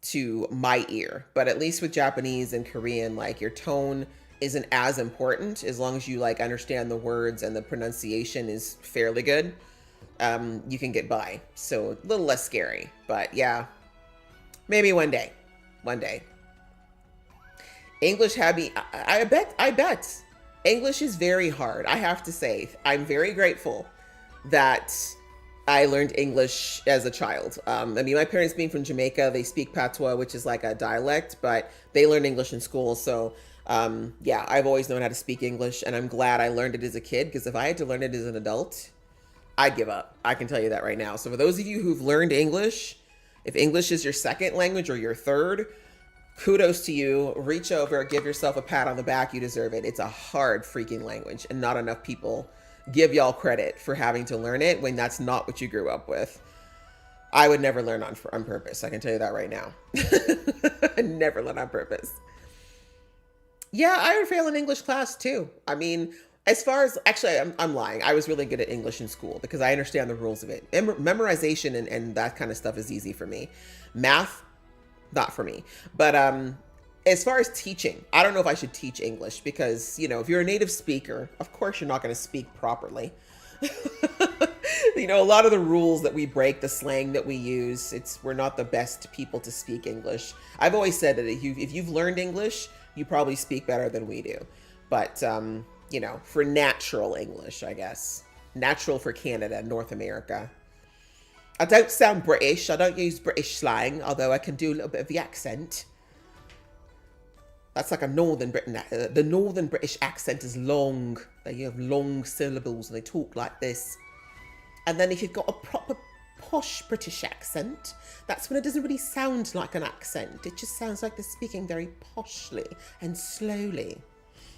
to my ear. But at least with Japanese and Korean, like, your tone isn't as important as long as you like understand the words and the pronunciation is fairly good. You can get by. So a little less scary, but yeah, maybe one day. English, I bet. English is very hard. I have to say, I'm very grateful that I learned English as a child. I mean, my parents being from Jamaica, they speak patois, which is like a dialect, but they learned English in school. So yeah, I've always known how to speak English, and I'm glad I learned it as a kid, because if I had to learn it as an adult, I'd give up. I can tell you that right now. So for those of you who've learned English, if English is your second language or your third, kudos to you. Reach over, give yourself a pat on the back. You deserve it. It's a hard freaking language, and not enough people give y'all credit for having to learn it when that's not what you grew up with. I would never learn on purpose. I can tell you that right now. Never learn on purpose. Yeah, I would fail in English class too. I mean, as far as, actually, I'm lying. I was really good at English in school because I understand the rules of it. Memorization and that kind of stuff is easy for me. Math, not for me. But as far as teaching, I don't know if I should teach English because, you know, if you're a native speaker, of course you're not going to speak properly. You know, a lot of the rules that we break, the slang that we use, we're not the best people to speak English. I've always said that if you've learned English, you probably speak better than we do. But, you know, for natural English, I guess. Natural for Canada, North America. I don't sound British. I don't use British slang, although I can do a little bit of the accent. That's like a Northern Britain. The Northern British accent is long. They have long syllables and they talk like this. And then if you've got a proper posh British accent, that's when it doesn't really sound like an accent. It just sounds like they're speaking very poshly and slowly.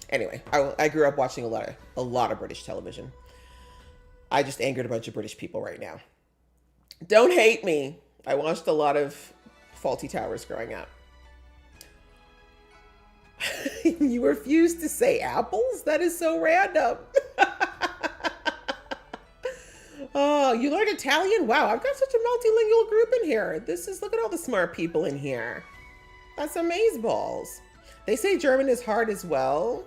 Anyway, I grew up watching a lot of British television. I just angered a bunch of British people right now. Don't hate me. I watched a lot of Fawlty Towers growing up. You refuse to say apples? That is so random. Oh, you learned Italian? Wow, I've got such a multilingual group in here. Look at all the smart people in here. That's amazeballs. They say German is hard as well.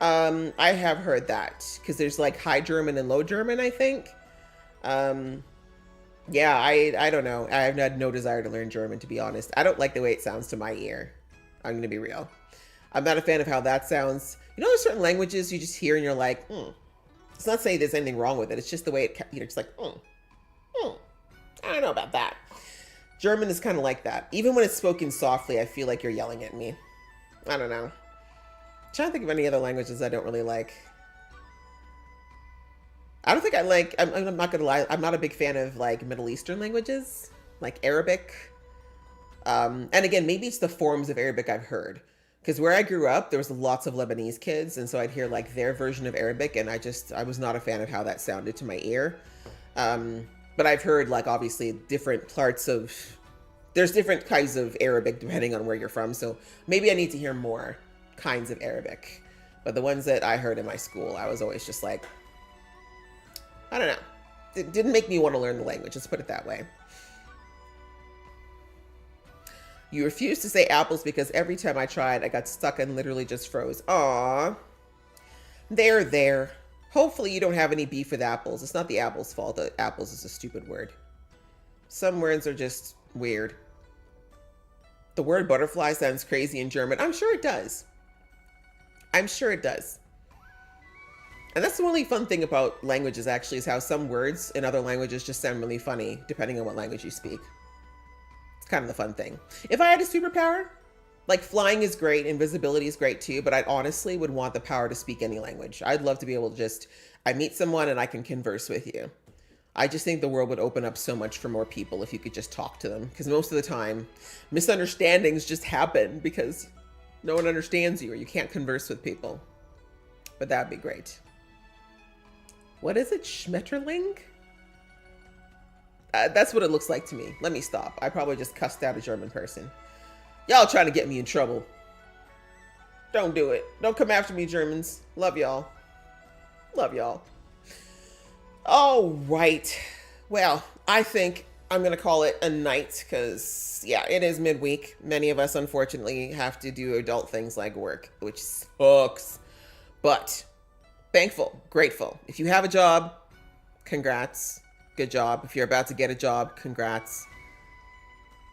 I have heard that because there's like high German and low German, I think. Yeah, I don't know. I have had no desire to learn German, to be honest. I don't like the way it sounds to my ear. I'm gonna be real. I'm not a fan of how that sounds. You know, there's certain languages you just hear and you're like, It's not saying there's anything wrong with it. It's just the way it, you're just like, I don't know about that. German is kind of like that. Even when it's spoken softly, I feel like you're yelling at me. I don't know. I'm trying to think of any other languages I don't really like. I don't think I like, I'm not gonna lie, I'm not a big fan of like Middle Eastern languages, like Arabic. And again, maybe it's the forms of Arabic I've heard. Because where I grew up, there was lots of Lebanese kids, and so I'd hear like their version of Arabic, and I was not a fan of how that sounded to my ear. But I've heard like obviously different parts of, there's different kinds of Arabic depending on where you're from, so maybe I need to hear more kinds of Arabic. But the ones that I heard in my school, I was always just like, I don't know. It didn't make me want to learn the language, let's put it that way. You refuse to say apples because every time I tried, I got stuck and literally just froze. Aww. There. Hopefully you don't have any beef with apples. It's not the apples' fault. The apples is a stupid word. Some words are just weird. The word butterfly sounds crazy in German. I'm sure it does. I'm sure it does. And that's the only fun thing about languages, actually, is how some words in other languages just sound really funny, depending on what language you speak. It's kind of the fun thing. If I had a superpower, like flying is great, invisibility is great too, but I honestly would want the power to speak any language. I'd love to be able to just, I meet someone and I can converse with you. I just think the world would open up so much for more people if you could just talk to them. Because most of the time, misunderstandings just happen because no one understands you or you can't converse with people. But that'd be great. What is it? Schmetterling? That's what it looks like to me. Let me stop. I probably just cussed out a German person. Y'all trying to get me in trouble. Don't do it. Don't come after me, Germans. Love y'all. Love y'all. All right. Well, I think I'm going to call it a night because, yeah, it is midweek. Many of us, unfortunately, have to do adult things like work, which sucks. But thankful, grateful. If you have a job, congrats. Good job. If you're about to get a job, congrats.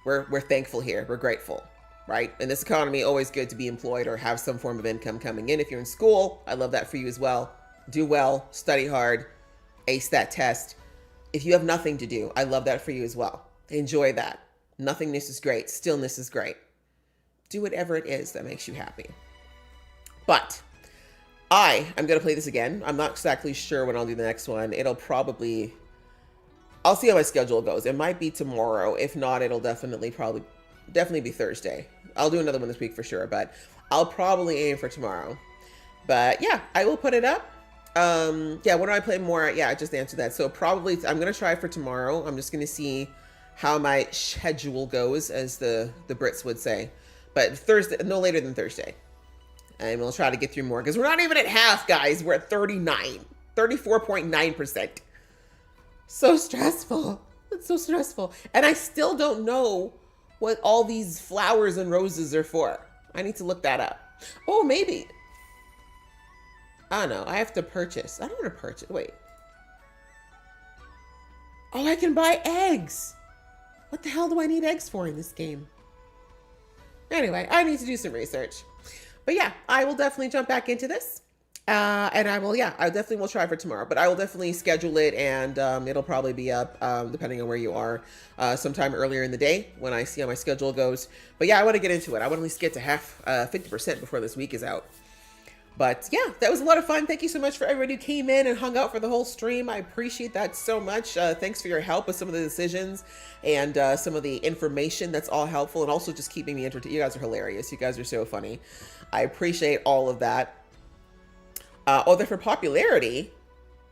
We're thankful here. We're grateful, right? In this economy, always good to be employed or have some form of income coming in. If you're in school, I love that for you as well. Do well, study hard, ace that test. If you have nothing to do, I love that for you as well. Enjoy that. Nothingness is great. Stillness is great. Do whatever it is that makes you happy. But I'm going to play this again. I'm not exactly sure when I'll do the next one. It'll probably, I'll see how my schedule goes. It might be tomorrow. If not, it'll definitely be Thursday. I'll do another one this week for sure, but I'll probably aim for tomorrow. But yeah, I will put it up. Yeah, when do I play more? Yeah, I just answered that. So probably I'm going to try for tomorrow. I'm just going to see how my schedule goes, as the Brits would say. But Thursday, no later than Thursday. And we'll try to get through more because we're not even at half, guys. We're at 34.9%. So stressful. It's so stressful. And I still don't know what all these flowers and roses are for. I need to look that up. Oh, maybe. I don't know. I have to purchase. I don't want to purchase. Wait. Oh, I can buy eggs. What the hell do I need eggs for in this game? Anyway, I need to do some research. But yeah, I will definitely jump back into this. And I definitely will try for tomorrow. But I will definitely schedule it, and it'll probably be up, depending on where you are, sometime earlier in the day when I see how my schedule goes. But yeah, I want to get into it. I want to at least get to 50% before this week is out. But yeah, that was a lot of fun. Thank you so much for everybody who came in and hung out for the whole stream. I appreciate that so much. Thanks for your help with some of the decisions and some of the information. That's all helpful. And also just keeping me entertained. You guys are hilarious. You guys are so funny. I appreciate all of that. They're for popularity,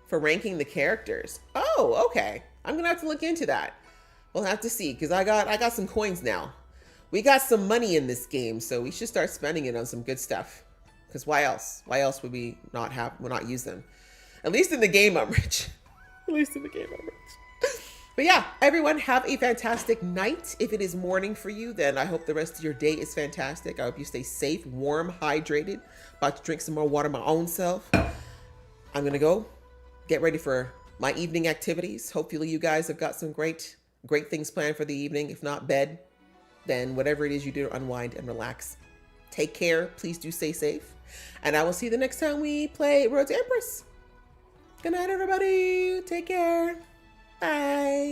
for ranking the characters. Oh, okay. I'm going to have to look into that. We'll have to see, because I got some coins now. We got some money in this game, so we should start spending it on some good stuff. Because why else? Why else would we not use them? At least in the game, I'm rich. At least in the game, I'm rich. But yeah, everyone have a fantastic night. If it is morning for you, then I hope the rest of your day is fantastic. I hope you stay safe, warm, hydrated. About to drink some more water my own self. I'm going to go get ready for my evening activities. Hopefully you guys have got some great things planned for the evening. If not bed, then whatever it is you do to unwind and relax. Take care. Please do stay safe. And I will see you the next time we play Road to Empress. Good night, everybody. Take care. Bye.